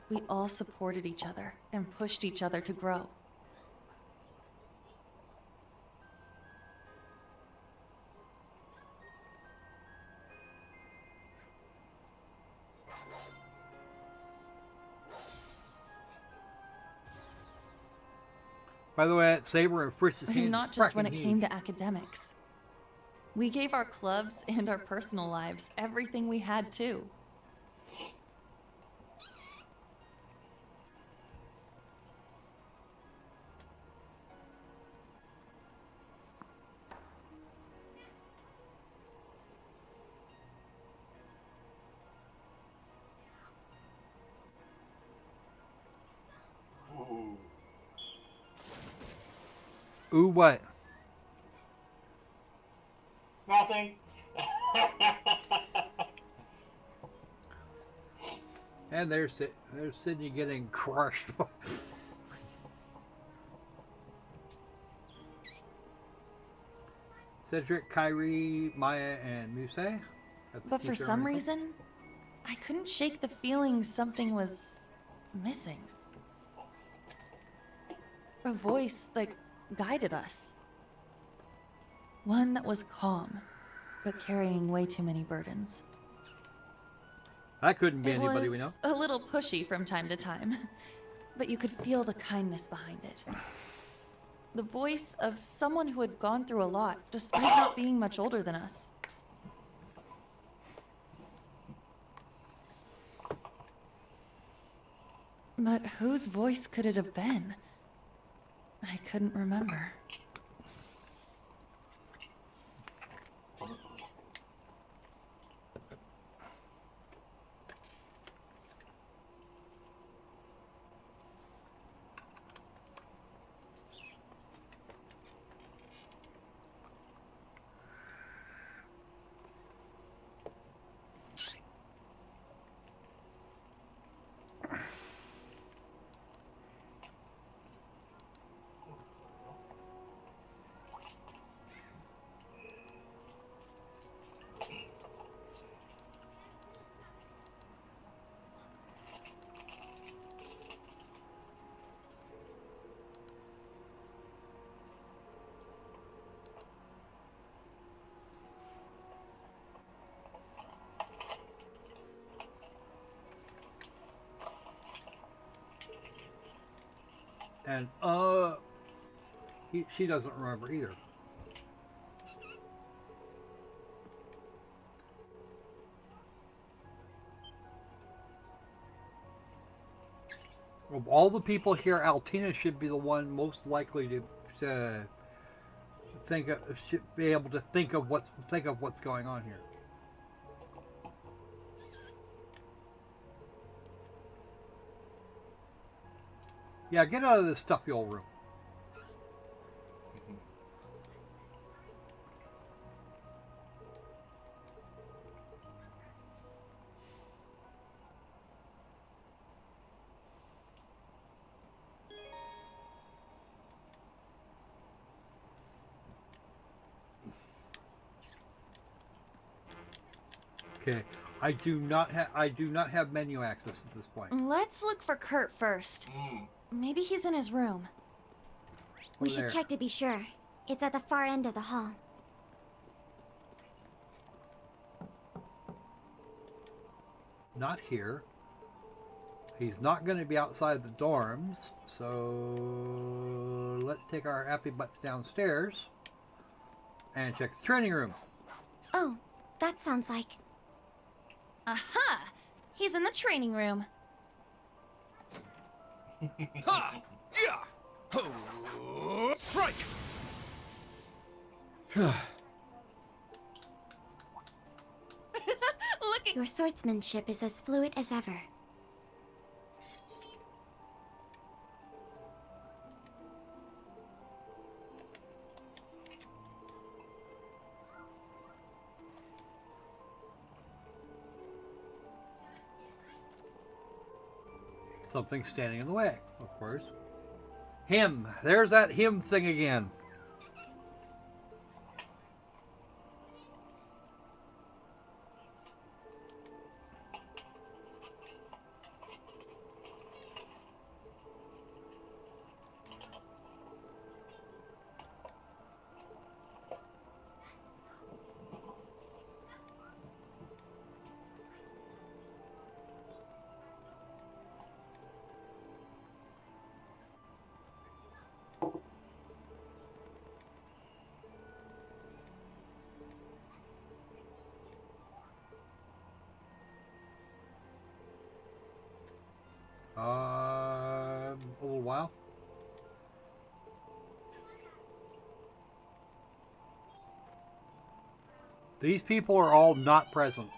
[SPEAKER 25] we all supported each other and pushed each other to grow.
[SPEAKER 1] By the way, that saber and Fritz's hand
[SPEAKER 25] And not
[SPEAKER 1] is
[SPEAKER 25] just when
[SPEAKER 1] fracking
[SPEAKER 25] it
[SPEAKER 1] huge.
[SPEAKER 25] came to academics. We gave our clubs and our personal lives everything we had too.
[SPEAKER 1] Ooh, what?
[SPEAKER 3] Nothing.
[SPEAKER 1] And there's Sydney getting crushed. Cedric, Kyrie, Maya, and Muse.
[SPEAKER 25] But for some reason, I couldn't shake the feeling something was missing. A voice that guided us. One that was calm, but carrying way too many burdens.
[SPEAKER 1] That couldn't be
[SPEAKER 25] It
[SPEAKER 1] anybody
[SPEAKER 25] was
[SPEAKER 1] we know.
[SPEAKER 25] a little pushy from time to time, but you could feel the kindness behind it. The voice of someone who had gone through a lot, despite not being much older than us. But whose voice could it have been? I couldn't remember.
[SPEAKER 1] And she doesn't remember either. Of all the people here, Altina should be the one most likely to think of, should be able to think of what's going on here. Yeah, get out of this stuffy old room. Okay, I do not have menu access at this point.
[SPEAKER 4] Let's look for Kurt first. Maybe he's in his room.
[SPEAKER 2] We should check to be sure. It's at the far end of the hall.
[SPEAKER 1] Not here. He's not going to be outside the dorms, so let's take our happy butts downstairs and check the training room.
[SPEAKER 2] Oh, that sounds like...
[SPEAKER 4] Aha! He's in the training room.
[SPEAKER 15] Ha! Yeah! Ho! Strike!
[SPEAKER 2] Look at... Your swordsmanship is as fluid as ever.
[SPEAKER 1] Something standing in the way, of course. Him. There's that him thing again. A little while. These people are all not present.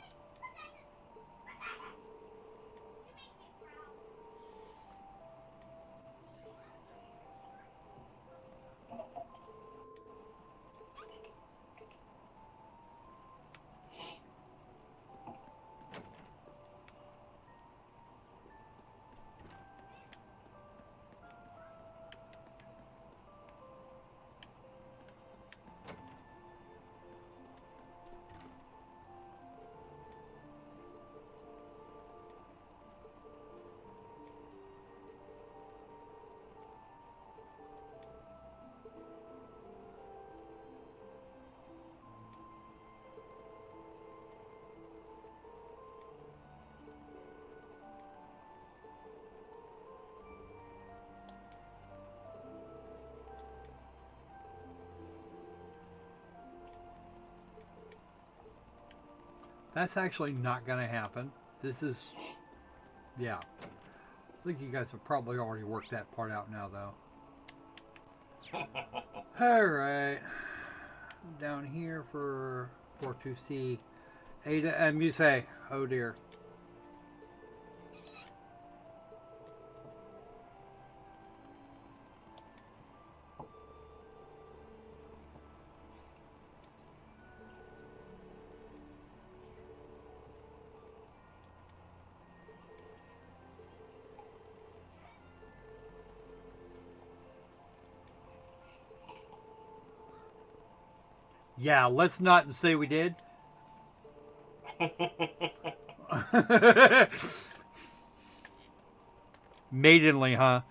[SPEAKER 1] That's actually not going to happen. This is... Yeah. I think you guys have probably already worked that part out now, though. Alright. Down here for to see Ada and Muse. Oh dear. Yeah, let's not say we did. Maidenly, huh?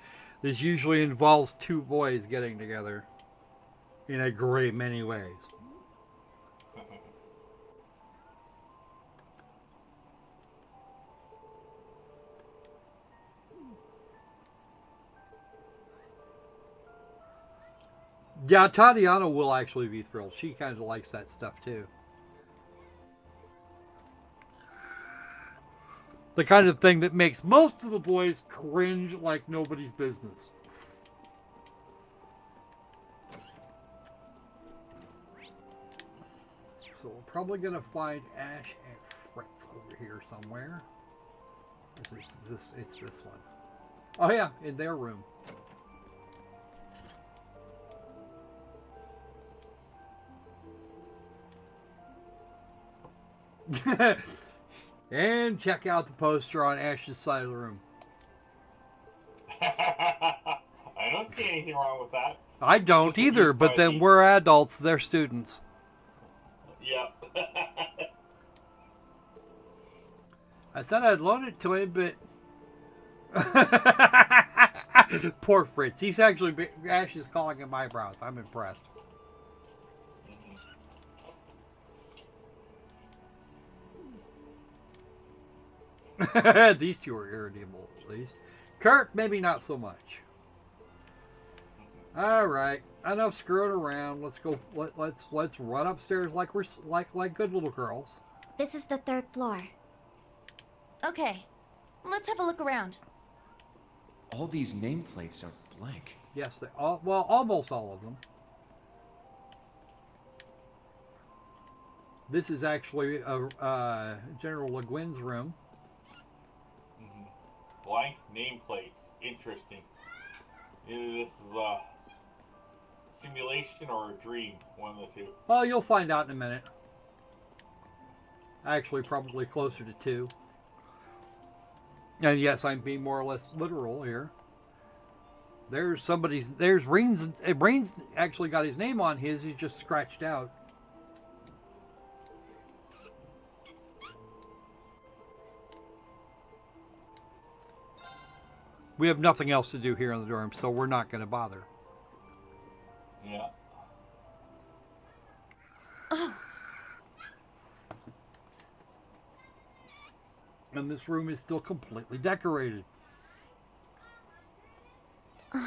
[SPEAKER 1] This usually involves two boys getting together in a great many ways. Yeah, Tatiana will actually be thrilled. She kind of likes that stuff too. The kind of thing that makes most of the boys cringe like nobody's business. So we're probably going to find Ash and Fritz over here somewhere. It's this one. Oh yeah, in their room. And check out the poster on Ash's side of the room.
[SPEAKER 3] I don't see anything wrong with that.
[SPEAKER 1] I don't either, but then we're adults, they're students.
[SPEAKER 3] Yep.
[SPEAKER 1] I said I'd loan it to him, but poor Fritz. He's actually Ash is calling him eyebrows. I'm impressed. These two are irritable, at least. Kurt, maybe not so much. All right, enough screwing around. Let's go. Let's run upstairs like we're like good little girls.
[SPEAKER 20] This is the 3rd floor.
[SPEAKER 4] Okay, let's have a look around.
[SPEAKER 5] All these nameplates are blank.
[SPEAKER 1] Yes, they all. Well, almost all of them. This is actually General Le Guin's room.
[SPEAKER 3] Blank nameplates. Interesting. Either this is a simulation or a dream. One of the two.
[SPEAKER 1] Well, you'll find out in a minute. Actually, probably closer to 2. And yes, I'm being more or less literal here. There's somebody's. There's Rean's. Rean's actually got his name on his. He's just scratched out. We have nothing else to do here in the dorm, so we're not going to bother.
[SPEAKER 3] Yeah.
[SPEAKER 4] Oh.
[SPEAKER 1] And this room is still completely decorated.
[SPEAKER 5] A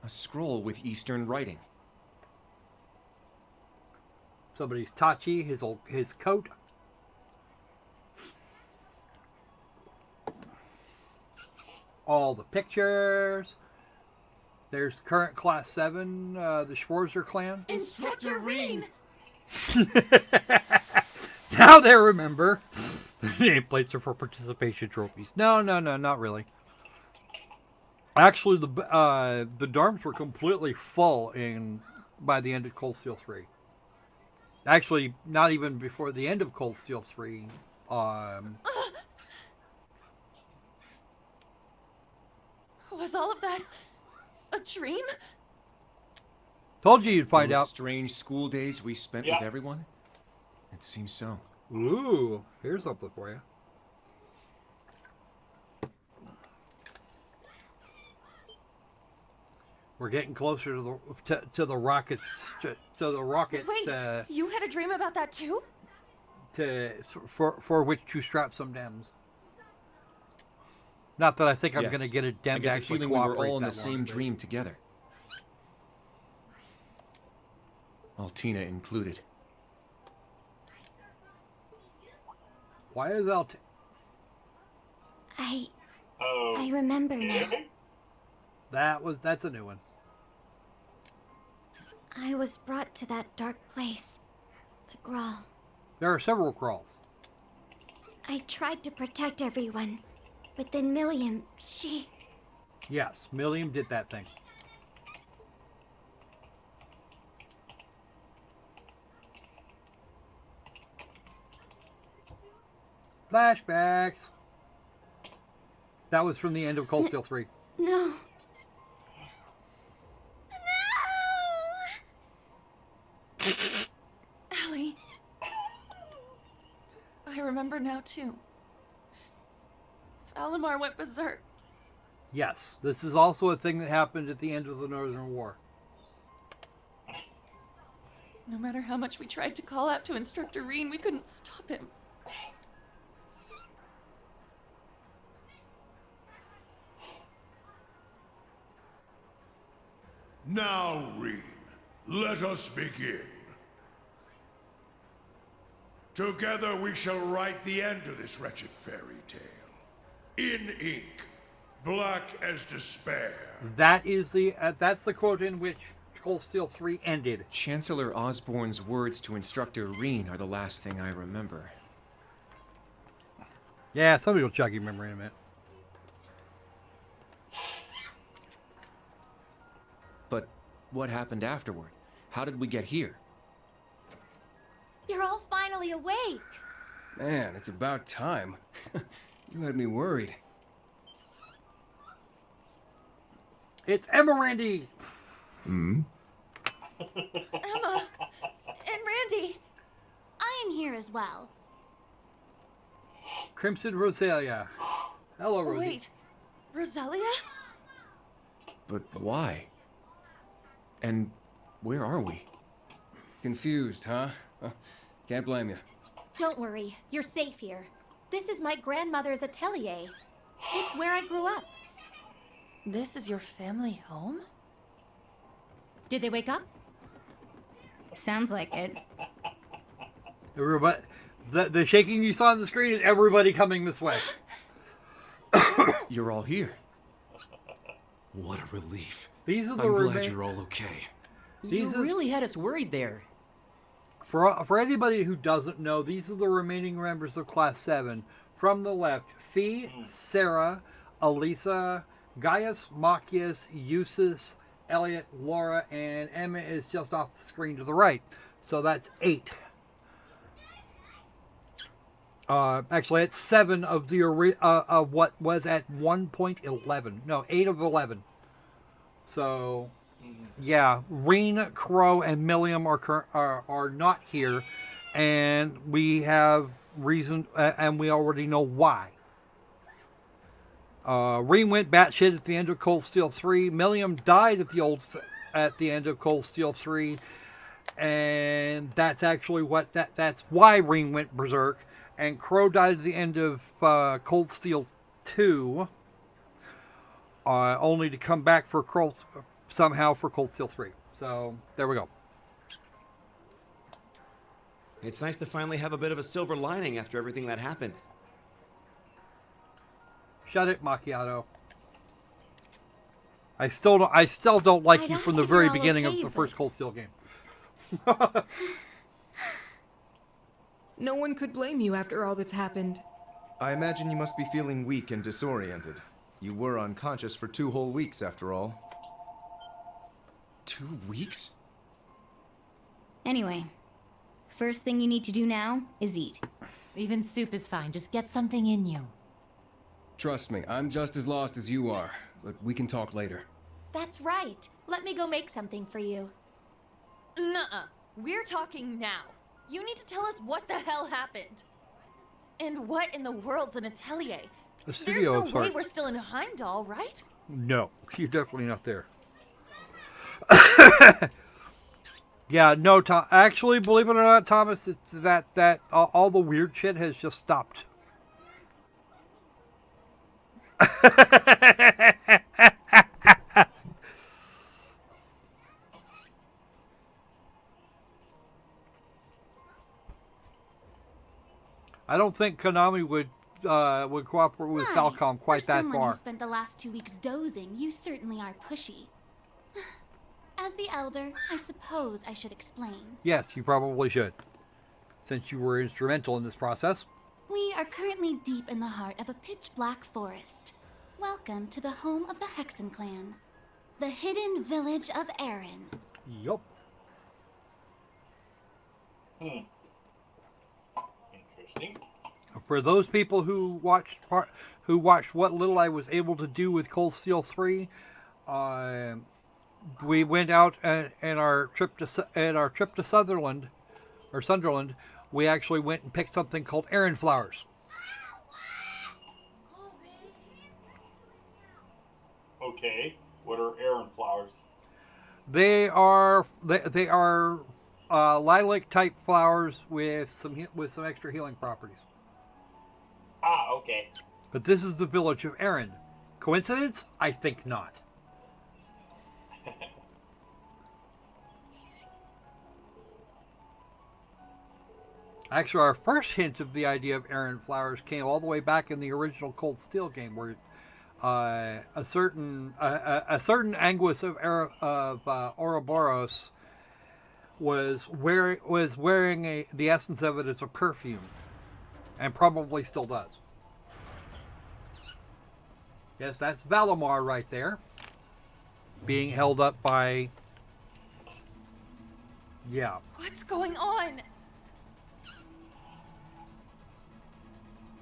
[SPEAKER 5] scroll with Eastern writing.
[SPEAKER 1] Somebody's Tachi, his coat. All the pictures. There's current class 7, the Schwarzer clan.
[SPEAKER 4] Instructor Rean!
[SPEAKER 1] Now they remember. The nameplates are for participation trophies. No, not really. Actually, the dorms were completely full by the end of Cold Steel 3. Actually, not even before the end of Cold Steel 3.
[SPEAKER 4] Was all of that a dream?
[SPEAKER 1] Told you you'd find
[SPEAKER 5] Those
[SPEAKER 1] out.
[SPEAKER 5] Strange school days we spent with everyone? It seems so.
[SPEAKER 1] Ooh, here's something for you. We're getting closer to the rockets. To the rockets.
[SPEAKER 4] Wait, you had a dream about that too?
[SPEAKER 1] For which to strap some dems. Not that I think I'm
[SPEAKER 5] Yes.
[SPEAKER 1] going to get a dem
[SPEAKER 5] I
[SPEAKER 1] to
[SPEAKER 5] get the
[SPEAKER 1] actually
[SPEAKER 5] feeling we were
[SPEAKER 1] cooperate
[SPEAKER 5] all in the
[SPEAKER 1] that
[SPEAKER 5] same
[SPEAKER 1] long,
[SPEAKER 5] dream together. Altina included.
[SPEAKER 1] Why is Altina?
[SPEAKER 20] I remember now.
[SPEAKER 1] That's a new one.
[SPEAKER 20] I was brought to that dark place. The Grawl.
[SPEAKER 1] There are several crawls.
[SPEAKER 20] I tried to protect everyone, but then Milliam, she...
[SPEAKER 1] Yes, Milliam did that thing. Flashbacks. That was from the end of Cold Steel 3.
[SPEAKER 20] No.
[SPEAKER 4] Allie. I remember now too. Valimar went berserk.
[SPEAKER 1] Yes, this is also a thing that happened at the end of the Northern War.
[SPEAKER 4] No matter how much we tried to call out to Instructor Rean, we couldn't stop him.
[SPEAKER 24] Now, Rean, let us begin. Together we shall write the end of this wretched fairy tale. In ink, black as despair.
[SPEAKER 1] That is that's the quote in which Cold Steel 3 ended.
[SPEAKER 5] Chancellor Osborne's words to Instructor Rean are the last thing I remember.
[SPEAKER 1] Yeah, somebody will check your memory in a minute.
[SPEAKER 5] But what happened afterward? How did we get here?
[SPEAKER 20] You're all finally awake.
[SPEAKER 15] Man, it's about time. You had me worried.
[SPEAKER 1] It's Emma Randy.
[SPEAKER 4] Emma and Randy.
[SPEAKER 2] I am here as well.
[SPEAKER 1] Crimson Rosalia. Hello, Rosie.
[SPEAKER 4] Wait, Rosalia?
[SPEAKER 5] But why? And where are we?
[SPEAKER 15] Confused, huh? Can't blame you.
[SPEAKER 9] Don't worry, you're safe here. This is my grandmother's atelier. It's where I grew up.
[SPEAKER 4] This is your family home?
[SPEAKER 9] Did they wake up?
[SPEAKER 11] Sounds like it.
[SPEAKER 1] Everybody, the shaking you saw on the screen is everybody coming this way.
[SPEAKER 5] You're all here.
[SPEAKER 14] What a relief.
[SPEAKER 1] These are the
[SPEAKER 14] I'm glad you're all okay.
[SPEAKER 10] You really had us worried there.
[SPEAKER 1] For anybody who doesn't know, these are the remaining members of Class 7. From the left, Fee, Sarah, Elisa, Gaius, Machias, Eustace, Elliot, Laura, and Emma is just off the screen to the right. So that's 8. Actually, it's 7 of the what was at 1.11. No, 8 of 11. So, yeah, Rean, Crow, and Milliam are not here, and we have reason, and we already know why. Rean went batshit at the end of Cold Steel 3. Milliam died at the end of Cold Steel 3, and that's actually that's why Rean went berserk. And Crow died at the end of Cold Steel 2, only to come back for somehow for Cold Steel 3. So there we go.
[SPEAKER 12] It's nice to finally have a bit of a silver lining after everything that happened.
[SPEAKER 1] Shut it, Macchiato. I still don't like you from the very beginning of the first Cold Steel game.
[SPEAKER 6] No one could blame you after all that's happened.
[SPEAKER 17] I imagine you must be feeling weak and disoriented. You were unconscious for 2 whole weeks, after all.
[SPEAKER 5] 2 weeks?
[SPEAKER 11] Anyway, first thing you need to do now is eat.
[SPEAKER 18] Even soup is fine. Just get something in you.
[SPEAKER 15] Trust me, I'm just as lost as you are, but we can talk later.
[SPEAKER 9] That's right. Let me go make something for you.
[SPEAKER 23] Nuh-uh. We're talking now. You need to tell us what the hell happened. And what in the world's an atelier? There's no way we're still in Heimdall, right?
[SPEAKER 1] No, you're definitely not there. Yeah, no, actually, believe it or not, Thomas, it's that all the weird shit has just stopped. I don't think Konami would cooperate with Falcom quite
[SPEAKER 11] For
[SPEAKER 1] that
[SPEAKER 11] someone
[SPEAKER 1] far.
[SPEAKER 11] who spent the last 2 weeks dozing, you certainly are pushy. As the elder, I suppose I should explain.
[SPEAKER 1] Yes, you probably should, since you were instrumental in this process.
[SPEAKER 11] We are currently deep in the heart of a pitch-black forest. Welcome to the home of the Hexen clan, the hidden village of Erin.
[SPEAKER 1] Yup.
[SPEAKER 3] Interesting.
[SPEAKER 1] For those people who watched what little I was able to do with Cold Steel 3, we went out and our trip to Sunderland, we actually went and picked something called Erin flowers.
[SPEAKER 3] Okay, what are Erin flowers?
[SPEAKER 1] They are lilac type flowers with some extra healing properties.
[SPEAKER 3] Ah, okay.
[SPEAKER 1] But this is the village of Erin. Coincidence? I think not. Actually, our first hint of the idea of Erin flowers came all the way back in the original Cold Steel game, where a certain Anguis of Ouroboros was wearing the essence of it as a perfume, and probably still does. Yes, that's Valimar right there, being held up by. Yeah.
[SPEAKER 23] What's going on?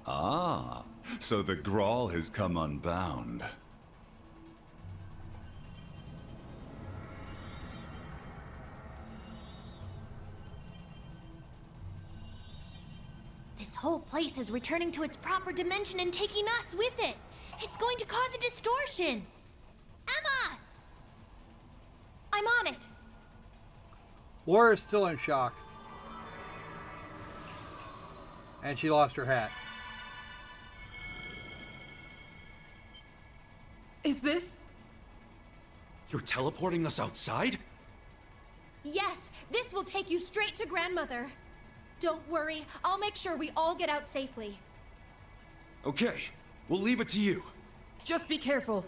[SPEAKER 22] Ah, so the Grawl has come unbound.
[SPEAKER 2] This whole place is returning to its proper dimension and taking us with it. It's going to cause a distortion. Emma! I'm on it.
[SPEAKER 1] Laura's still in shock. And she lost her hat.
[SPEAKER 4] Is this?
[SPEAKER 14] You're teleporting us outside?
[SPEAKER 8] Yes, this will take you straight to Grandmother. Don't worry, I'll make sure we all get out safely.
[SPEAKER 14] Okay, we'll leave it to you.
[SPEAKER 4] Just be careful.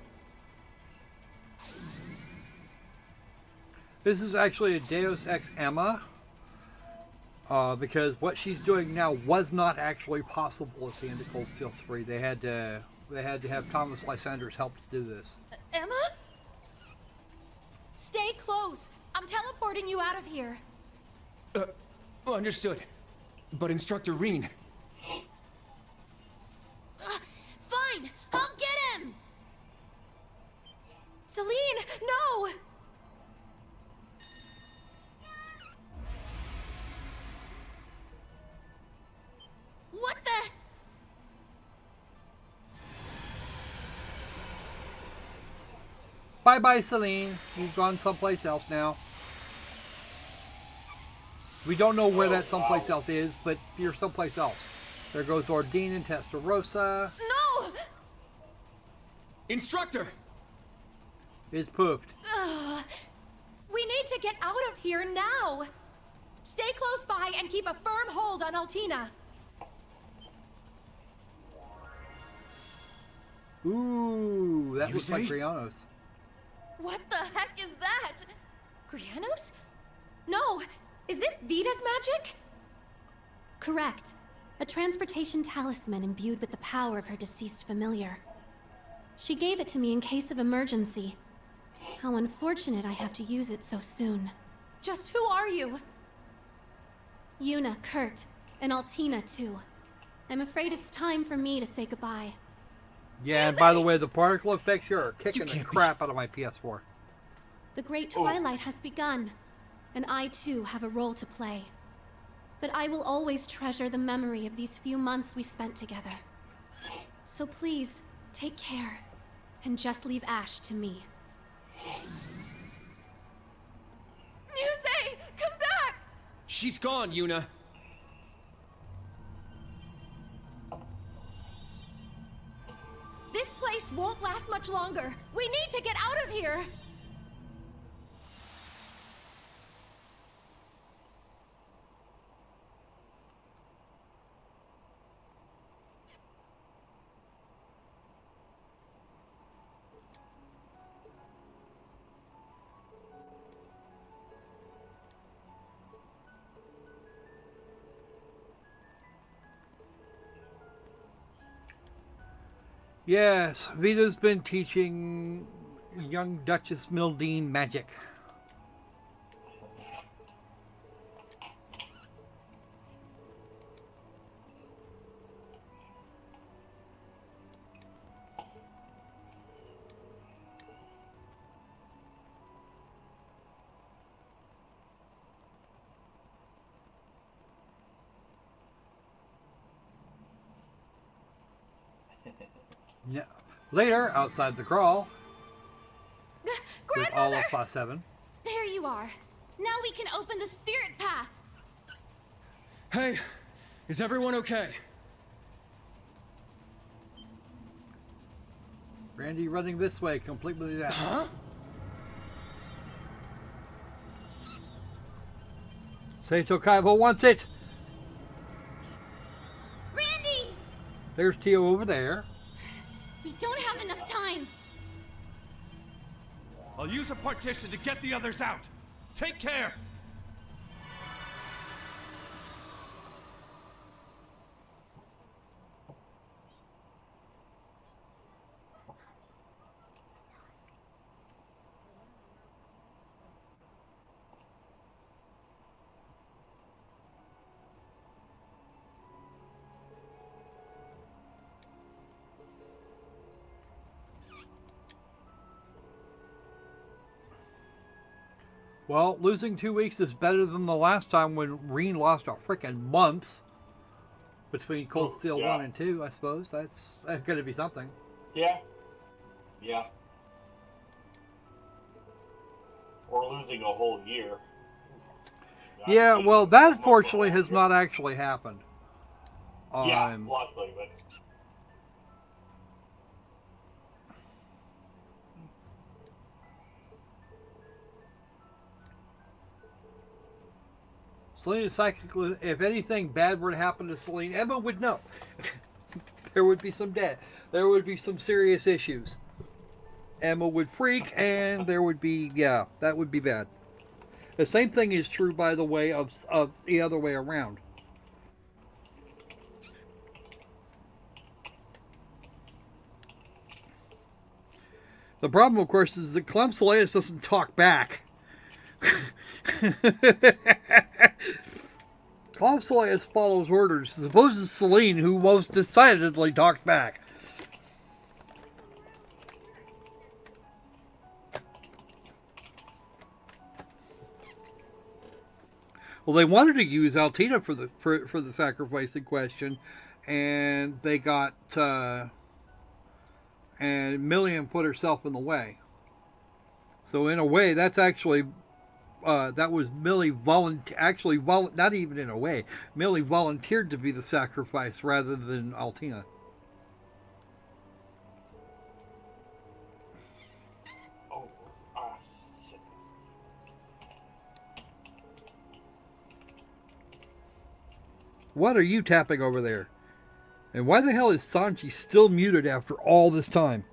[SPEAKER 1] This is actually a Deus Ex Emma. Because what she's doing now was not actually possible at the end of Cold Steel 3. They had to have Thomas Lysander's help to do this.
[SPEAKER 8] Emma? Stay close. I'm teleporting you out of here.
[SPEAKER 5] Understood. But Instructor Rean...
[SPEAKER 8] Fine, I'll get him! Celine, no! What the?
[SPEAKER 1] Bye-bye, Celine. You've gone someplace else now. We don't know where that someplace else is, but you're someplace else. There goes Ordine and Testarossa.
[SPEAKER 8] No!
[SPEAKER 5] Instructor!
[SPEAKER 1] Is poofed.
[SPEAKER 8] We need to get out of here now. Stay close by and keep a firm hold on Altina.
[SPEAKER 1] Ooh, that looks like
[SPEAKER 14] say?
[SPEAKER 1] Grianos.
[SPEAKER 8] What the heck is that? Grianos? No, is this Vita's magic?
[SPEAKER 11] Correct. A transportation talisman imbued with the power of her deceased familiar. She gave it to me in case of emergency. How unfortunate I have to use it so soon.
[SPEAKER 8] Just who are you?
[SPEAKER 11] Yuna, Kurt, and Altina too. I'm afraid it's time for me to say goodbye.
[SPEAKER 1] Yeah, and by the way, the particle effects here are kicking the crap out of my PS4.
[SPEAKER 11] The Great Twilight has begun, and I too have a role to play. But I will always treasure the memory of these few months we spent together. So please, take care, and just leave Ash to me.
[SPEAKER 8] Muse, come back!
[SPEAKER 5] She's gone, Yuna.
[SPEAKER 8] This place won't last much longer. We need to get out of here.
[SPEAKER 1] Yes, Vita's been teaching young Duchess Mildine magic. Yeah. Later, outside the crawl, with all of Class 7.
[SPEAKER 8] There you are. Now we can open the spirit path.
[SPEAKER 15] Hey, is everyone okay?
[SPEAKER 1] Randy running this way, complete with that.
[SPEAKER 15] Huh?
[SPEAKER 1] Seito Kaiba wants it.
[SPEAKER 8] Randy!
[SPEAKER 1] There's Tio over there.
[SPEAKER 8] We don't have enough time.
[SPEAKER 14] I'll use a partition to get the others out. Take care.
[SPEAKER 1] Well, losing 2 weeks is better than the last time when Rean lost a frickin' month. between Cold Steel 1 and 2, I suppose. That's going to be something.
[SPEAKER 3] Yeah. Yeah. Or losing a whole year.
[SPEAKER 1] Yeah, well, that fortunately has not actually happened.
[SPEAKER 3] Yeah, luckily, but...
[SPEAKER 1] Selene is psychically... If anything bad were to happen to Selene, Emma would know. There would be some death. There would be some serious issues. Emma would freak, and there would be... Yeah, that would be bad. The same thing is true, by the way, of the other way around. The problem, of course, is that Clem Soleus doesn't talk back. Clem Soleus follows orders, as opposed to Selene, who most decidedly talked back. Well, they wanted to use Altina for the sacrifice in question, and they got and Millian put herself in the way. So in a way, that's actually that was Millie not even in a way. Millie volunteered to be the sacrifice rather than Altina. What are you tapping over there? And why the hell is Sanji still muted after all this time?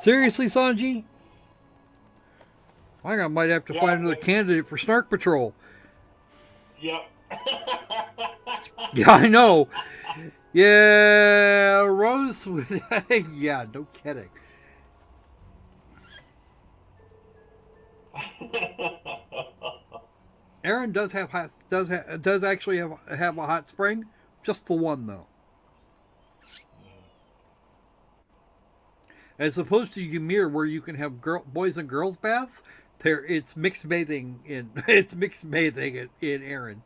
[SPEAKER 1] Seriously, Sanji? I might have to find another candidate for Snark Patrol.
[SPEAKER 3] Yep.
[SPEAKER 1] Yeah, I know. Yeah, Rose would... Yeah, no kidding. Aaron does actually have a hot spring, just the one though. As opposed to Ymir, where you can have boys and girls baths, it's mixed bathing in Aaron.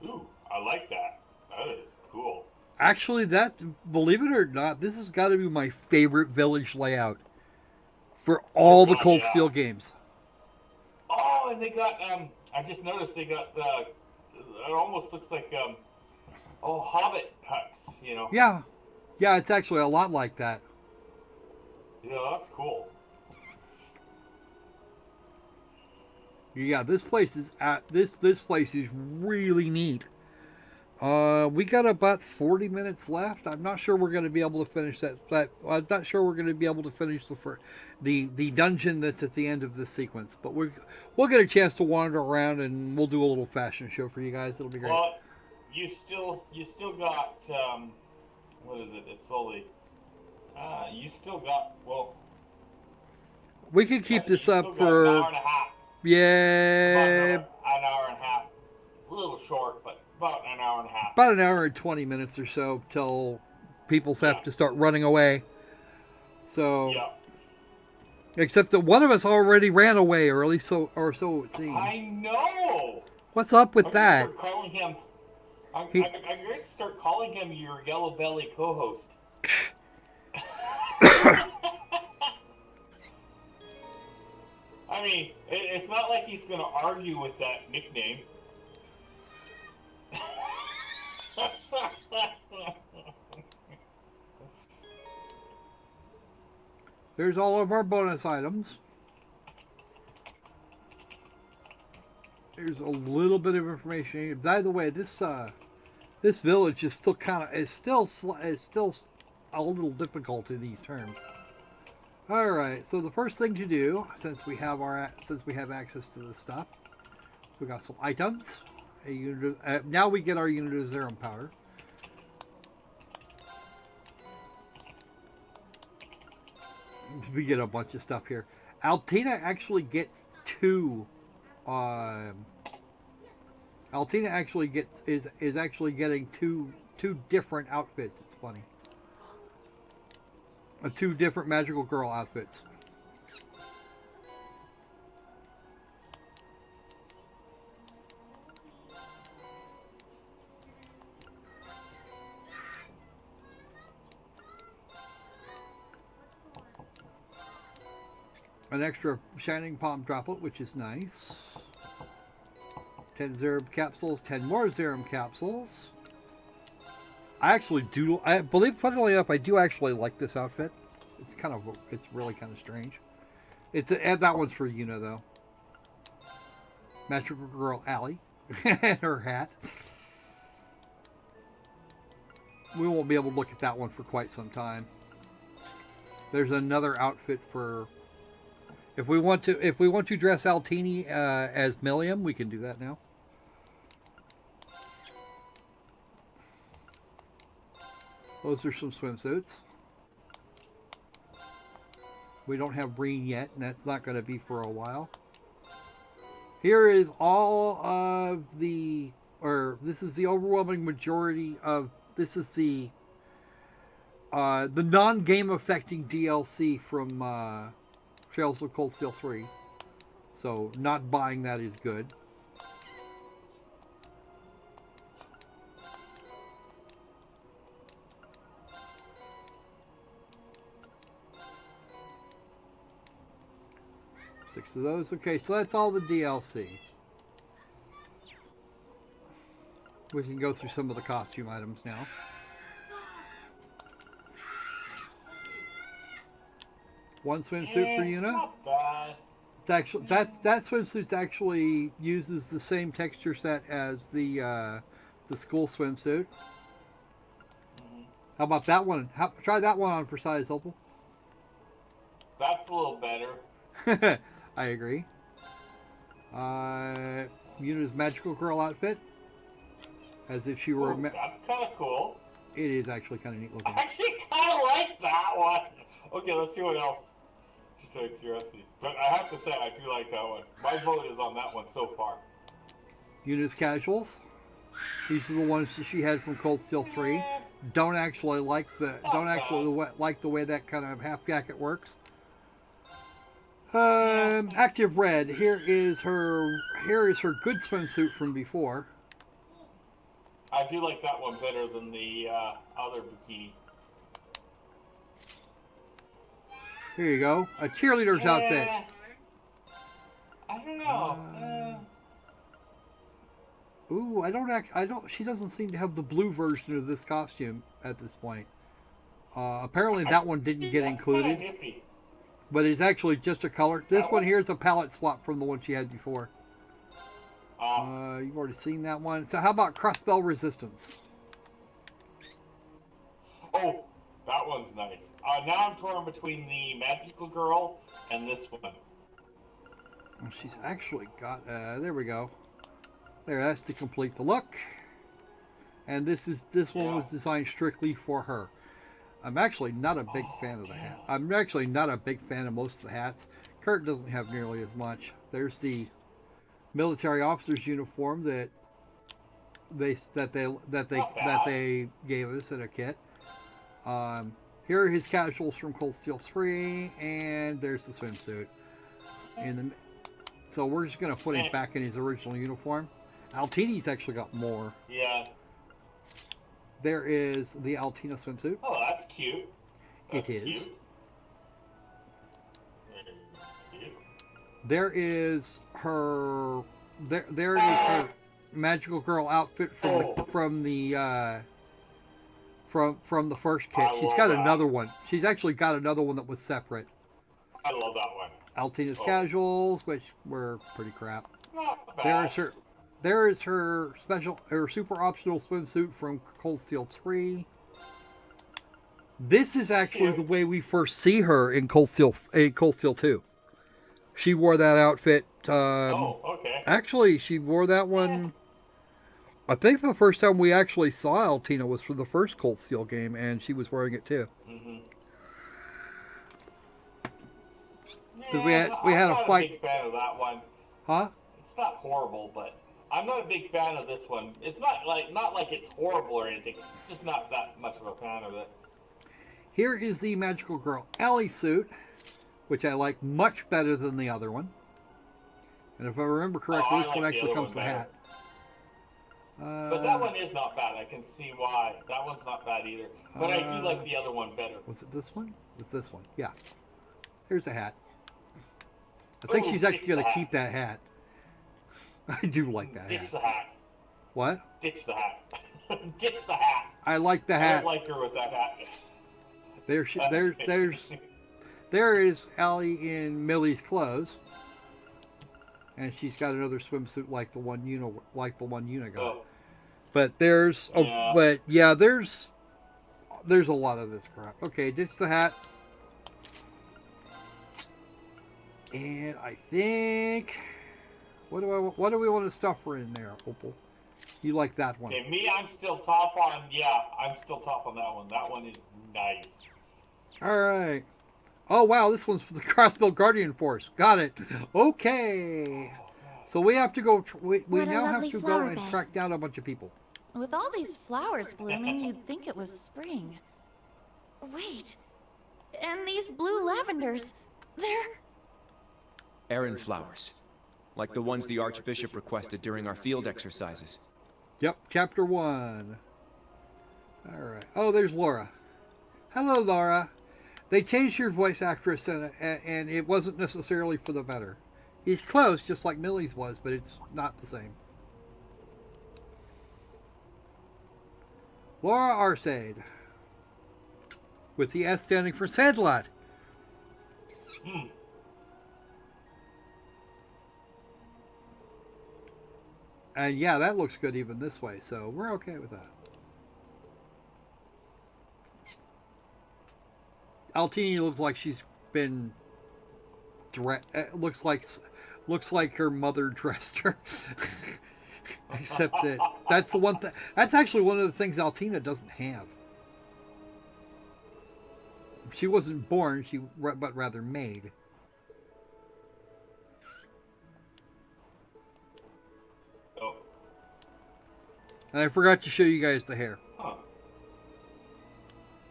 [SPEAKER 3] Ooh, I like that. That is cool.
[SPEAKER 1] Actually, believe it or not, this has got to be my favorite village layout for all the Cold Steel games.
[SPEAKER 3] Oh, and they got, I just noticed they got, it almost looks like, Hobbit huts, you know?
[SPEAKER 1] Yeah. Yeah, it's actually a lot like that.
[SPEAKER 3] Yeah, that's cool.
[SPEAKER 1] Yeah, this place is this place is really neat. We got about 40 minutes left. I'm not sure we're going to be able to finish that. I'm not sure we're going to be able to finish the dungeon that's at the end of this sequence. But we'll get a chance to wander around and we'll do a little fashion show for you guys. It'll be great.
[SPEAKER 3] Well, you still got what is it? It's only you still got
[SPEAKER 1] we can keep this up for
[SPEAKER 3] an hour and a half.
[SPEAKER 1] Yeah.
[SPEAKER 3] About an hour and a half. A little short, but about an hour and a half.
[SPEAKER 1] About an hour and 20 minutes or so till people have to start running away. So, except that one of us already ran away, or at least so it seems.
[SPEAKER 3] I know.
[SPEAKER 1] What's up with that?
[SPEAKER 3] I'm going to start calling him your yellow belly co-host. I mean, it's not like he's going to argue with that nickname.
[SPEAKER 1] There's all of our bonus items. There's a little bit of information. By the way, this village is still still a little difficult in these terms. All right, so the first thing to do, since we have access to this stuff, we got some items. A unit of, now we get our unit of Zerum powder. We get a bunch of stuff here. Altina actually gets two. Altina actually is actually getting two different outfits. It's funny. two different magical girl outfits. An extra Shining Palm Droplet, which is nice. 10 Zerum capsules, 10 more Zerum capsules. I actually do, I believe, funnily enough, I do actually like this outfit. It's really kind of strange. And that one's for Una, though. Magical Girl Allie and her hat. We won't be able to look at that one for quite some time. There's another outfit for... If we want to dress Altini as Milliam, we can do that now. Those are some swimsuits. We don't have Rean yet, and that's not going to be for a while. Here is all of the, or this is the overwhelming majority of, this is the non-game affecting DLC from Trails of Cold Steel 3. So not buying that is good. Six of those. Okay, so that's all the DLC. We can go through some of the costume items now. One swimsuit for Una.
[SPEAKER 3] Not bad.
[SPEAKER 1] It's actually that swimsuit actually uses the same texture set as the school swimsuit. How about that one? Try that one on for size, Opal.
[SPEAKER 3] That's a little better.
[SPEAKER 1] I agree. Una's magical girl outfit, as if she were.
[SPEAKER 3] Ooh, that's kind of cool.
[SPEAKER 1] It is actually kind of neat looking.
[SPEAKER 3] I actually kind of like that one. Okay, let's see what else. Just out of curiosity, but I have to say I do like that one. My vote is on that one so far.
[SPEAKER 1] Eunice Casuals. These are the ones that she had from Cold Steel 3. Don't actually like the way that kind of half jacket works. Active Red. Here is her good swimsuit from before.
[SPEAKER 3] I do like that one better than the other bikini.
[SPEAKER 1] Here you go. A cheerleader's outfit.
[SPEAKER 3] I don't know.
[SPEAKER 1] Ooh, I don't. She doesn't seem to have the blue version of this costume at this point. Apparently that one didn't get included. But it's actually just a color. This one here is a palette swap from the one she had before. You've already seen that one. So how about Crossbell Resistance?
[SPEAKER 3] Oh, that one's nice. Now I'm torn between the Magical Girl and this one.
[SPEAKER 1] Well, she's actually got... there we go. There, that's to complete the look. And this one was designed strictly for her. I'm actually not a big fan of the hat. I'm actually not a big fan of most of the hats. Kurt doesn't have nearly as much. There's the military officer's uniform that they gave us in a kit. Here are his casuals from Cold Steel 3, and there's the swimsuit. So we're just gonna put him back in his original uniform. Altini's actually got more.
[SPEAKER 3] Yeah.
[SPEAKER 1] There is the Altina swimsuit.
[SPEAKER 3] Oh, that's cute.
[SPEAKER 1] It is. There is her. There is her magical girl outfit from the first kit. She's got another one. She's actually got another one that was separate.
[SPEAKER 3] I love that one.
[SPEAKER 1] Altina's Casuals, which were pretty crap.
[SPEAKER 3] Not bad.
[SPEAKER 1] There is her super optional swimsuit from Cold Steel 3. This is actually the way we first see her in Cold Steel 2. She wore that outfit.
[SPEAKER 3] Okay.
[SPEAKER 1] Actually, she wore that one. I think the first time we actually saw Altina was for the first Cold Steel game, and she was wearing it too. Because we had a fight.
[SPEAKER 3] I'm not a big fan of that one.
[SPEAKER 1] Huh?
[SPEAKER 3] It's not horrible, but I'm not a big fan of this one. It's not like it's horrible or anything. Just not that much of a fan of it.
[SPEAKER 1] Here is the Magical Girl Ellie suit, which I like much better than the other one. And if I remember correctly, this one actually comes with a hat.
[SPEAKER 3] But that one is not bad. I can see why. That one's not bad either. But I do like the other one better.
[SPEAKER 1] Was it this one? It's this one. Yeah. Here's a hat. I think she's actually going to keep that hat. I do like that hat.
[SPEAKER 3] Ditch the hat.
[SPEAKER 1] What?
[SPEAKER 3] Ditch the hat. Ditch the hat.
[SPEAKER 1] I like the hat.
[SPEAKER 3] I don't like her with that hat.
[SPEAKER 1] There is Allie in Millie's clothes, and she's got another swimsuit like the one Una got.
[SPEAKER 3] Oh.
[SPEAKER 1] But there's there's a lot of this crap. Okay, ditch the hat, and I think what do we want to stuff her in there, Opal? You like that one?
[SPEAKER 3] Okay, me, I'm still top on. Yeah, I'm still top on that one. That one is nice.
[SPEAKER 1] All right. Oh, wow, this one's for the Crossbow Guardian Force. Got it. Okay. So we have to go, we now have to go and track down a bunch of people.
[SPEAKER 4] With all these flowers blooming, you'd think it was spring. Wait. And these blue lavenders, they're...
[SPEAKER 5] Errand flowers. Like the ones the Archbishop requested during our field exercises.
[SPEAKER 1] Yep, Chapter 1. All right. Oh, there's Laura. Hello, Laura. They changed your voice actress, and it wasn't necessarily for the better. He's close, just like Millie's was, but it's not the same. Laura Arcade, with the S standing for Sandlot. And yeah, that looks good even this way, so we're okay with that. Altini looks like she's been looks like her mother dressed her. Except that that's the one that's actually one of the things Altina doesn't have. She wasn't born, but rather made.
[SPEAKER 3] Oh.
[SPEAKER 1] And I forgot to show you guys the hair.
[SPEAKER 3] Huh.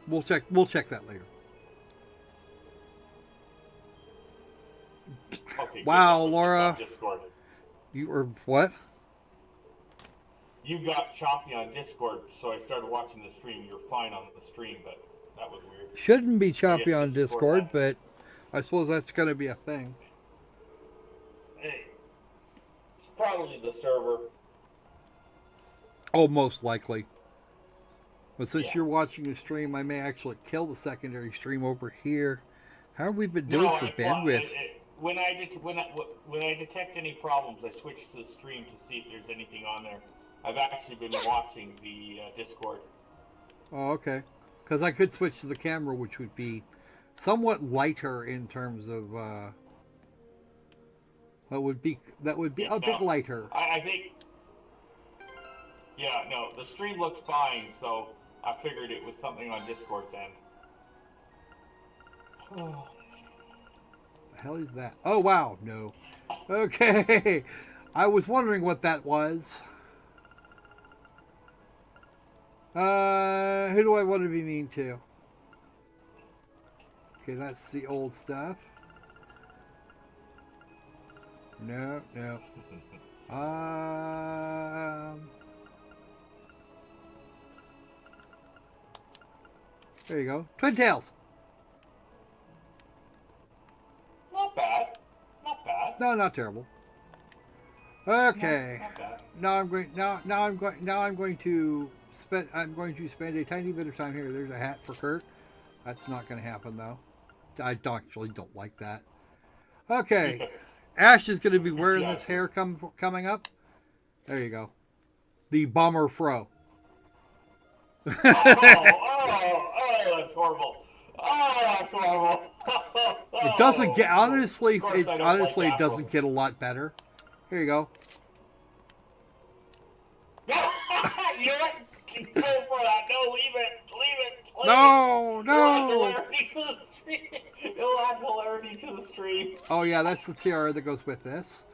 [SPEAKER 1] We'll check that later.
[SPEAKER 3] Okay,
[SPEAKER 1] wow, Laura. You were what?
[SPEAKER 3] You got choppy on Discord, so I started watching the stream. You're fine on the stream, but that was weird.
[SPEAKER 1] Shouldn't be choppy on Discord, but I suppose that's going to be a thing.
[SPEAKER 3] Hey, it's probably the server.
[SPEAKER 1] Oh, most likely. But since you're watching the stream, I may actually kill the secondary stream over here. How have we been doing for bandwidth?
[SPEAKER 3] When I detect any problems, I switch to the stream to see if there's anything on there. I've actually been watching the Discord.
[SPEAKER 1] Oh, okay. Because I could switch to the camera, which would be somewhat lighter in terms of. That would be a bit lighter.
[SPEAKER 3] I think. Yeah, no, the stream looked fine, so I figured it was something on Discord's end.
[SPEAKER 1] The hell is that? Oh, wow. No. Okay. I was wondering what that was. Who do I want to be mean to? Okay, that's the old stuff. No. There you go. Twin Tails.
[SPEAKER 3] Not bad. Not bad.
[SPEAKER 1] No, not terrible. Okay.
[SPEAKER 3] Not bad.
[SPEAKER 1] Now I'm going to spend a tiny bit of time here. There's a hat for Kurt. That's not going to happen though. I actually don't like that. Okay. Ash is going to be wearing this hair coming up. There you go. The bomber fro.
[SPEAKER 3] Oh, that's horrible. Oh, that's horrible.
[SPEAKER 1] It doesn't get honestly. It doesn't get a lot better. Here you go.
[SPEAKER 3] You're right. Go for that. No, leave it.
[SPEAKER 1] No.
[SPEAKER 3] It'll add hilarity to the stream.
[SPEAKER 1] Oh yeah, that's the tiara that goes with this.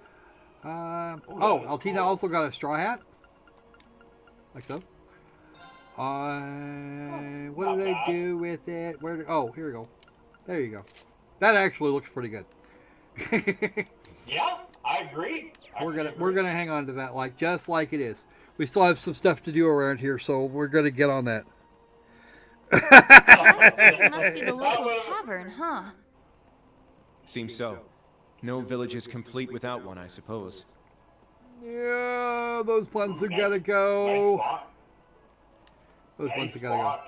[SPEAKER 1] Altina also got a straw hat, like so. What did I do with it? Oh, here we go. There you go. That actually looks pretty good.
[SPEAKER 3] Yeah, I agree.
[SPEAKER 1] We're gonna hang on to that just like it is. We still have some stuff to do around here, so we're gonna get on that.
[SPEAKER 4] I guess this must be the local tavern, huh?
[SPEAKER 5] Seems so. No village is complete without one, I suppose.
[SPEAKER 1] Yeah, those puns are gotta go. Those puns are gotta go.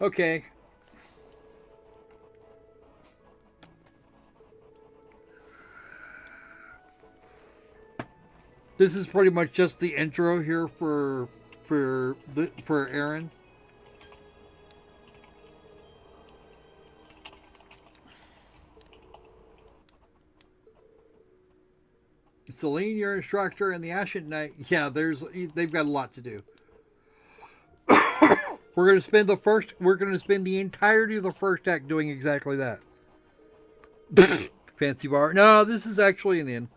[SPEAKER 1] Okay. This is pretty much just the intro here for Aaron. Celine, your instructor, and the Ashen Knight. Yeah, they've got a lot to do. We're gonna spend the entirety of the first act doing exactly that. Fancy bar. No, this is actually an inn.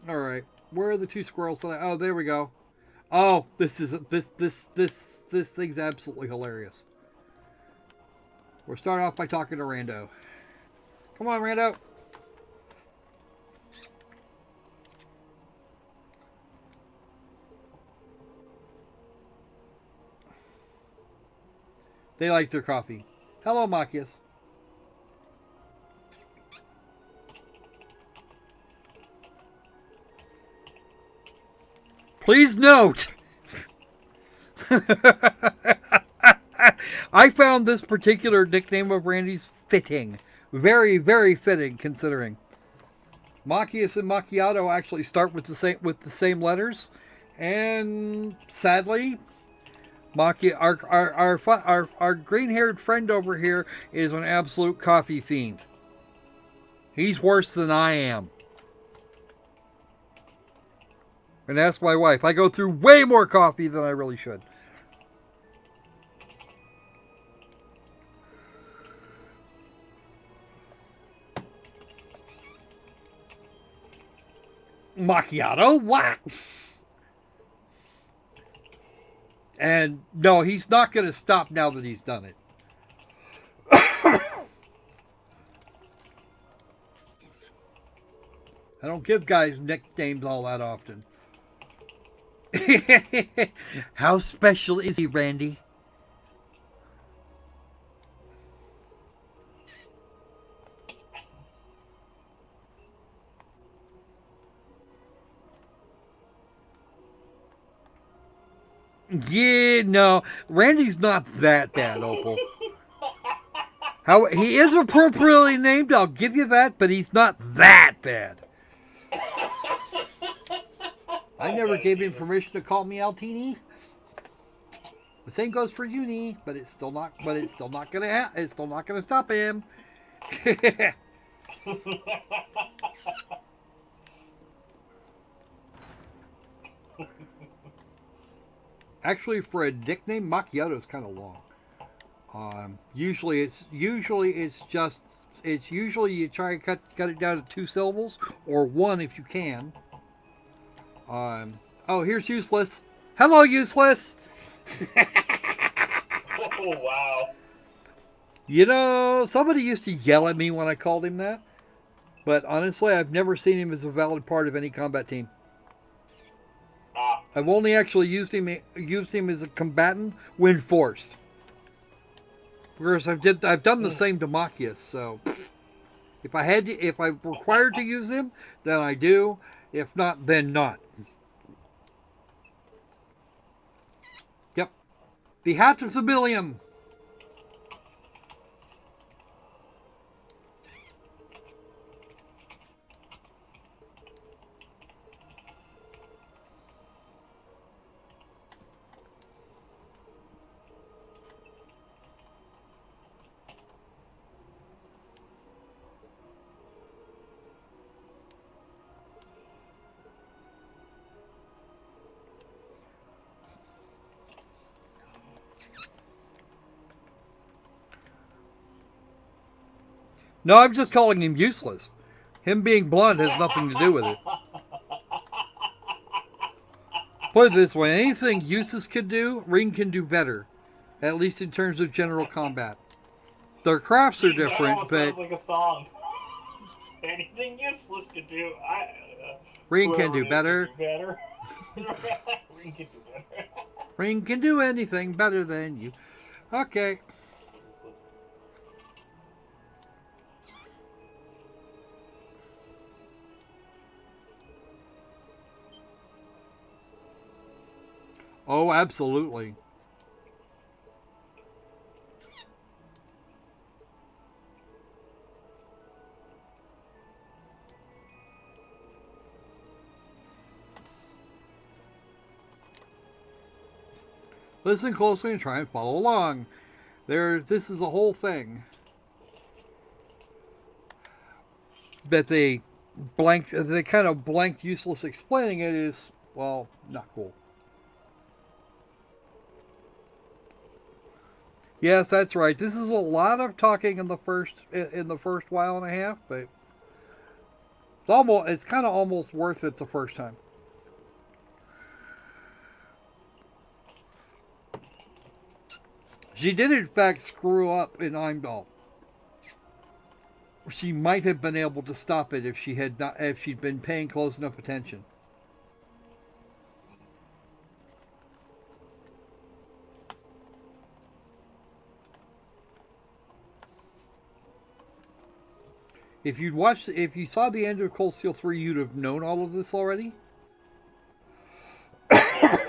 [SPEAKER 1] All right, where are the two squirrels? Oh, there we go. Oh, this thing's absolutely hilarious. We'll start off by talking to Rando. Come on, Rando. They like their coffee. Hello, Machias. Please note, I found this particular nickname of Randy's fitting. Very, very fitting, considering. Machias and Macchiato actually start with the same letters, and sadly, our green-haired friend over here is an absolute coffee fiend. He's worse than I am. And ask my wife. I go through way more coffee than I really should. Macchiato? What? And no, he's not going to stop now that he's done it. I don't give guys nicknames all that often. How special is he, Randy? Yeah, no, Randy's not that bad, Opal. How he is appropriately named, I'll give you that, but he's not that bad. I never gave him permission to call me Altini. The same goes for Uni, but it's still not. But it's still not gonna. It's still not gonna stop him. Actually, for a nickname, Macchiato is kind of long. Usually you try to cut it down to 2 syllables or 1 if you can. Oh, here's Useless. Hello, Useless.
[SPEAKER 3] Oh, wow.
[SPEAKER 1] You know, somebody used to yell at me when I called him that, but honestly, I've never seen him as a valid part of any combat team. I've only actually used him as a combatant when forced. Whereas I've done the same to Machias, so if I'm required to use him, then I do. If not, then not. Yep. The Hat of Sibylium. No, I'm just calling him useless. Him being blunt has nothing to do with it. Put it this way, anything Eustace can do, Rean can do better. At least in terms of general combat. Their crafts are different, but...
[SPEAKER 3] sounds like a song. Anything useless can do,
[SPEAKER 1] Rean can do better.
[SPEAKER 3] Rean can do better.
[SPEAKER 1] Rean can do anything better than you. Okay. Oh, absolutely. Listen closely and try and follow along. This is a whole thing that they kind of blanked useless explaining it is, well, not cool. Yes, that's right. This is a lot of talking in the first while and a half, but it's kind of almost worth it the first time. She did, in fact, screw up in Heimdall. She might have been able to stop it if she'd been paying close enough attention. If you saw the end of Cold Steel 3, you'd have known all of this already.
[SPEAKER 3] I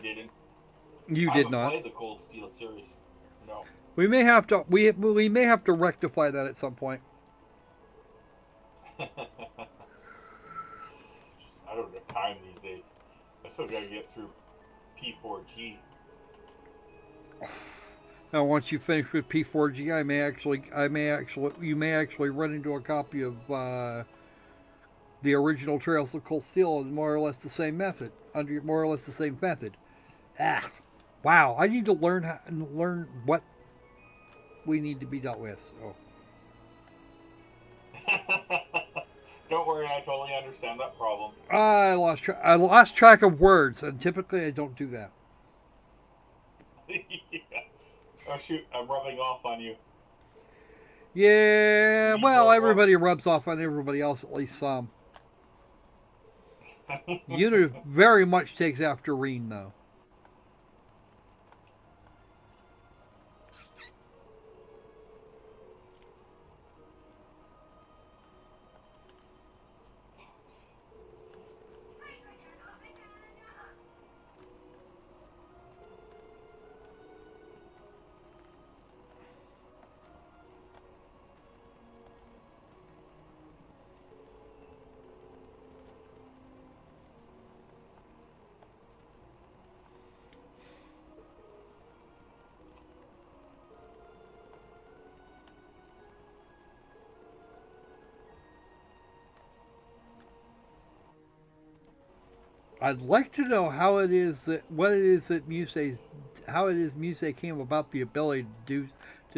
[SPEAKER 3] didn't.
[SPEAKER 1] You did not.
[SPEAKER 3] I haven't played the Cold Steel series. No.
[SPEAKER 1] We may have to rectify that at some point.
[SPEAKER 3] I don't have time these days. I still gotta get through P4G.
[SPEAKER 1] Now, once you finish with P4G, you may actually run into a copy of the original Trails of Cold Steel in more or less the same method. Wow! I need to learn what we need to be dealt with. So.
[SPEAKER 3] Don't worry, I totally understand that problem.
[SPEAKER 1] I lost track of words, and typically I don't do that.
[SPEAKER 3] Yeah. Oh shoot, I'm rubbing off on you.
[SPEAKER 1] Yeah, well, everybody rubs off on everybody else, at least some. Eunice very much takes after Rean, though. I'd like to know how it is that Muse came about the ability to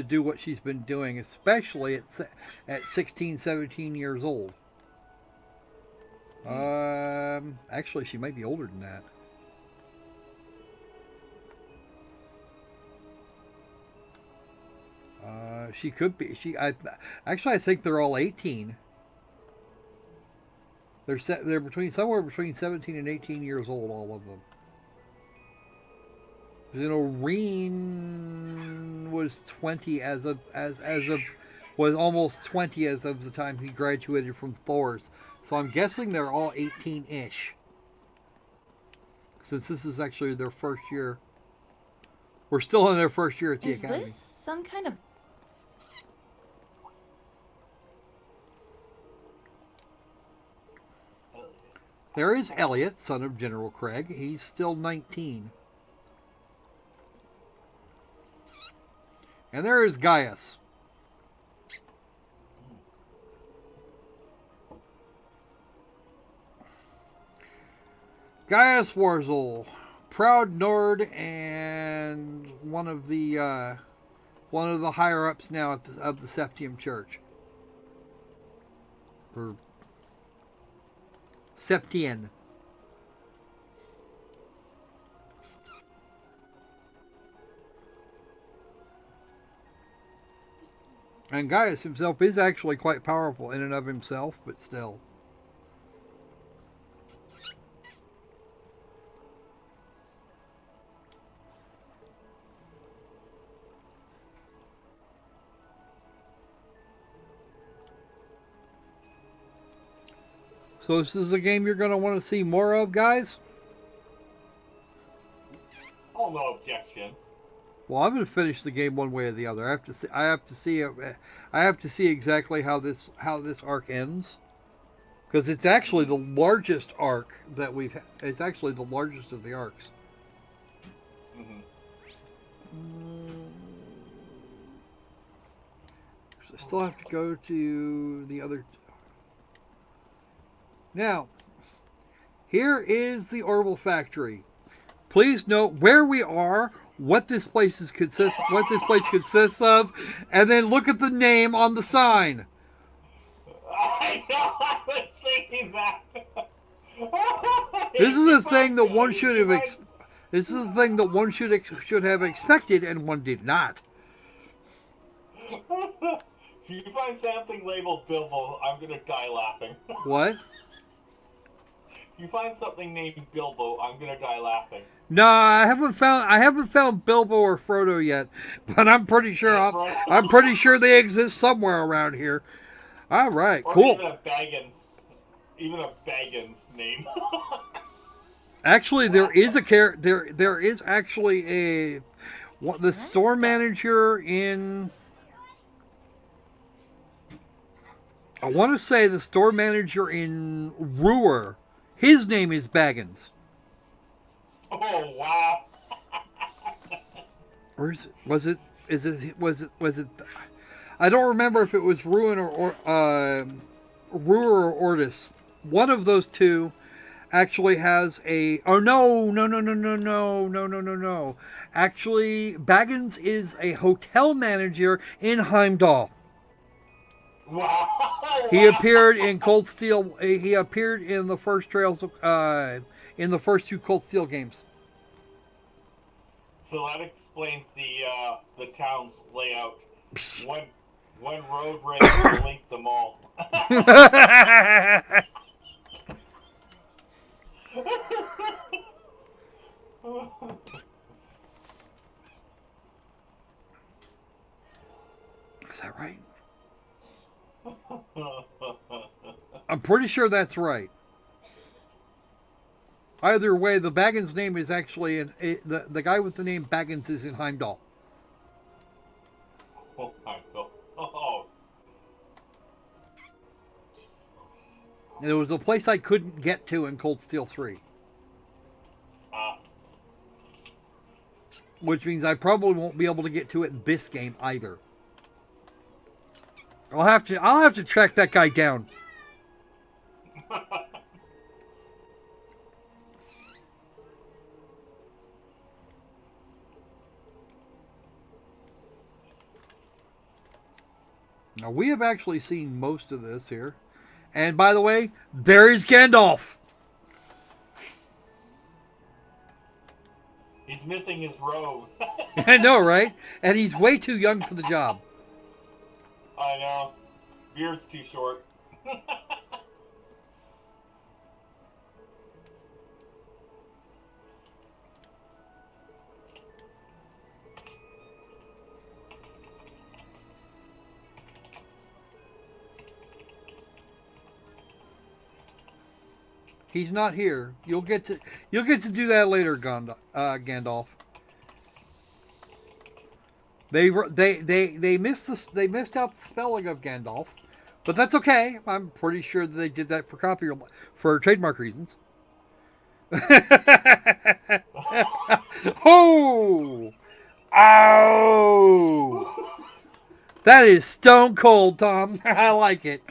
[SPEAKER 1] do what she's been doing, especially at 16, 17 years old. Actually, she might be older than that. She could be. I think they're all 18. They're somewhere between 17 and 18 years old, all of them. You know, Rean was 20 was almost 20 as of the time he graduated from Thor's. So I'm guessing they're all 18-ish. Since this is actually their first year. We're still in their first year at the academy.
[SPEAKER 4] Is this some kind of...
[SPEAKER 1] There is Elliot, son of General Craig. He's still 19. And there is Gaius. Gaius Warzel, proud Nord and one of the one of the higher ups now of the Septium Church. Or Septien. And Gaius himself is actually quite powerful in and of himself, but still. So this is a game you're going to want to see more of, guys?
[SPEAKER 3] Oh, no objections.
[SPEAKER 1] Well, I'm going to finish the game one way or the other. I have to see exactly how this arc ends, because it's actually the largest arc that we've had. It's actually the largest of the arcs. So I still have to go to the other. Now, here is the Orville Factory. Please note where we are, what this place consists of, and then look at the name on the sign.
[SPEAKER 3] I know, I was thinking that.
[SPEAKER 1] This is the thing that one should have. This is the thing that one should have expected, and one did not.
[SPEAKER 3] If you find something labeled Bilbo, I'm gonna die laughing.
[SPEAKER 1] What?
[SPEAKER 3] You find something named Bilbo, I'm gonna die laughing.
[SPEAKER 1] No, I haven't found Bilbo or Frodo yet, but I'm pretty sure I'm pretty sure they exist somewhere around here. All right,
[SPEAKER 3] or
[SPEAKER 1] cool.
[SPEAKER 3] Even a Baggins name.
[SPEAKER 1] Actually, there is actually the store manager in. I want to say the store manager in Ruhr. His name is Baggins.
[SPEAKER 3] Oh wow!
[SPEAKER 1] Or was it? I don't remember if it was Ruhr or Orchest. One of those two actually has a. Oh no! Actually, Baggins is a hotel manager in Heimdall.
[SPEAKER 3] Wow!
[SPEAKER 1] He appeared in Cold Steel. He appeared in the first Trails, in the first two Cold Steel games.
[SPEAKER 3] So that explains the town's layout. One road race to link them all.
[SPEAKER 1] Is that right? I'm pretty sure that's right. Either way, the Baggins name is actually the guy with the name Baggins is in Heimdall.
[SPEAKER 3] Oh, Heimdall. Oh.
[SPEAKER 1] And it was a place I couldn't get to in Cold Steel 3. Which means I probably won't be able to get to it in this game either. I'll have to track that guy down. Now we have actually seen most of this here. And by the way, there is Gandalf.
[SPEAKER 3] He's missing his robe.
[SPEAKER 1] I know, right? And he's way too young for the job.
[SPEAKER 3] I know. Beard's too short.
[SPEAKER 1] He's not here. You'll get to do that later, Gandalf. They missed out the spelling of Gandalf, but that's okay. I'm pretty sure that they did that for trademark reasons. Oh! Ow! That is stone cold, Tom. I like it.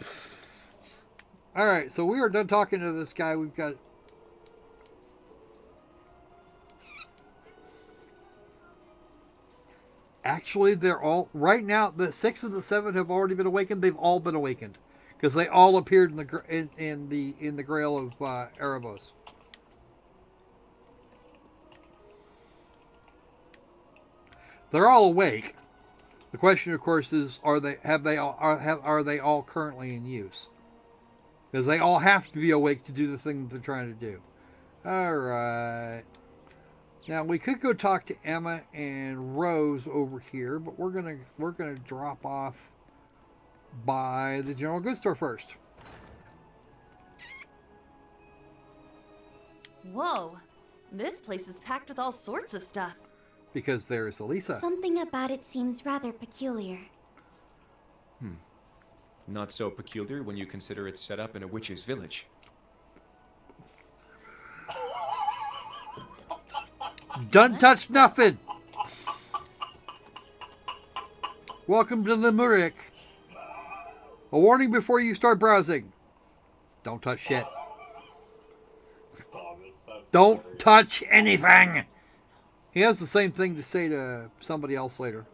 [SPEAKER 1] All right, so we are done talking to this guy. We've got. Actually, they're all right now. The 6 of the 7 have already been awakened. They've all been awakened because they all appeared in the Grail of Erebos. They're all awake. The question, of course, is are they all currently in use? Because they all have to be awake to do the thing that they're trying to do. All right. Now we could go talk to Emma and Rose over here, but we're gonna drop off by the general goods store first.
[SPEAKER 4] Whoa, this place is packed with all sorts of stuff.
[SPEAKER 1] Because there's Elisa.
[SPEAKER 20] Something about it seems rather peculiar.
[SPEAKER 5] Not so peculiar when you consider it's set up in a witch's village.
[SPEAKER 1] Don't touch nothing. Welcome to Limerick. A warning before you start browsing. Don't touch shit. Don't touch anything. He has the same thing to say to somebody else later.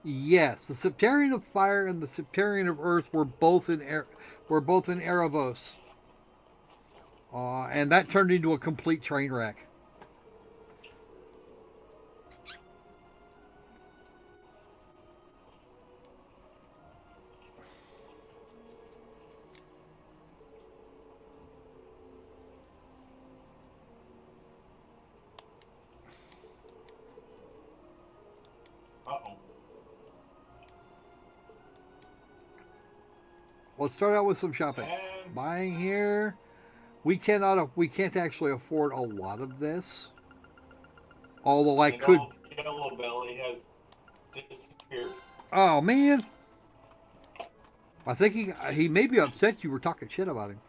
[SPEAKER 1] Yes, the Septarian of Fire and the Septarian of Earth were both in Erebos, and that turned into a complete train wreck. Let's start out with some shopping. Buying here. We can't actually afford a lot of this. Although I could.
[SPEAKER 3] Yellow Belly has disappeared.
[SPEAKER 1] Oh man. I think he may be upset you were talking shit about him.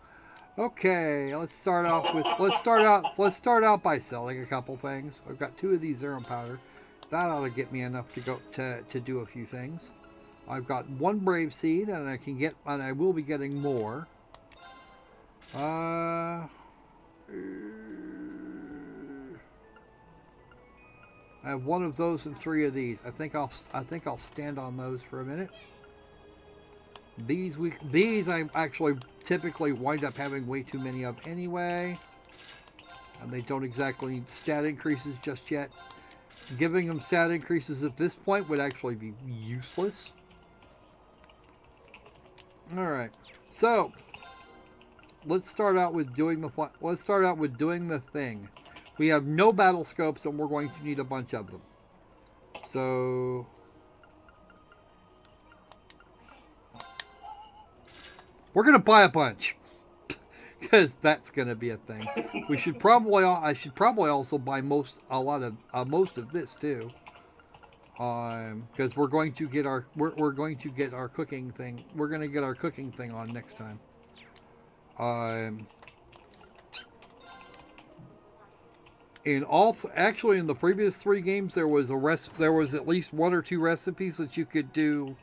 [SPEAKER 1] Okay, let's start out by selling a couple things. I've got 2 of these Zerum powder. That ought to get me enough to go to do a few things. I've got 1 Brave Seed, and I will be getting more. I have 1 of those and 3 of these. I think I'll stand on those for a minute. These I actually typically wind up having way too many of anyway, and they don't exactly need stat increases just yet. Giving them stat increases at this point would actually be useless. All right, so let's start out with doing the thing. We have no battle scopes, and we're going to need a bunch of them. So we're gonna buy a bunch because that's gonna be a thing. I should probably also buy most of this too. Because we're going to get our cooking thing. We're going to get our cooking thing on next time. In the previous 3 games, there was at least 1 or 2 recipes that you could do.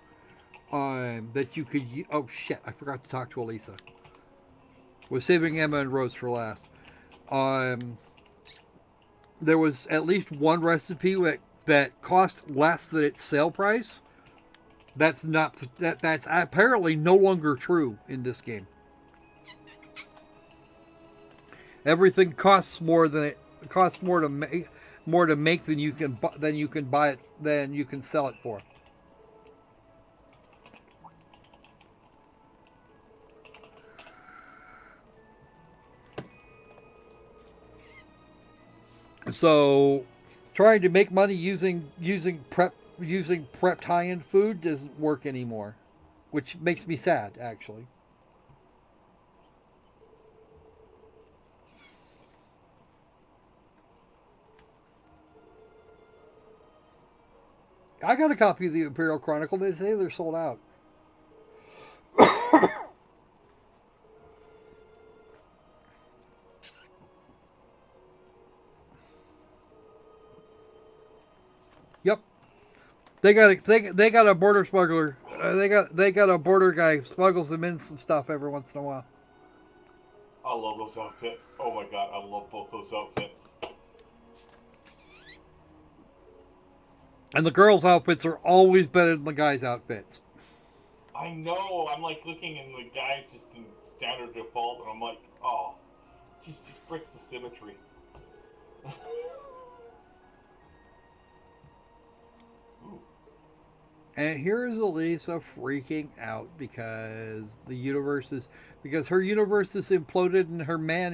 [SPEAKER 1] Oh shit! I forgot to talk to Elisa. We're saving Emma and Rose for last. There was at least 1 recipe that cost less than its sale price. That's apparently no longer true in this game. Everything costs more to make than you can buy it than you can sell it for. So trying to make money using prepped high-end food doesn't work anymore, which makes me sad, actually. I got a copy of the Imperial Chronicle. They say they're sold out. Yep, they got a border smuggler. They got a border guy smuggles them in some stuff every once in a while.
[SPEAKER 3] I love those outfits. Oh my god, I love both those outfits.
[SPEAKER 1] And the girls' outfits are always better than the guys' outfits.
[SPEAKER 3] I know. I'm like looking and the guy's just in standard default, and I'm like, oh, just breaks the symmetry.
[SPEAKER 1] And here is Elisa freaking out because her universe is imploded and her man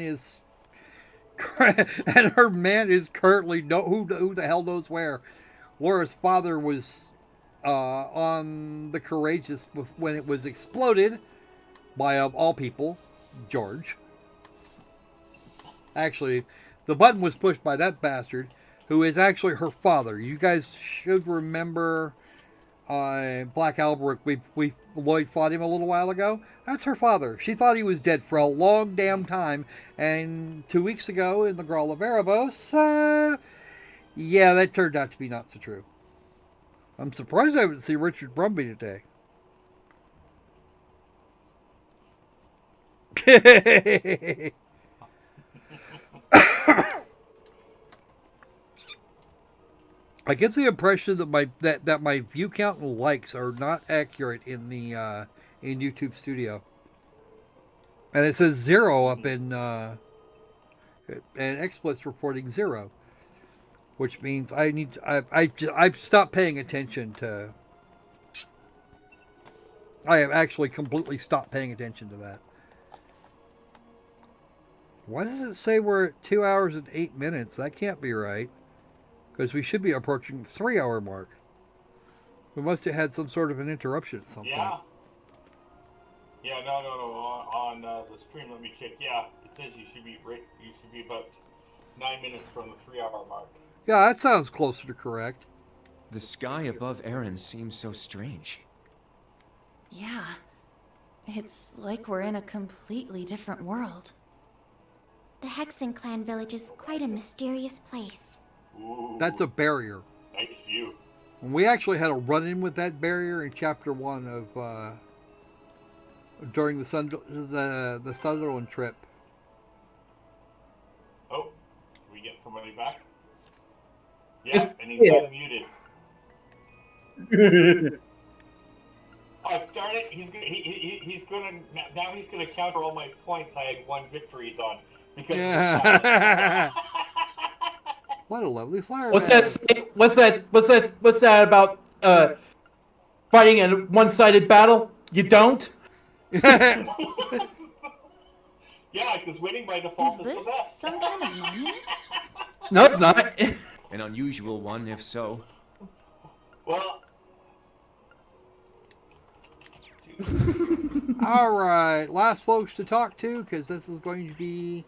[SPEAKER 1] is currently who the hell knows where. Laura's father was on the Courageous when it was exploded by, of all people, George. Actually, the button was pushed by that bastard, who is actually her father. You guys should remember Black Alberic. Lloyd fought him a little while ago. That's her father. She thought he was dead for a long damn time, and 2 weeks ago in the Grawl of Erebos, yeah, that turned out to be not so true. I'm surprised I haven't seen Richard Brumby today. I get the impression that my view count and likes are not accurate in the in YouTube Studio, and it says 0 up in and XSplit's reporting 0. Which means I've stopped paying attention to. I have actually completely stopped paying attention to that. Why does it say we're at 2 hours and 8 minutes? That can't be right. Because we should be approaching the 3-hour mark. We must have had some sort of an interruption at some point.
[SPEAKER 3] Yeah, no. On the stream, let me check. Yeah, it says you should be about 9 minutes from the 3-hour mark.
[SPEAKER 1] Yeah, that sounds closer to correct.
[SPEAKER 5] The sky above Erin seems so strange.
[SPEAKER 4] Yeah. It's like we're in a completely different world.
[SPEAKER 20] The Hexen clan village is quite a mysterious place.
[SPEAKER 3] Ooh,
[SPEAKER 1] that's a barrier.
[SPEAKER 3] Nice view.
[SPEAKER 1] We actually had a run-in with that barrier in Chapter 1 of during the Sutherland trip.
[SPEAKER 3] Oh, can we get somebody back? Yeah, and he's unmuted. Oh, darn it! He's gonna counter all my points I had won victories on because. Yeah.
[SPEAKER 1] What a lovely flower.
[SPEAKER 7] What's that about? Fighting a one-sided battle? You don't?
[SPEAKER 3] Yeah, because winning by default is the best.
[SPEAKER 4] Some kind of monument?
[SPEAKER 7] No, it's not.
[SPEAKER 5] An unusual one, if so.
[SPEAKER 3] Well.
[SPEAKER 1] All right, last folks to talk to, because this is going to be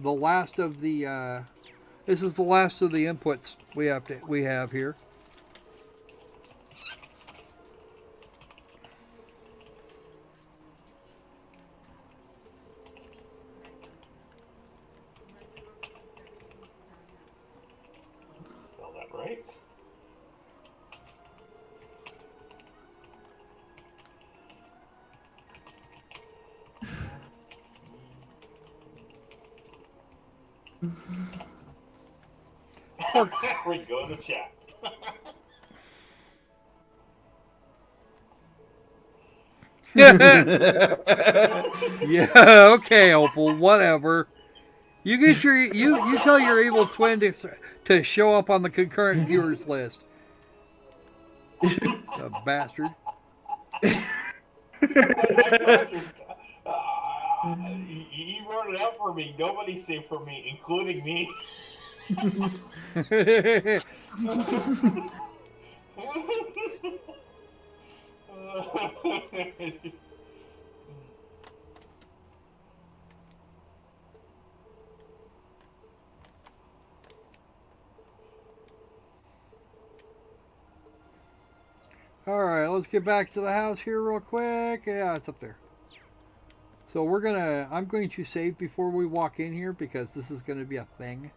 [SPEAKER 1] the last of the. This is the last of the inputs we have here.
[SPEAKER 3] Spell that right. We go to chat.
[SPEAKER 1] Yeah, okay, Opal, whatever. You get you tell your evil twin to show up on the concurrent viewers list. The bastard.
[SPEAKER 3] He wrote it out for me. Nobody saved for me, including me.
[SPEAKER 1] All right, let's get back to the house here real quick. Yeah, it's up there. So I'm going to save before we walk in here because this is going to be a thing.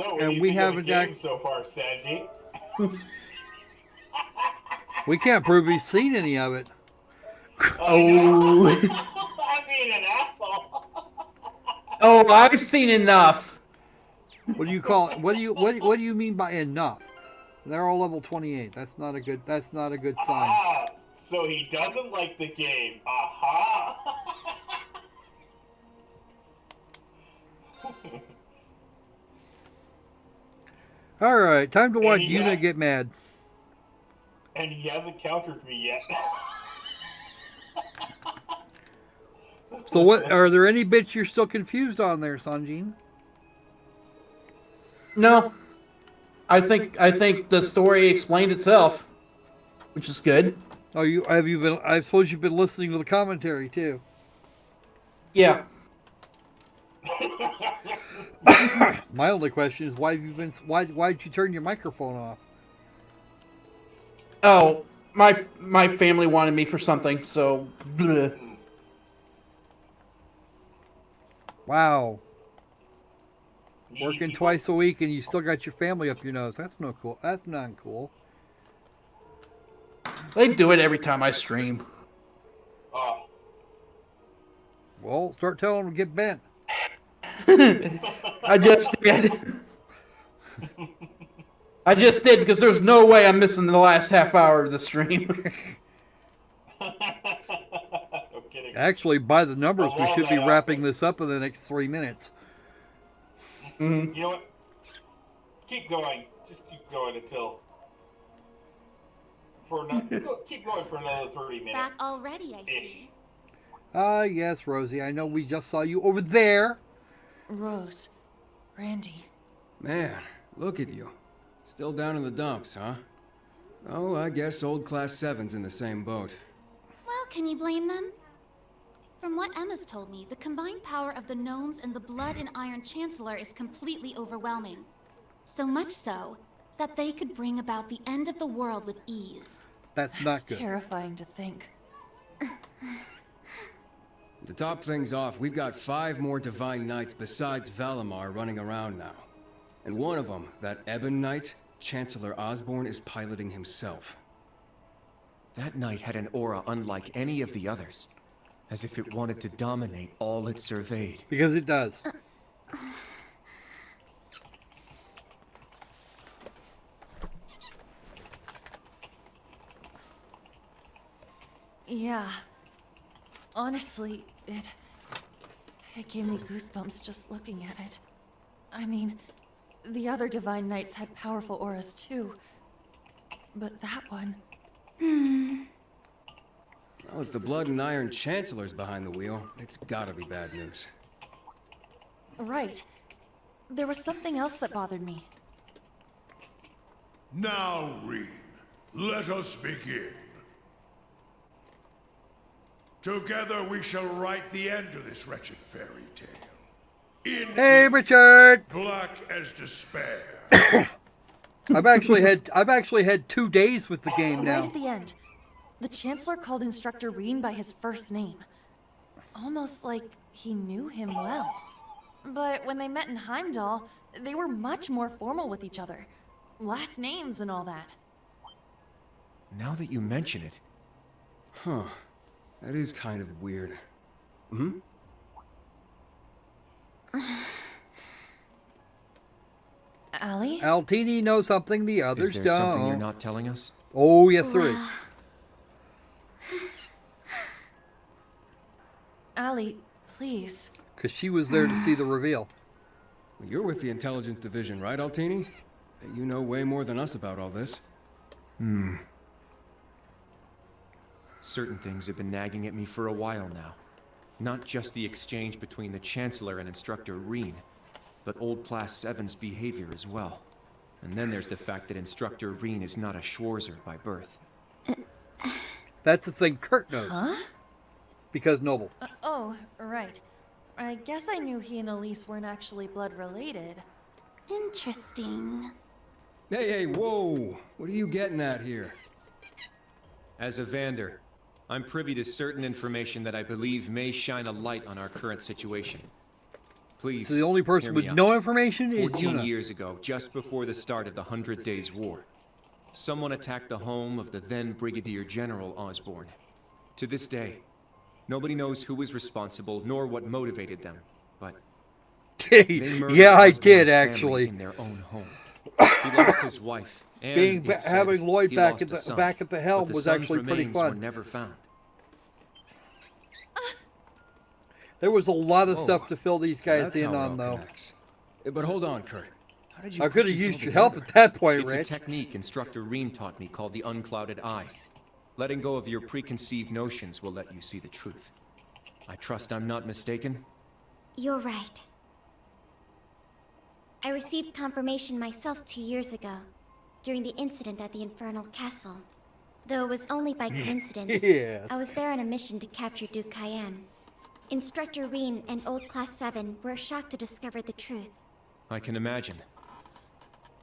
[SPEAKER 3] So, what
[SPEAKER 1] and
[SPEAKER 3] do you
[SPEAKER 1] we
[SPEAKER 3] think of the
[SPEAKER 1] haven't
[SPEAKER 3] game
[SPEAKER 1] act-
[SPEAKER 3] so far, Sanji?
[SPEAKER 1] We can't prove he's seen any of it.
[SPEAKER 7] Oh.
[SPEAKER 3] I'm being an asshole.
[SPEAKER 7] Oh, I've seen enough.
[SPEAKER 1] What do you call it? What do you mean by enough? They're all level 28. That's not a good sign.
[SPEAKER 3] Ah, so he doesn't like the game. Aha!
[SPEAKER 1] All right, time to watch
[SPEAKER 3] he
[SPEAKER 1] Yuna
[SPEAKER 3] ha-
[SPEAKER 1] get mad.
[SPEAKER 3] And he hasn't countered me yet.
[SPEAKER 1] So what? Are there any bits you're still confused on there, Sanjin?
[SPEAKER 7] No. I think the story explained itself, which is good.
[SPEAKER 1] Oh, have you been? I suppose you've been listening to the commentary too.
[SPEAKER 7] Yeah.
[SPEAKER 1] My only question is why'd you turn your microphone off?
[SPEAKER 7] Oh, my family wanted me for something, so. Bleh.
[SPEAKER 1] Wow. Working twice a week and you still got your family up your nose. That's no cool. That's not cool.
[SPEAKER 7] They do it every time I stream.
[SPEAKER 1] Well, start telling them to get bent.
[SPEAKER 7] I just did. I just did because there's no way I'm missing the last half hour of the stream.
[SPEAKER 3] No kidding.
[SPEAKER 1] Actually, by the numbers, we should be wrapping this up in the next 3 minutes.
[SPEAKER 7] Mm-hmm.
[SPEAKER 3] You know what? Keep going. Just keep going until. Keep going for another 30 minutes.
[SPEAKER 11] Back already, I see.
[SPEAKER 1] Yes, Rosie. I know we just saw you over there.
[SPEAKER 4] Rose. Randy.
[SPEAKER 15] Man, look at you. Still down in the dumps, huh? Oh, I guess old Class 7's in the same boat.
[SPEAKER 11] Well, can you blame them? From what Emma's told me, the combined power of the gnomes and the blood and iron chancellor is completely overwhelming. So much so that they could bring about the end of the world with ease.
[SPEAKER 1] That's not good.
[SPEAKER 4] Terrifying to think.
[SPEAKER 15] To top things off, we've got 5 more Divine Knights besides Valimar running around now. And one of them, that Ebon Knight, Chancellor Osborne is piloting himself.
[SPEAKER 5] That knight had an aura unlike any of the others, as if it wanted to dominate all it surveyed.
[SPEAKER 1] Because it does.
[SPEAKER 4] Yeah. Honestly, it gave me goosebumps just looking at it. I mean, the other Divine Knights had powerful auras too. But that one...
[SPEAKER 15] Well, if the Blood and Iron Chancellor's behind the wheel, it's gotta be bad news.
[SPEAKER 4] Right. There was something else that bothered me.
[SPEAKER 24] Now, Rean, let us begin. Together we shall write the end of this wretched fairy tale.
[SPEAKER 1] Hey, Richard!
[SPEAKER 24] Black as despair.
[SPEAKER 1] I've actually had 2 days with the game now.
[SPEAKER 4] Right at the end, the Chancellor called Instructor Rean by his first name. Almost like he knew him well. But when they met in Heimdall, they were much more formal with each other. Last names and all that.
[SPEAKER 5] Now that you mention it...
[SPEAKER 15] Huh. That is kind of weird. Hmm?
[SPEAKER 4] Allie?
[SPEAKER 1] Altini knows something the others
[SPEAKER 5] Is there
[SPEAKER 1] don't.
[SPEAKER 5] something you're not telling us?
[SPEAKER 1] Oh, yes there is.
[SPEAKER 4] Allie, please.
[SPEAKER 1] Because she was there to see the reveal.
[SPEAKER 15] You're with the Intelligence Division, right, Altini? You know way more than us about all this.
[SPEAKER 5] Certain things have been nagging at me for a while now. Not just the exchange between the Chancellor and Instructor Rean, but old Class 7's behavior as well. And then there's the fact that Instructor Rean is not a Schwarzer by birth.
[SPEAKER 1] That's the thing Kurt knows.
[SPEAKER 4] Huh?
[SPEAKER 1] Because Noble.
[SPEAKER 4] Oh, right. I guess I knew he and Elise weren't actually blood related.
[SPEAKER 11] Interesting.
[SPEAKER 15] Hey, whoa! What are you getting at here?
[SPEAKER 5] As a Vander, I'm privy to certain information that I believe may shine a light on our current situation. Please.
[SPEAKER 1] So the only person
[SPEAKER 5] hear
[SPEAKER 1] with
[SPEAKER 5] me out.
[SPEAKER 1] no information is
[SPEAKER 5] 14
[SPEAKER 1] Yuna.
[SPEAKER 5] years ago, just before the start of the 100 Days War, someone attacked the home of the then Brigadier General Osborne. To this day, nobody knows who was responsible nor what motivated them, but they murdered
[SPEAKER 1] Yeah, I
[SPEAKER 5] Osborne's
[SPEAKER 1] did
[SPEAKER 5] family
[SPEAKER 1] actually.
[SPEAKER 5] in their own home. He lost his wife, and it's said
[SPEAKER 1] Having Lloyd
[SPEAKER 5] he
[SPEAKER 1] back
[SPEAKER 5] lost
[SPEAKER 1] at
[SPEAKER 5] a
[SPEAKER 1] the
[SPEAKER 5] son,
[SPEAKER 1] back at the helm
[SPEAKER 5] but the
[SPEAKER 1] was
[SPEAKER 5] son's
[SPEAKER 1] actually pretty
[SPEAKER 5] remains were
[SPEAKER 1] fun.
[SPEAKER 5] never found.
[SPEAKER 1] There was a lot of
[SPEAKER 15] Whoa.
[SPEAKER 1] stuff to fill these
[SPEAKER 15] So
[SPEAKER 1] guys
[SPEAKER 15] that's
[SPEAKER 1] in
[SPEAKER 15] how it
[SPEAKER 1] on,
[SPEAKER 15] all
[SPEAKER 1] though.
[SPEAKER 15] connects. But hold on, Kurt. How did you
[SPEAKER 1] I
[SPEAKER 15] put
[SPEAKER 1] could have
[SPEAKER 15] this
[SPEAKER 1] used
[SPEAKER 15] all
[SPEAKER 1] your help
[SPEAKER 15] together?
[SPEAKER 1] at that point,
[SPEAKER 5] It's
[SPEAKER 1] Rich.
[SPEAKER 5] a technique Instructor Rean taught me called the unclouded eye. Letting go of your preconceived notions will let you see the truth. I trust I'm not mistaken.
[SPEAKER 20] You're right. I received confirmation myself 2 years ago, during the incident at the Infernal Castle. Though it was only by coincidence,
[SPEAKER 1] Yes.
[SPEAKER 20] I was there on a mission to capture Duke Cayenne. Instructor Rean and Old Class 7 were shocked to discover the truth.
[SPEAKER 5] I can imagine.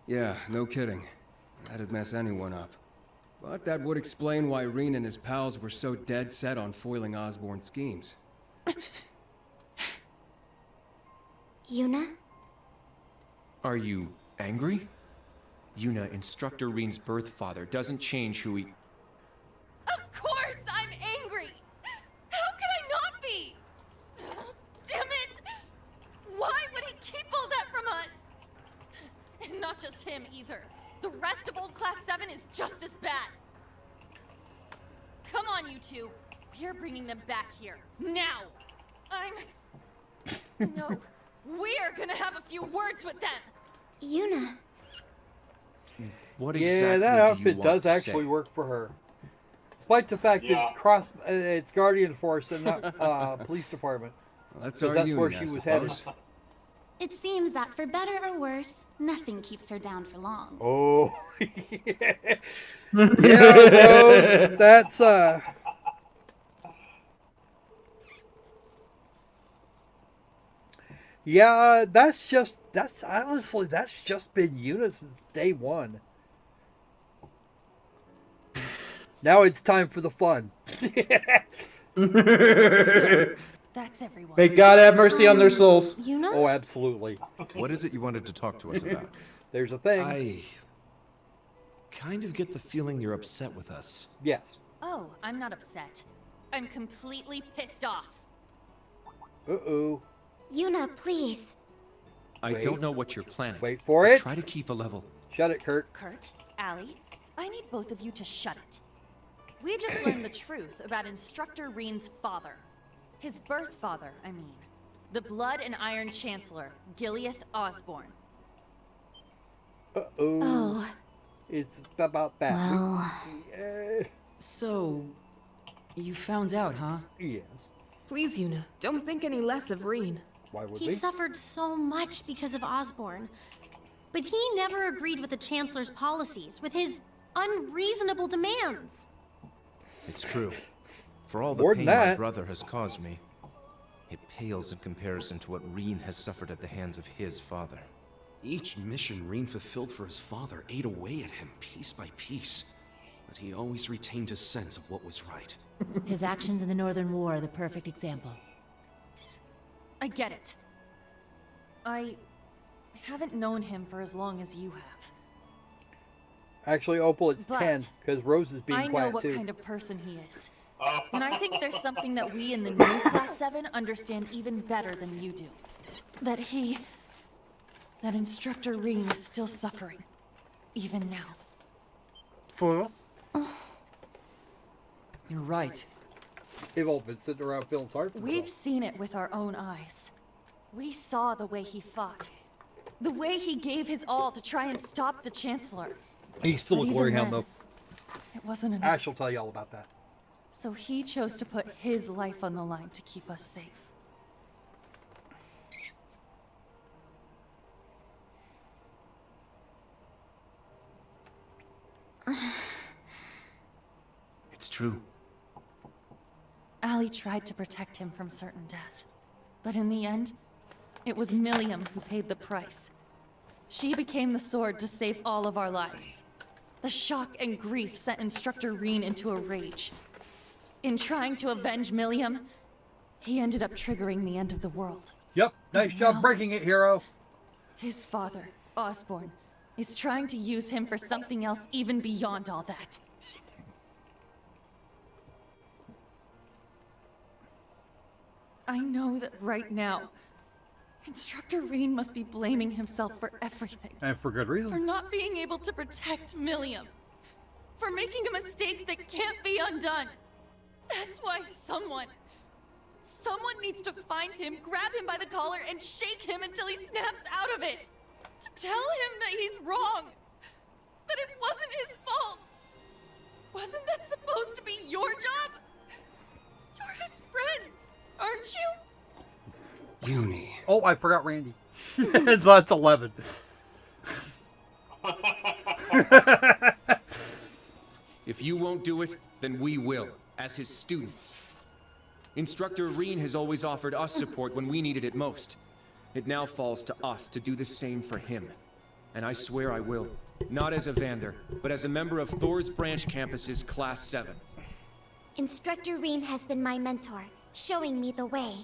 [SPEAKER 15] Yeah, no kidding. That'd mess anyone up. But that would explain why Rean and his pals were so dead set on foiling Osborne's schemes.
[SPEAKER 20] Yuna?
[SPEAKER 5] Are you angry? Yuna, Instructor Rean's birth father, doesn't change who he...
[SPEAKER 4] Of course I'm angry! How could I not be? Damn it! Why would he keep all that from us? And not just him either. The rest of Old Class 7 is just as bad. Come on, you two. We're bringing them back here. Now! No. We're gonna have a few words with them!
[SPEAKER 20] Yuna.
[SPEAKER 5] What
[SPEAKER 1] Yeah,
[SPEAKER 5] exactly
[SPEAKER 1] that
[SPEAKER 5] do you
[SPEAKER 1] outfit
[SPEAKER 5] want
[SPEAKER 1] does
[SPEAKER 5] to
[SPEAKER 1] actually
[SPEAKER 5] say?
[SPEAKER 1] work for her. Despite the fact
[SPEAKER 3] Yeah.
[SPEAKER 1] it's Guardian Force and not Police Department.
[SPEAKER 15] Well, that's
[SPEAKER 1] 'Cause
[SPEAKER 15] our
[SPEAKER 1] that's
[SPEAKER 15] union,
[SPEAKER 1] where she
[SPEAKER 15] I
[SPEAKER 1] was headed.
[SPEAKER 15] suppose.
[SPEAKER 11] It seems that for better or worse, nothing keeps her down for long.
[SPEAKER 1] Oh, yeah, Rose, that's yeah, that's honestly that's just been Yuna since day one. Now it's time for the fun.
[SPEAKER 4] That's everyone.
[SPEAKER 7] May God have mercy on their souls.
[SPEAKER 11] Yuna?
[SPEAKER 1] Oh, absolutely.
[SPEAKER 17] What is it you wanted to talk to us about?
[SPEAKER 1] There's a thing.
[SPEAKER 12] I kind of get the feeling you're upset with us.
[SPEAKER 1] Yes.
[SPEAKER 4] Oh, I'm not upset. I'm completely pissed off.
[SPEAKER 1] Uh-oh.
[SPEAKER 20] Yuna, please.
[SPEAKER 5] I
[SPEAKER 1] Wait.
[SPEAKER 5] don't know what you're planning.
[SPEAKER 1] Wait for
[SPEAKER 5] but
[SPEAKER 1] it.
[SPEAKER 5] Try to keep a level.
[SPEAKER 1] Shut it, Kurt.
[SPEAKER 4] Kurt, Allie, I need both of you to shut it. We just learned the truth about Instructor Rean's father. His birth father, I mean. The Blood and Iron Chancellor, Gileath Osborne.
[SPEAKER 1] Uh-oh.
[SPEAKER 20] Oh.
[SPEAKER 1] It's about that.
[SPEAKER 10] Well.
[SPEAKER 1] Uh,
[SPEAKER 10] So, you found out, huh?
[SPEAKER 1] yes.
[SPEAKER 6] Please, Yuna, don't think any less of Rean.
[SPEAKER 1] Why would
[SPEAKER 11] He suffered so much because of Osborne. But he never agreed with the Chancellor's policies, with his unreasonable demands.
[SPEAKER 17] It's true. For all the
[SPEAKER 1] More
[SPEAKER 17] pain
[SPEAKER 1] than
[SPEAKER 17] my
[SPEAKER 1] that.
[SPEAKER 17] brother has caused me, it pales in comparison to what Rean has suffered at the hands of his father.
[SPEAKER 12] Each mission Rean fulfilled for his father ate away at him piece by piece, but he always retained his sense of what was right.
[SPEAKER 18] His actions in the Northern War are the perfect example.
[SPEAKER 4] I get it. I haven't known him for as long as you have.
[SPEAKER 1] Actually, Opal, it's
[SPEAKER 4] But
[SPEAKER 1] 10 because Rose is being
[SPEAKER 4] I know
[SPEAKER 1] quiet
[SPEAKER 4] what
[SPEAKER 1] too.
[SPEAKER 4] kind of person he is. And I think there's something that we in the new Class 7 understand even better than you do. That Instructor Rean is still suffering. Even now.
[SPEAKER 1] For?
[SPEAKER 10] You're right.
[SPEAKER 1] They've all been sitting around feeling sorry for
[SPEAKER 4] We've seen it with our own eyes. We saw the way he fought. The way he gave his all to try and stop the Chancellor.
[SPEAKER 1] He's still
[SPEAKER 4] But
[SPEAKER 1] a
[SPEAKER 4] even
[SPEAKER 1] glory hound,
[SPEAKER 4] then,
[SPEAKER 1] though.
[SPEAKER 4] It wasn't enough.
[SPEAKER 1] Ash will tell you all about that.
[SPEAKER 4] So he chose to put his life on the line to keep us safe.
[SPEAKER 5] It's true.
[SPEAKER 4] Allie tried to protect him from certain death. But in the end, it was Milliam who paid the price. She became the sword to save all of our lives. The shock and grief sent Instructor Rean into a rage. In trying to avenge Milliam, he ended up triggering the end of the world.
[SPEAKER 1] Yep, nice job breaking it, hero.
[SPEAKER 4] His father, Osborne, is trying to use him for something else even beyond all that. I know that right now, Instructor Rean must be blaming himself for everything.
[SPEAKER 1] And for good reason.
[SPEAKER 4] For not being able to protect Milliam. For making a mistake that can't be undone. That's why someone needs to find him, grab him by the collar, and shake him until he snaps out of it. To tell him that he's wrong. That it wasn't his fault. Wasn't that supposed to be your job? You're his friends, aren't you?
[SPEAKER 15] Uni.
[SPEAKER 1] Oh, I forgot Randy. So that's 11.
[SPEAKER 5] If you won't do it, then we will, as his students. Instructor Rean has always offered us support when we needed it most. It now falls to us to do the same for him. And I swear I will. Not as a Vander, but as a member of Thor's Branch Campus's Class 7.
[SPEAKER 20] Instructor Rean has been my mentor, showing me the way.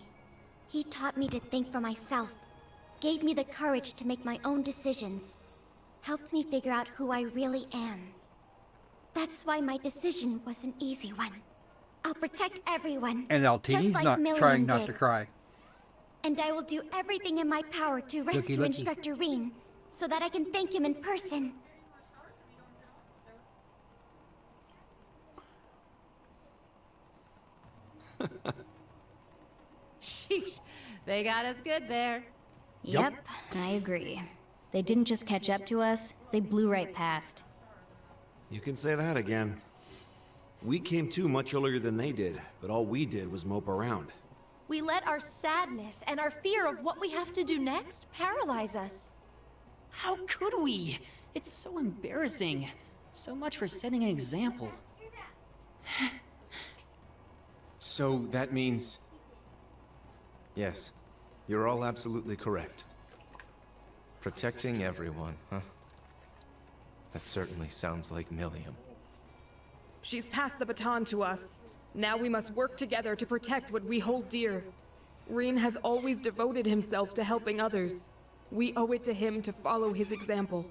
[SPEAKER 20] He taught me to think for myself, gave me the courage to make my own decisions, helped me figure out who I really am. That's why my decision was an easy one. I'll protect everyone,
[SPEAKER 1] And
[SPEAKER 20] just
[SPEAKER 1] Altini's
[SPEAKER 20] like
[SPEAKER 1] not
[SPEAKER 20] Milliam
[SPEAKER 1] trying not
[SPEAKER 20] did.
[SPEAKER 1] to cry.
[SPEAKER 20] And I will do everything in my power to rescue
[SPEAKER 1] looky.
[SPEAKER 20] Instructor Rean, so that I can thank him in person.
[SPEAKER 13] Sheesh, they got us good there.
[SPEAKER 16] Yep, I agree. They didn't just catch up to us, they blew right past.
[SPEAKER 12] You can say that again. We came to much earlier than they did, but all we did was mope around.
[SPEAKER 8] We let our sadness and our fear of what we have to do next paralyze us.
[SPEAKER 10] How could we? It's so embarrassing. So much for setting an example.
[SPEAKER 5] So that means...
[SPEAKER 17] Yes, you're all absolutely correct. Protecting everyone, huh? That certainly sounds like Milliam.
[SPEAKER 19] She's passed the baton to us. Now we must work together to protect what we hold dear. Rean has always devoted himself to helping others. We owe it to him to follow his example.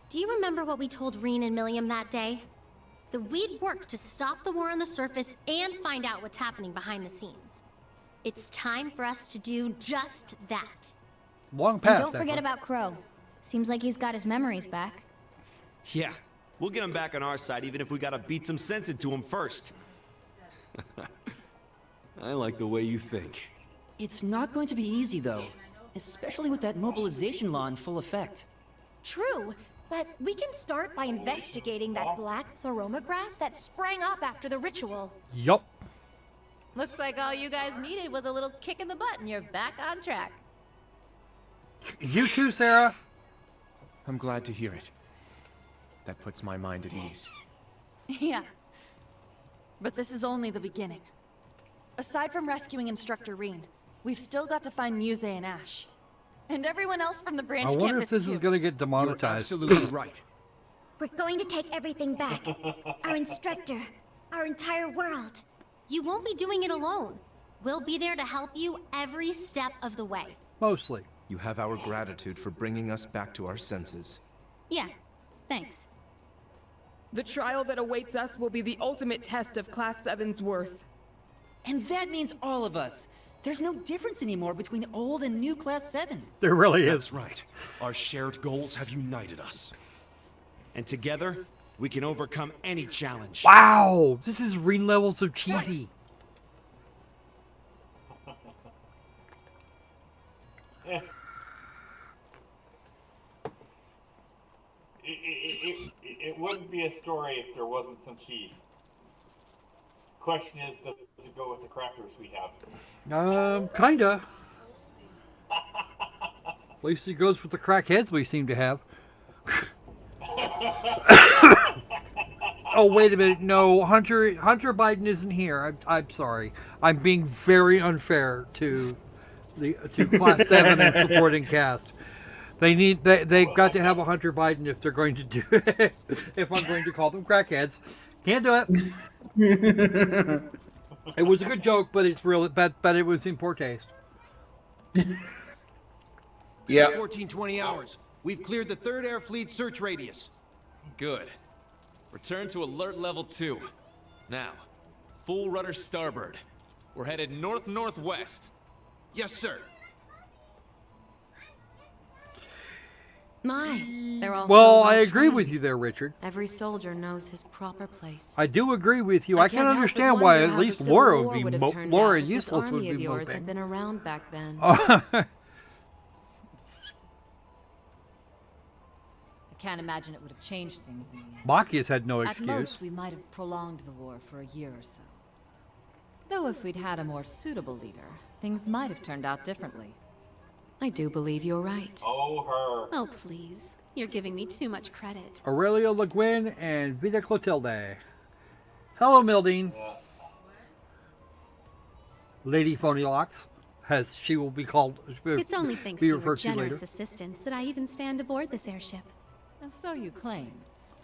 [SPEAKER 2] Do you remember what we told Rean and Milliam that day? That we'd work to stop the war on the surface and find out what's happening behind the scenes. It's time for us to do just that.
[SPEAKER 1] Long
[SPEAKER 16] And
[SPEAKER 1] path.
[SPEAKER 16] don't forget about Crow. Seems like he's got his memories back.
[SPEAKER 12] Yeah, we'll get him back on our side even if we gotta beat some sense into him first. I like the way you think.
[SPEAKER 10] It's not going to be easy, though. Especially with that mobilization law in full effect.
[SPEAKER 8] True, but we can start by investigating that black pleroma grass that sprang up after the ritual.
[SPEAKER 1] Yup.
[SPEAKER 13] Looks like all you guys needed was a little kick in the butt and you're back on track.
[SPEAKER 1] You too, Sarah.
[SPEAKER 5] I'm glad to hear it. That puts my mind at ease.
[SPEAKER 4] Yeah. But this is only the beginning. Aside from rescuing Instructor Rean, we've still got to find Muse and Ash. And everyone else from the branch
[SPEAKER 1] I
[SPEAKER 4] campus
[SPEAKER 1] wonder if this
[SPEAKER 4] too.
[SPEAKER 1] is going to get demonetized.
[SPEAKER 5] You're absolutely right.
[SPEAKER 20] We're going to take everything back. Our instructor, our entire world.
[SPEAKER 2] You won't be doing it alone. We'll be there to help you every step of the way.
[SPEAKER 1] Mostly.
[SPEAKER 17] You have our gratitude for bringing us back to our senses.
[SPEAKER 16] Yeah, thanks.
[SPEAKER 19] The trial that awaits us will be the ultimate test of Class 7's worth.
[SPEAKER 10] And that means all of us. There's no difference anymore between old and new Class 7.
[SPEAKER 1] There really is.
[SPEAKER 12] That's right. Our shared goals have united us. And together, we can overcome any challenge.
[SPEAKER 1] Wow, this is Rean levels of cheesy.
[SPEAKER 3] It wouldn't be a story if there wasn't some cheese. Question is, does it go with the crackers we have?
[SPEAKER 1] Kinda. At least it goes with the crackheads we seem to have. Oh, wait a minute. No, Hunter Biden isn't here. I'm sorry. I'm being very unfair to Class 7 and supporting cast. They got to have a Hunter Biden if they're going to do it. If I'm going to call them crackheads. Can't do it. It was a good joke, but it's real. But it was in poor taste.
[SPEAKER 7] Yeah.
[SPEAKER 9] 14-20 hours. We've cleared the 3rd Air Fleet search radius.
[SPEAKER 21] Good. Return to alert level 2. Now, full rudder starboard. We're headed north-northwest.
[SPEAKER 9] Yes, sir.
[SPEAKER 13] My, they're all
[SPEAKER 1] Well,
[SPEAKER 13] so
[SPEAKER 1] I agree
[SPEAKER 13] well-trained.
[SPEAKER 1] with you there, Richard.
[SPEAKER 13] Every soldier knows his proper place.
[SPEAKER 1] I do agree with you. I can
[SPEAKER 13] can't help but
[SPEAKER 1] understand why
[SPEAKER 13] wonder
[SPEAKER 1] at
[SPEAKER 13] how the
[SPEAKER 1] least
[SPEAKER 13] Civil
[SPEAKER 1] Laura
[SPEAKER 13] War
[SPEAKER 1] would
[SPEAKER 13] would
[SPEAKER 1] be
[SPEAKER 13] have turned
[SPEAKER 1] Laura
[SPEAKER 13] out
[SPEAKER 1] and
[SPEAKER 13] if this
[SPEAKER 1] Useless would
[SPEAKER 13] army of
[SPEAKER 1] be
[SPEAKER 13] yours had
[SPEAKER 1] moping.
[SPEAKER 13] been around back then.
[SPEAKER 18] I can't imagine it would have changed things in the end.
[SPEAKER 1] Machias had no
[SPEAKER 18] At
[SPEAKER 1] excuse.
[SPEAKER 18] most, we might have prolonged the war for a year or so. Though if we'd had a more suitable leader, things might have turned out differently.
[SPEAKER 13] I do believe you're right.
[SPEAKER 3] Oh, her.
[SPEAKER 11] Oh, please. You're giving me too much credit.
[SPEAKER 1] Aurelia Le Guin and Vida Clotilde. Hello, Mildine. Lady Phony Locks, as she will be called.
[SPEAKER 11] It's only thanks
[SPEAKER 1] be
[SPEAKER 11] to your
[SPEAKER 1] referred
[SPEAKER 11] generous
[SPEAKER 1] later.
[SPEAKER 11] assistance that I even stand aboard this airship.
[SPEAKER 18] So you claim.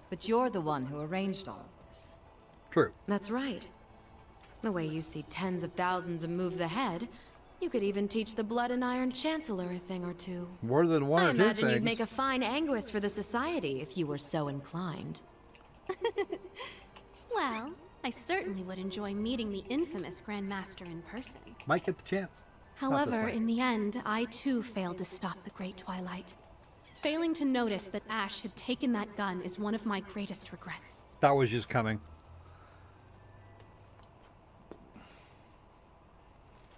[SPEAKER 18] But you're the one who arranged all of this.
[SPEAKER 1] True.
[SPEAKER 13] That's right. The way you see tens of thousands of moves ahead, you could even teach the Blood and Iron Chancellor a thing or two.
[SPEAKER 1] More than one
[SPEAKER 13] I
[SPEAKER 1] or two
[SPEAKER 13] imagine you'd
[SPEAKER 1] things.
[SPEAKER 13] make a fine Anguist for the Society if you were so inclined.
[SPEAKER 11] Well, I certainly would enjoy meeting the infamous Grand Master in person.
[SPEAKER 1] Might get the chance. Not this
[SPEAKER 11] However,
[SPEAKER 1] way.
[SPEAKER 11] in the end, I too failed to stop the Great Twilight. Failing to notice that Ash had taken that gun is one of my greatest regrets.
[SPEAKER 1] That was just coming.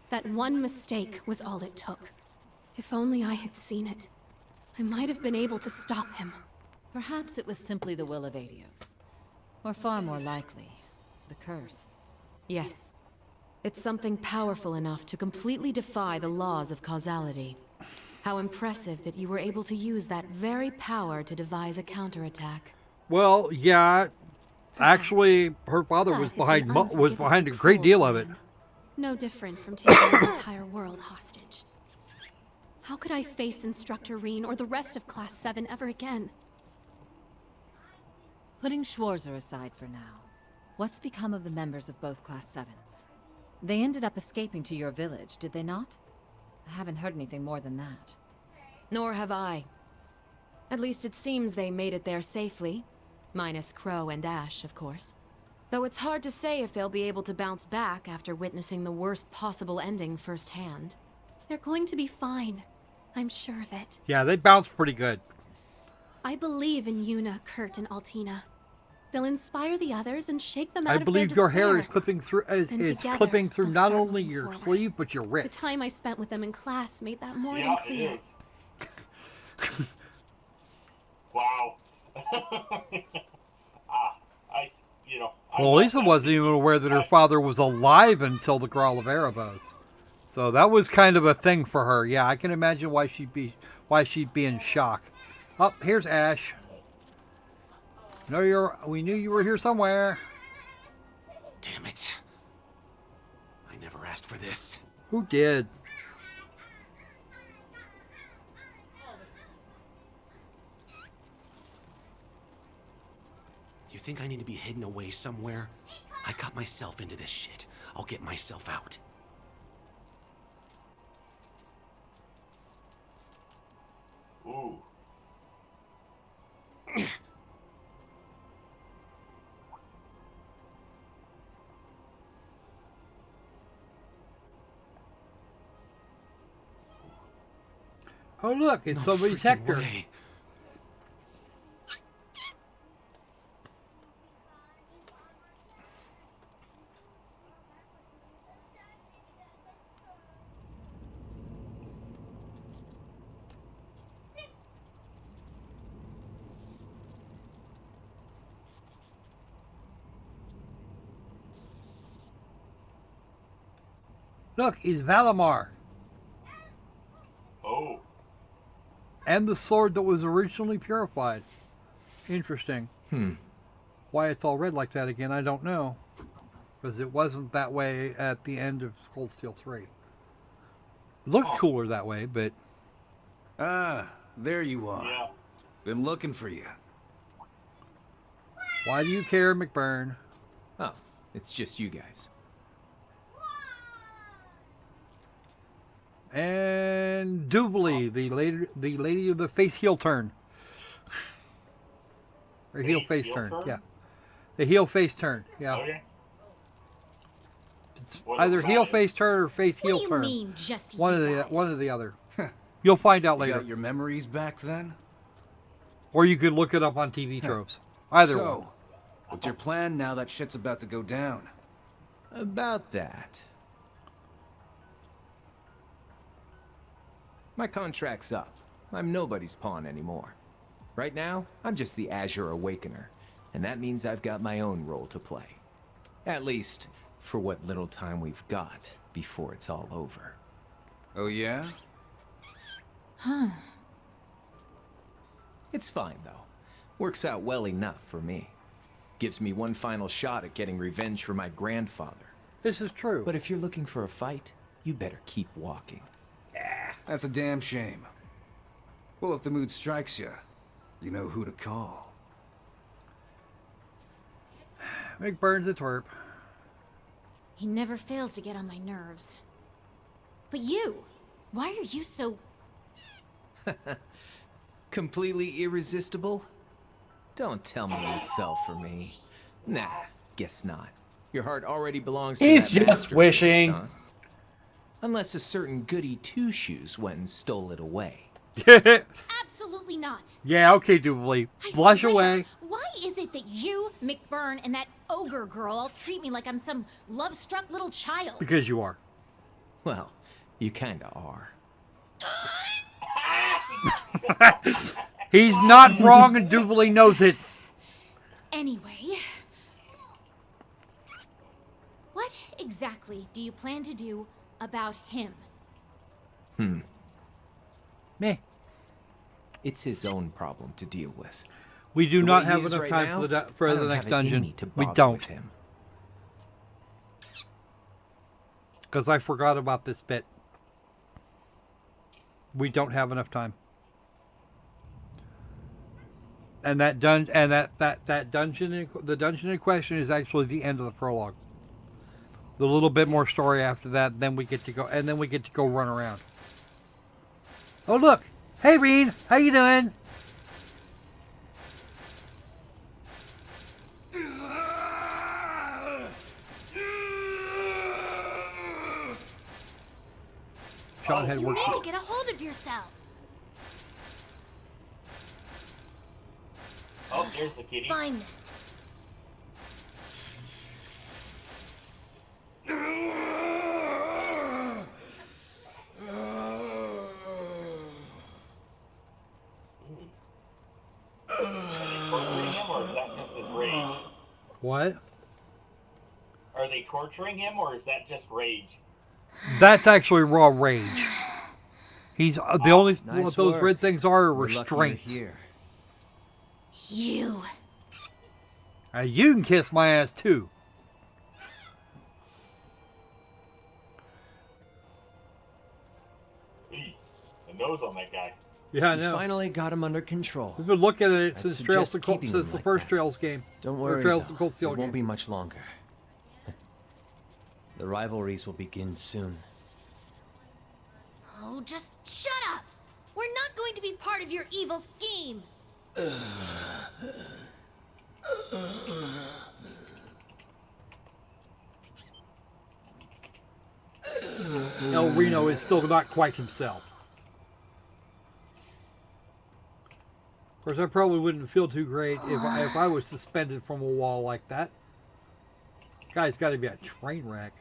[SPEAKER 11] That one mistake was all it took. If only I had seen it, I might have been able to stop him.
[SPEAKER 18] Perhaps it was simply the will of Adios. Or far more likely, the curse.
[SPEAKER 13] Yes. It's something powerful enough to completely defy the laws of causality. How impressive that you were able to use that very power to devise a counterattack.
[SPEAKER 1] Well, yeah. Actually, her father was behind a great deal of it.
[SPEAKER 11] No different from taking an entire world hostage. How could I face Instructor Rean or the rest of Class 7 ever again?
[SPEAKER 18] Putting Schwarzer aside for now, what's become of the members of both Class 7s? They ended up escaping to your village, did they not? I haven't heard anything more than that.
[SPEAKER 13] Nor have I. At least it seems they made it there safely. Minus Crow and Ash, of course. Though it's hard to say if they'll be able to bounce back after witnessing the worst possible ending firsthand.
[SPEAKER 11] They're going to be fine. I'm sure of it.
[SPEAKER 1] Yeah, they bounced pretty good.
[SPEAKER 11] I believe in Yuna, Kurt, and Altina. They'll inspire the others and shake them out
[SPEAKER 1] I
[SPEAKER 11] of their
[SPEAKER 1] believe your hair is
[SPEAKER 11] despair.
[SPEAKER 1] clipping through
[SPEAKER 11] And
[SPEAKER 1] is
[SPEAKER 11] together,
[SPEAKER 1] clipping through
[SPEAKER 11] they'll
[SPEAKER 1] not
[SPEAKER 11] start
[SPEAKER 1] only
[SPEAKER 11] moving
[SPEAKER 1] your
[SPEAKER 11] forward.
[SPEAKER 1] sleeve but your
[SPEAKER 11] The
[SPEAKER 1] wrist.
[SPEAKER 11] time I spent with them in class made that more
[SPEAKER 3] Yeah,
[SPEAKER 11] than clear.
[SPEAKER 3] it is. Wow.
[SPEAKER 1] Well, Lisa wasn't even aware that her father was alive until the Grawl of Erebos. So that was kind of a thing for her. Yeah, I can imagine why she'd be in shock. Oh, here's Ash. We knew you were here somewhere.
[SPEAKER 9] Damn it. I never asked for this.
[SPEAKER 1] Who did?
[SPEAKER 9] You think I need to be hidden away somewhere? I got myself into this shit. I'll get myself out.
[SPEAKER 3] Ooh.
[SPEAKER 1] Oh, look, it's somebody's Hector.
[SPEAKER 9] Way.
[SPEAKER 1] Look, it's Valimar.
[SPEAKER 3] Oh.
[SPEAKER 1] And the sword that was originally purified. Interesting. Why it's all red like that again, I don't know. Because it wasn't that way at the end of Cold Steel 3. It looked cooler that way, but...
[SPEAKER 22] Ah, there you are.
[SPEAKER 3] Yeah.
[SPEAKER 22] Been looking for you.
[SPEAKER 1] Why do you care, McBurn?
[SPEAKER 5] Oh, it's just you guys.
[SPEAKER 1] And Jubilee, the lady of the face heel turn. Or heel face turn. Yeah. The heel face turn. Yeah.
[SPEAKER 3] Okay.
[SPEAKER 1] It's either heel face turn or face heel turn.
[SPEAKER 8] What do you mean, just
[SPEAKER 1] one
[SPEAKER 8] you
[SPEAKER 1] of the other. You'll find out later.
[SPEAKER 22] You got your memories back then?
[SPEAKER 1] Or you could look it up on TV tropes. Either one.
[SPEAKER 22] So, what's your plan now that shit's about to go down?
[SPEAKER 5] About that. My contract's up. I'm nobody's pawn anymore. Right now, I'm just the Azure Awakener, and that means I've got my own role to play. At least, for what little time we've got before it's all over.
[SPEAKER 22] Oh yeah?
[SPEAKER 16] Huh.
[SPEAKER 5] It's fine, though. Works out well enough for me. Gives me one final shot at getting revenge for my grandfather.
[SPEAKER 1] This is true.
[SPEAKER 5] But if you're looking for a fight, you better keep walking.
[SPEAKER 22] That's a damn shame. Well, if the mood strikes you, you know who to call.
[SPEAKER 1] Make Burns a twerp.
[SPEAKER 8] He never fails to get on my nerves. But you, why are you so...
[SPEAKER 5] Completely irresistible? Don't tell me you fell for me. Nah, guess not. Your heart already belongs to
[SPEAKER 7] He's
[SPEAKER 5] that
[SPEAKER 7] just
[SPEAKER 5] master
[SPEAKER 7] wishing.
[SPEAKER 5] huh? Unless a certain goody two-shoes went and stole it away.
[SPEAKER 8] Absolutely not.
[SPEAKER 1] Yeah, okay, Jubilee.
[SPEAKER 8] I
[SPEAKER 1] Blush
[SPEAKER 8] swear,
[SPEAKER 1] away.
[SPEAKER 8] Why is it that you, McBurn, and that ogre girl all treat me like I'm some love-struck little child?
[SPEAKER 1] Because you are.
[SPEAKER 5] Well, you kinda are.
[SPEAKER 1] He's not wrong and Jubilee knows it.
[SPEAKER 8] Anyway, what exactly do you plan to do about him?
[SPEAKER 1] Meh.
[SPEAKER 5] It's his own problem to deal with.
[SPEAKER 1] We do
[SPEAKER 5] The
[SPEAKER 1] not
[SPEAKER 5] way he
[SPEAKER 1] have
[SPEAKER 5] is
[SPEAKER 1] enough
[SPEAKER 5] right
[SPEAKER 1] time
[SPEAKER 5] now,
[SPEAKER 1] for the,
[SPEAKER 5] I
[SPEAKER 1] for the
[SPEAKER 5] don't
[SPEAKER 1] next
[SPEAKER 5] have it in
[SPEAKER 1] dungeon.
[SPEAKER 5] me to
[SPEAKER 1] We
[SPEAKER 5] bother
[SPEAKER 1] don't.
[SPEAKER 5] with him.
[SPEAKER 1] Because I forgot about this bit. We don't have enough time. And that dungeon the dungeon in question is actually the end of the prologue. The little bit more story after that, then we get to go run around. Oh look! Hey Rean, how you doing? Sean had
[SPEAKER 20] You
[SPEAKER 1] work.
[SPEAKER 20] need to get a hold of yourself.
[SPEAKER 3] Oh, there's the kitty.
[SPEAKER 8] Fine then.
[SPEAKER 3] Torturing him, or is that just his rage?
[SPEAKER 1] What?
[SPEAKER 3] Are they torturing him, or is that just rage?
[SPEAKER 1] That's actually raw rage. He's the only
[SPEAKER 22] Nice
[SPEAKER 1] what those
[SPEAKER 22] work.
[SPEAKER 1] red things are
[SPEAKER 22] We're lucky you're
[SPEAKER 1] restraints.
[SPEAKER 22] here.
[SPEAKER 8] You.
[SPEAKER 1] You can kiss my ass too.
[SPEAKER 3] Eee, the nose on that guy.
[SPEAKER 1] Yeah, I
[SPEAKER 6] You
[SPEAKER 1] know.
[SPEAKER 6] finally got him under control.
[SPEAKER 1] We've been looking at it
[SPEAKER 6] I'd
[SPEAKER 1] since Trails
[SPEAKER 6] suggest
[SPEAKER 1] to Cold,
[SPEAKER 6] keeping
[SPEAKER 1] since
[SPEAKER 6] him
[SPEAKER 1] the
[SPEAKER 6] like
[SPEAKER 1] first
[SPEAKER 6] that.
[SPEAKER 1] Trails game.
[SPEAKER 6] Don't
[SPEAKER 1] Or
[SPEAKER 6] worry,
[SPEAKER 1] Trails
[SPEAKER 6] though.
[SPEAKER 1] to Cold Steel
[SPEAKER 6] It won't
[SPEAKER 1] game.
[SPEAKER 6] be much longer. The rivalries will begin soon.
[SPEAKER 8] Oh, just shut up! We're not going to be part of your evil scheme!
[SPEAKER 1] El Reno is still not quite himself. Of course, I probably wouldn't feel too great if I was suspended from a wall like that. Guy's got to be a train wreck.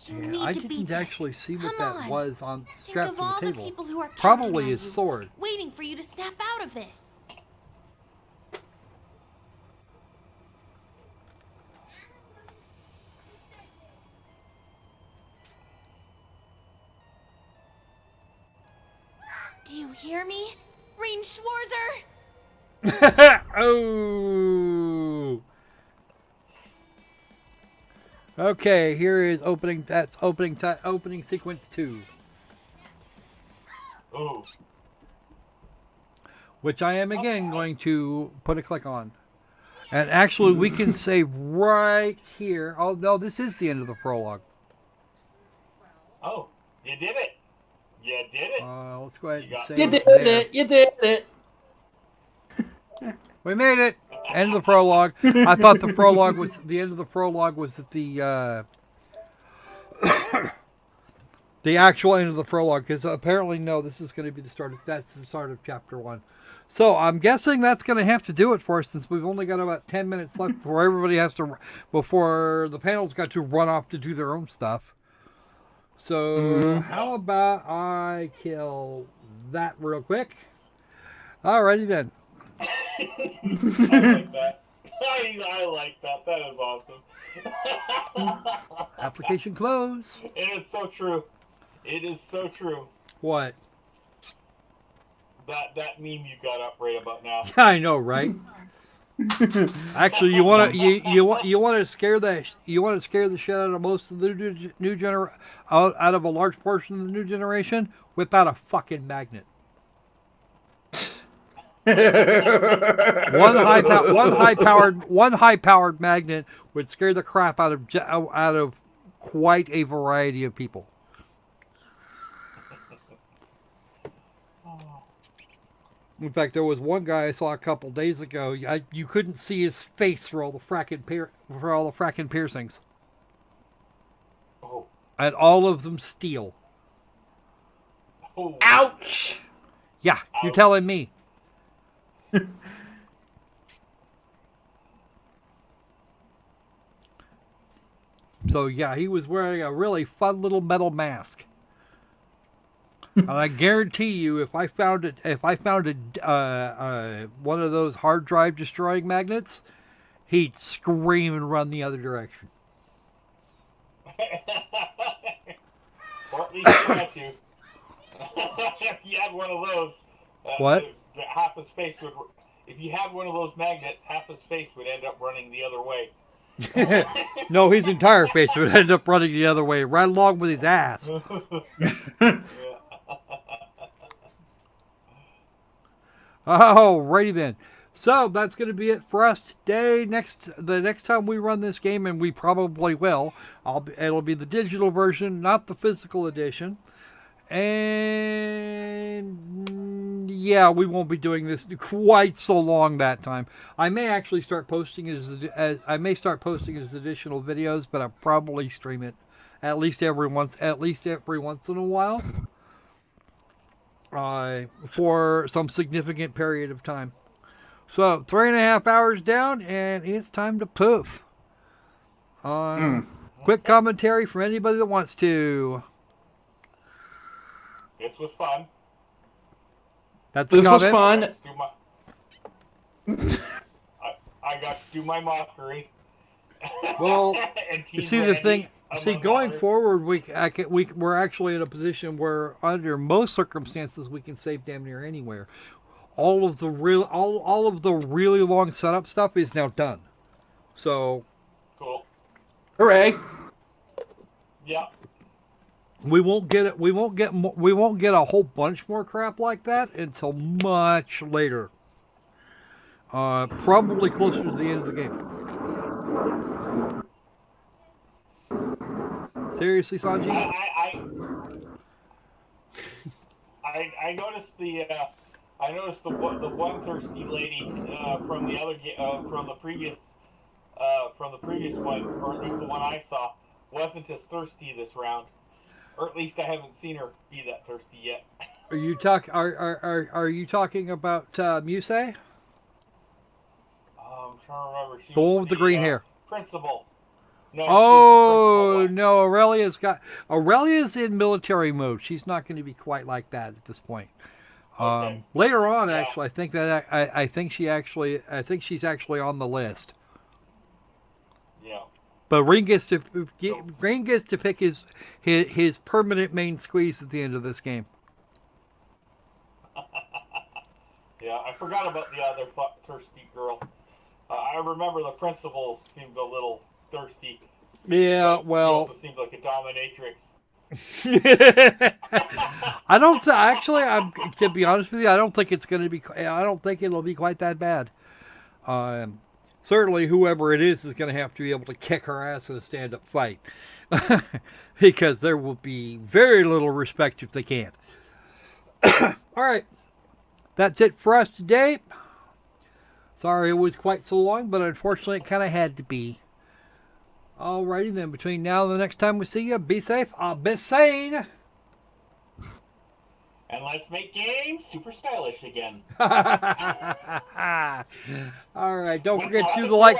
[SPEAKER 8] You
[SPEAKER 1] Yeah,
[SPEAKER 8] need
[SPEAKER 1] I
[SPEAKER 8] to beat
[SPEAKER 1] didn't
[SPEAKER 8] this.
[SPEAKER 1] actually see what
[SPEAKER 8] Come
[SPEAKER 1] that
[SPEAKER 8] on.
[SPEAKER 1] was on
[SPEAKER 8] Think
[SPEAKER 1] strapped
[SPEAKER 8] of
[SPEAKER 1] to
[SPEAKER 8] all
[SPEAKER 1] the
[SPEAKER 8] the
[SPEAKER 1] table.
[SPEAKER 8] people who are counting
[SPEAKER 1] Probably
[SPEAKER 8] on
[SPEAKER 1] his
[SPEAKER 8] you,
[SPEAKER 1] sword.
[SPEAKER 8] waiting for you to snap out of this. Do you hear me? Rean Schwarzer?
[SPEAKER 1] Oh. Okay, here is opening. That's opening sequence 2.
[SPEAKER 3] Ooh.
[SPEAKER 1] Which I am again going to put a click on. And actually, we can say right here. Oh, no, this is the end of the prologue.
[SPEAKER 3] Oh, you did it. You did it.
[SPEAKER 1] Let's go ahead and say
[SPEAKER 7] You did it. You did it.
[SPEAKER 1] We made it. End of the prologue. I thought the prologue was the end of the prologue was at the the actual end of the prologue, because apparently no, this is going to be the start of chapter 1. So I'm guessing that's going to have to do it for us, since we've only got about 10 minutes left before the panel's got to run off to do their own stuff. So how about I kill that real quick? Alrighty then.
[SPEAKER 3] I like that. I like that. That is awesome.
[SPEAKER 1] Application close.
[SPEAKER 3] And it's so true. It is so true.
[SPEAKER 1] What?
[SPEAKER 3] That meme you got up right about now.
[SPEAKER 1] Yeah, I know, right? Actually, you want to scare the shit out of most of the out of a large portion of the new generation. Whip out a fucking magnet. one high powered magnet would scare the crap out of quite a variety of people. In fact, there was one guy I saw a couple days ago. You couldn't see his face for all the fracking piercings.
[SPEAKER 3] Oh.
[SPEAKER 1] And all of them steel.
[SPEAKER 3] Oh.
[SPEAKER 7] Ouch!
[SPEAKER 1] Yeah, you're telling me. So yeah, he was wearing a really fun little metal mask. And I guarantee you, if I found one of those hard drive destroying magnets, he'd scream and run the other direction.
[SPEAKER 3] Or at least try to. If you had one of those,
[SPEAKER 1] what?
[SPEAKER 3] Half his face would. If you had one of those magnets, half his face would end up running the other way.
[SPEAKER 1] No, his entire face would end up running the other way, right along with his ass. Alrighty then. So that's going to be it for us today. The next time we run this game, and we probably will, it'll be the digital version, not the physical edition. And yeah, we won't be doing this quite so long that time. I may actually start posting it as additional videos, but I'll probably stream it at least every once in a while. For some significant period of time. So 3.5 hours down, and it's time to poof. Quick commentary from anybody that wants to.
[SPEAKER 3] This was fun.
[SPEAKER 1] This was
[SPEAKER 7] fun.
[SPEAKER 3] I got to do my mockery.
[SPEAKER 1] Well, you see the thing. See, going forward, we're actually in a position where, under most circumstances, we can save damn near anywhere. All of the really long setup stuff is now done. So,
[SPEAKER 3] cool.
[SPEAKER 7] Hooray!
[SPEAKER 3] Yeah.
[SPEAKER 1] We won't get it. We won't get a whole bunch more crap like that until much later. Probably closer to the end of the game. Seriously, Sanji?
[SPEAKER 3] I noticed the one thirsty lady from the previous one, or at least the one I saw, wasn't as thirsty this round, or at least I haven't seen her be that thirsty yet.
[SPEAKER 1] Are you talking about Muse?
[SPEAKER 3] I'm trying to remember. She
[SPEAKER 1] The
[SPEAKER 3] was
[SPEAKER 1] one with the green hair.
[SPEAKER 3] Principal. No,
[SPEAKER 1] Oh no, Aurelia's in military mode. She's not going to be quite like that at this point.
[SPEAKER 3] Okay.
[SPEAKER 1] Later on, actually, I think she's actually on the list.
[SPEAKER 3] Yeah.
[SPEAKER 1] But Rean gets to pick his permanent main squeeze at the end of this game.
[SPEAKER 3] Yeah, I forgot about the other thirsty girl. I remember the principal seemed a little thirsty.
[SPEAKER 1] Yeah, well,
[SPEAKER 3] she also seemed like a dominatrix.
[SPEAKER 1] To be honest with you, I don't think it'll be quite that bad. certainly whoever it is going to have to be able to kick her ass in a stand-up fight. Because there will be very little respect if they can't. All right. That's it for us today. Sorry it was quite so long, but unfortunately it kind of had to be. Alrighty then, between now and the next time we see you, be safe, be sane.
[SPEAKER 3] And let's make games super stylish again.
[SPEAKER 1] Alright, don't forget to do the like.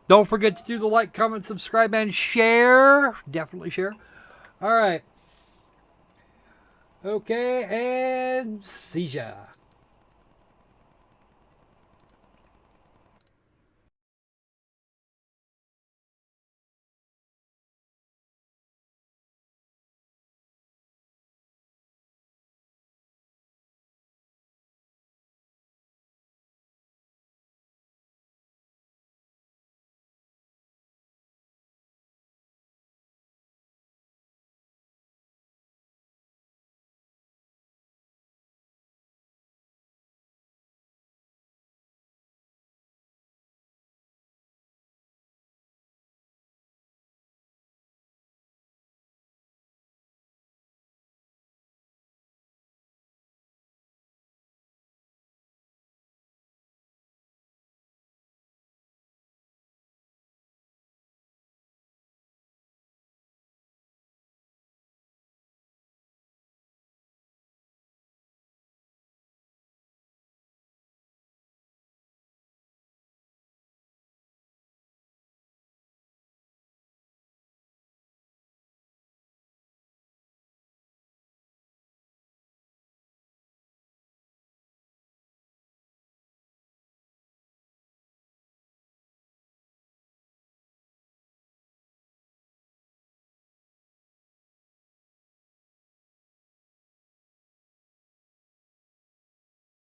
[SPEAKER 1] Don't forget to do the like, comment, subscribe, and share. Definitely share. Alright. Okay, and see ya.